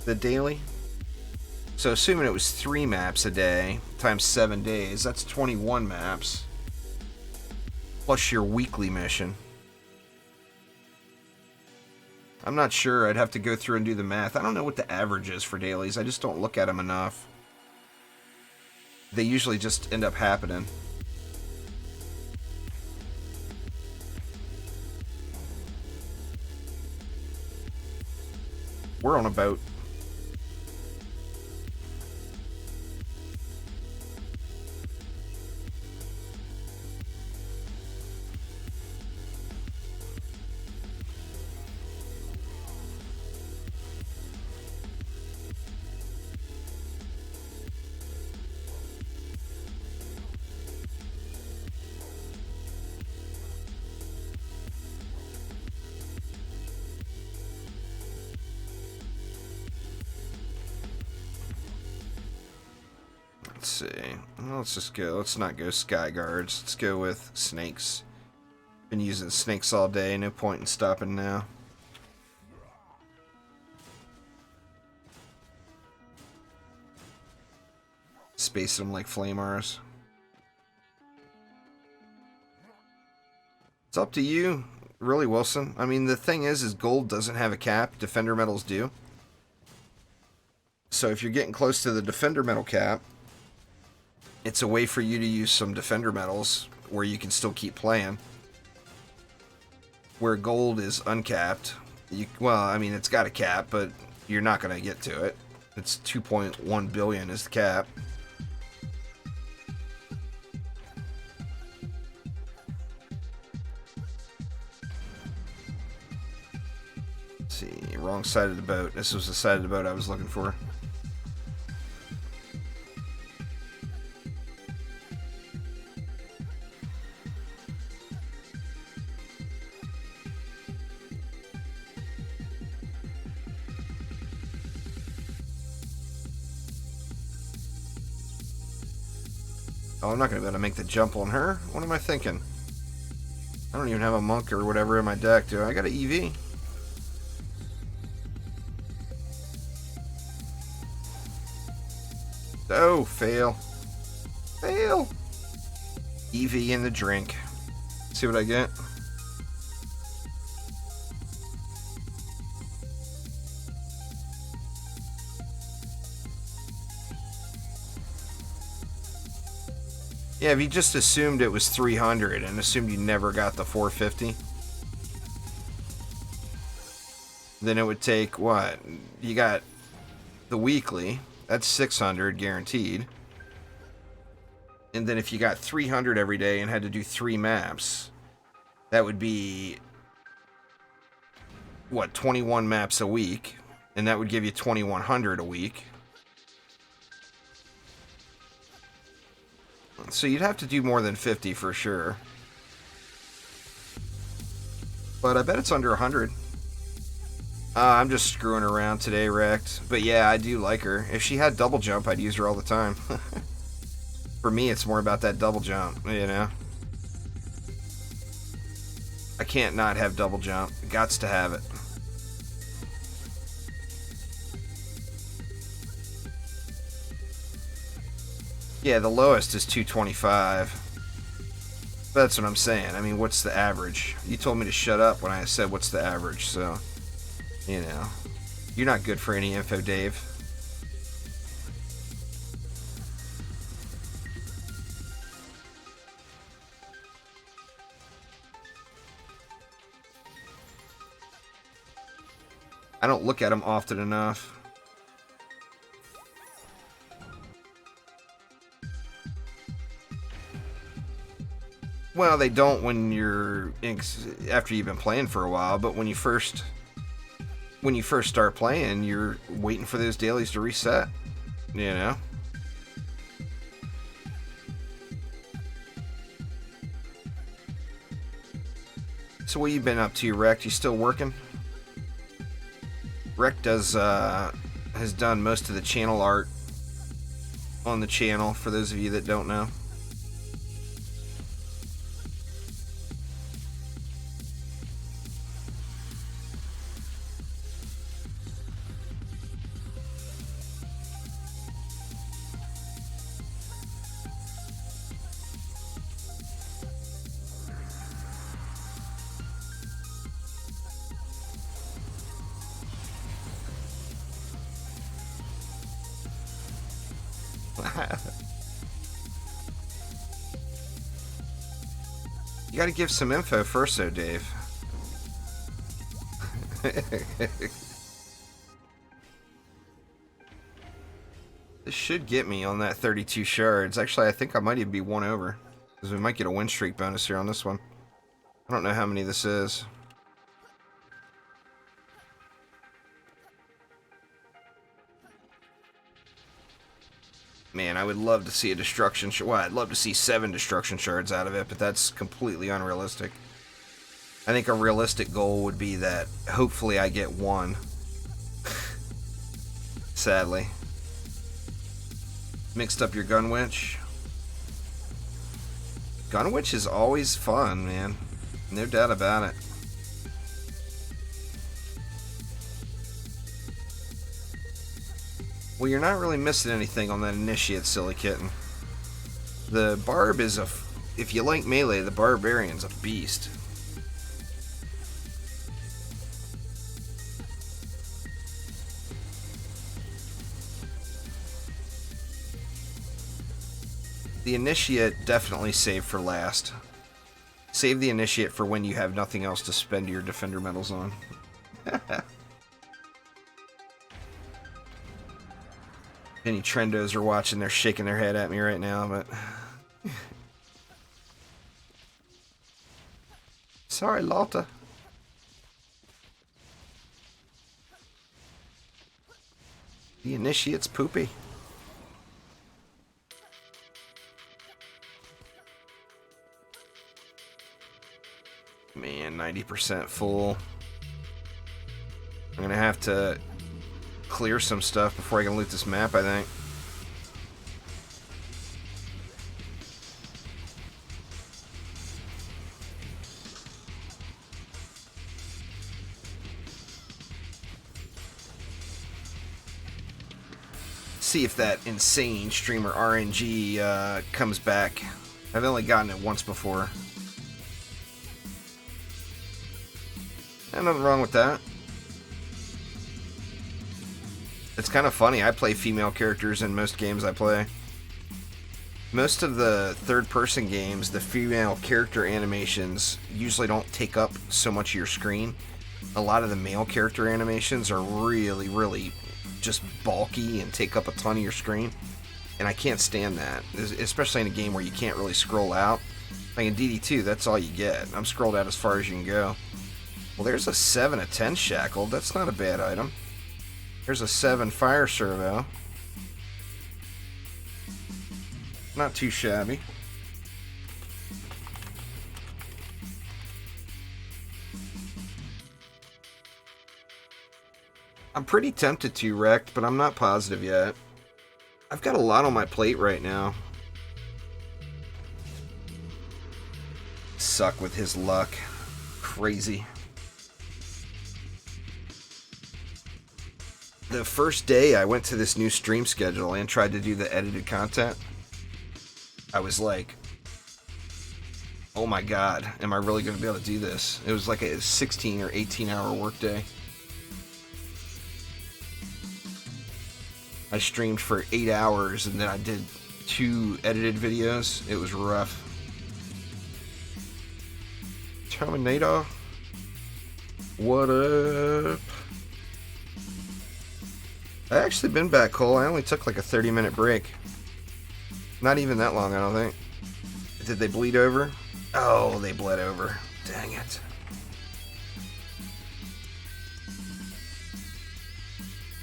the daily. So assuming it was 3 maps a day times 7 days, that's 21 maps. Plus your weekly mission. I'm not sure, I'd have to go through and do the math. I don't know what the average is for dailies, I just don't look at them enough. They usually just end up happening. We're on a boat. Let's see. Well, let's just go. Let's not go Sky Guards. Let's go with snakes. Been using snakes all day. No point in stopping now. Space them like flamers. It's up to you, really, Wilson. I mean, the thing is gold doesn't have a cap. Defender medals do. So if you're getting close to the defender medal cap, it's a way for you to use some defender medals where you can still keep playing. Where gold is uncapped. Well, I mean, it's got a cap, but you're not going to get to it. It's 2.1 billion is the cap. Let's see, wrong side of the boat. This was the side of the boat I was looking for. Oh, I'm not going to be able to make the jump on her. What am I thinking? I don't even have a monk or whatever in my deck, do I? I got an EV. Oh, fail. Fail. EV in the drink. See what I get? Yeah, if you just assumed it was 300 and assumed you never got the 450, then it would take, what? You got the weekly, that's 600 guaranteed. And then if you got 300 every day and had to do 3 maps, that would be, what, 21 maps a week, and that would give you 2100 a week. So you'd have to do more than 50 for sure. But I bet it's under 100. I'm just screwing around today, Wrecked. But yeah, I do like her. If she had double jump, I'd use her all the time. For me, it's more about that double jump, you know? I can't not have double jump. Gots to have it. Yeah, the lowest is 225. That's what I'm saying. I mean, what's the average? You told me to shut up when I said what's the average, so, you know. You're not good for any info, Dave. I don't look at them often enough. Well, they don't when you're after you've been playing for a while, but when you first start playing, you're waiting for those dailies to reset, you know. So what you been up to, Rect? You still working? Rect has done most of the channel art on the channel, for those of you that don't know. You gotta give some info first, though, Dave. This should get me on that 32 shards. Actually, I think I might even be one over, because we might get a win streak bonus here on this one. I don't know how many this is. Man, I would love to see a destruction shard. Well, I'd love to see 7 destruction shards out of it, but that's completely unrealistic. I think a realistic goal would be that hopefully I get 1. Sadly. Mixed up your gun winch. Gun winch is always fun, man. No doubt about it. Well, you're not really missing anything on that initiate, silly kitten. The barb is a... If you like melee, the barbarian's a beast. The initiate definitely save for last. Save the initiate for when you have nothing else to spend your defender medals on. Any trendos are watching, they're shaking their head at me right now, but... Sorry, Lotta. The initiate's poopy. Man, 90% full. I'm gonna have to clear some stuff before I can loot this map, I think. See if that insane streamer RNG comes back. I've only gotten it once before. Nothing wrong with that. It's kind of funny. I play female characters in most games I play. Most of the third-person games, the female character animations usually don't take up so much of your screen. A lot of the male character animations are really, really just bulky and take up a ton of your screen. And I can't stand that, especially in a game where you can't really scroll out. Like in DD2, that's all you get. I'm scrolled out as far as you can go. Well, there's a 7 of 10 shackled. That's not a bad item. There's a 7 fire servo. Not too shabby. I'm pretty tempted to wreck, but I'm not positive yet. I've got a lot on my plate right now. Suck with his luck. Crazy. The first day I went to this new stream schedule and tried to do the edited content, I was like, oh my god, am I really going to be able to do this? It was like a 16 or 18 hour workday. I streamed for 8 hours and then I did 2 edited videos. It was rough. Terminator, what up? I actually been back, Cole. I only took like a 30-minute break. Not even that long, I don't think. Did they bleed over? Oh, they bled over. Dang it.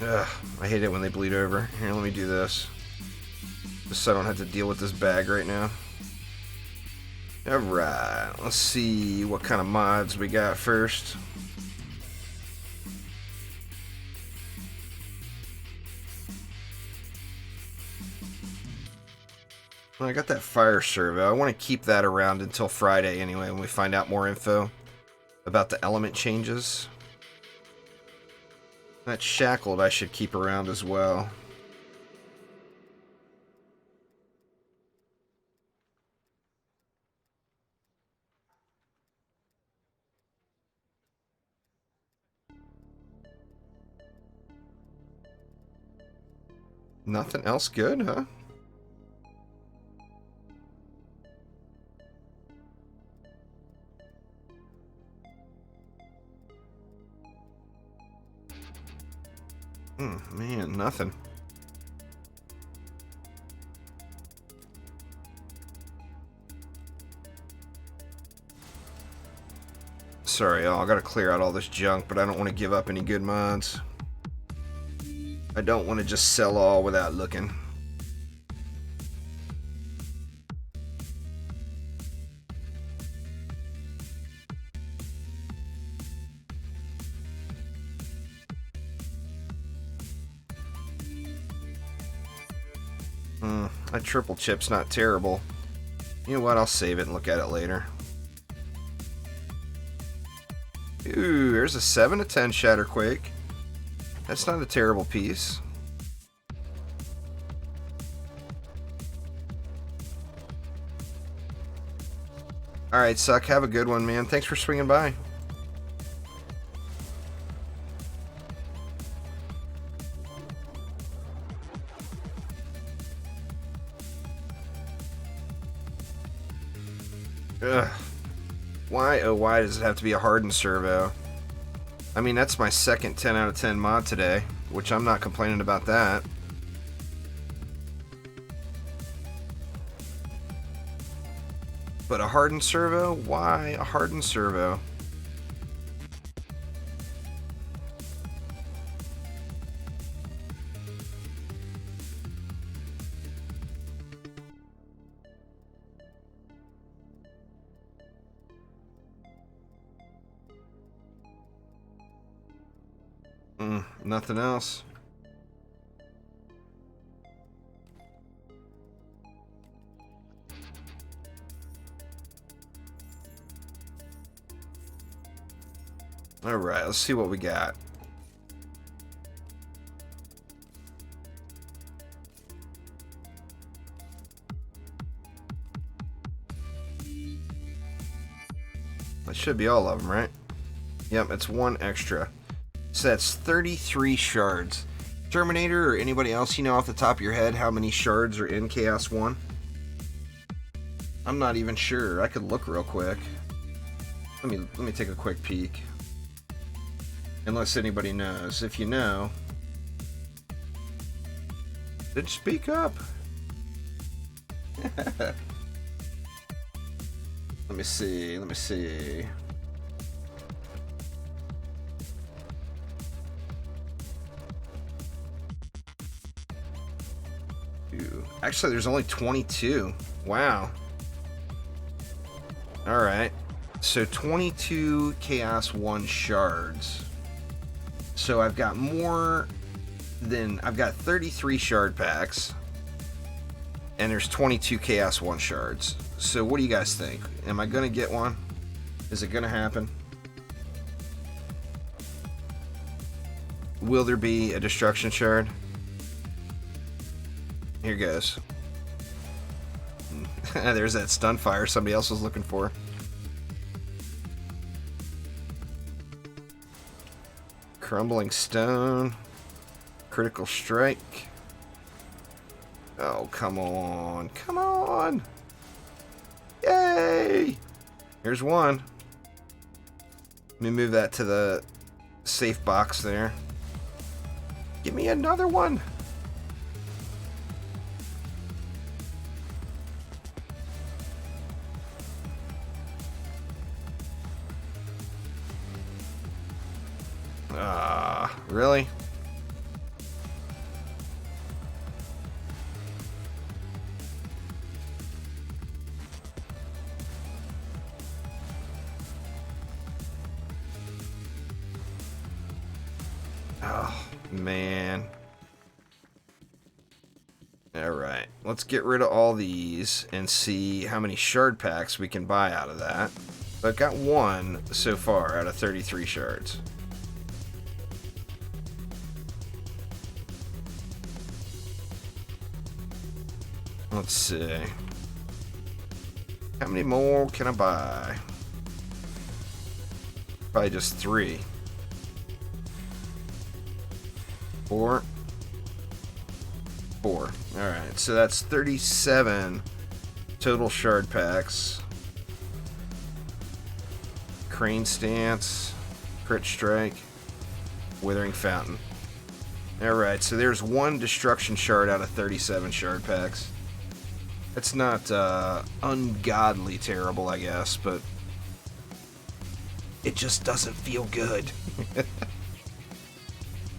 Ugh, I hate it when they bleed over. Here, let me do this. Just so I don't have to deal with this bag right now. Alright, let's see what kind of mods we got first. Well, I got that fire servo. I want to keep that around until Friday anyway, when we find out more info about the element changes. That shackled I should keep around as well. Nothing else good, huh? Man, nothing. Sorry, y'all. I gotta clear out all this junk, but I don't want to give up any good mods. I don't want to just sell all without looking. My triple chip's not terrible. You know what? I'll save it and look at it later. Ooh, there's a 7 to 10 Shatterquake. That's not a terrible piece. Alright, Suck. Have a good one, man. Thanks for swinging by. Ugh. Why, oh why does it have to be a hardened servo? I mean, that's my second 10 out of 10 mod today, which I'm not complaining about that. But a hardened servo? Why a hardened servo? Nothing else. Alright, let's see what we got. That should be all of them, right? Yep, it's one extra. So that's 33 shards. Terminator or anybody else, you know off the top of your head how many shards are in Chaos 1? I'm not even sure. I could look real quick. Let me take a quick peek. Unless anybody knows. If you know, then speak up. Let me see. Actually, there's only 22. Wow. Alright. So 22 Chaos 1 shards. So I've got more than... I've got 33 shard packs. And there's 22 Chaos 1 shards. So what do you guys think? Am I going to get one? Is it going to happen? Will there be a destruction shard? Here goes. There's that stun fire somebody else was looking for. Crumbling stone. Critical strike. Oh, come on. Come on. Yay! Here's one. Let me move that to the safe box there. Give me another one. Really? Oh, man. Alright, let's get rid of all these and see how many shard packs we can buy out of that. I've got one so far out of 33 shards. Let's see. How many more can I buy? Probably just 3. 4. 4. Alright, so that's 37 total shard packs. Crane Stance, Crit Strike, Withering Fountain. Alright, so there's one destruction shard out of 37 shard packs. It's not ungodly terrible, I guess, but it just doesn't feel good.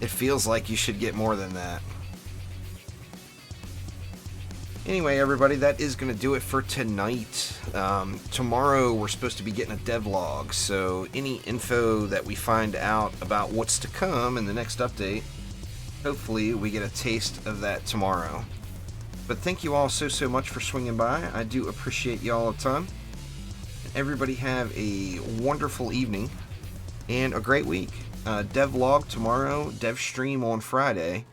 It feels like you should get more than that. Anyway, everybody, that is going to do it for tonight. Tomorrow, we're supposed to be getting a devlog, so any info that we find out about what's to come in the next update, hopefully we get a taste of that tomorrow. But thank you all so much for swinging by. I do appreciate y'all a ton. Everybody have a wonderful evening and a great week. Devlog tomorrow, dev stream on Friday.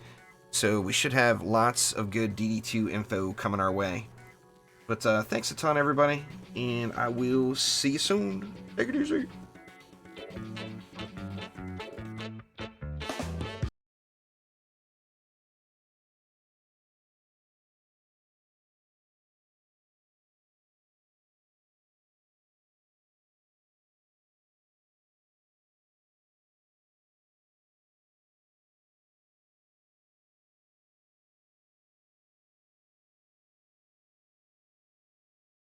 So we should have lots of good DD2 info coming our way. But thanks a ton, everybody, and I will see you soon. Take it easy.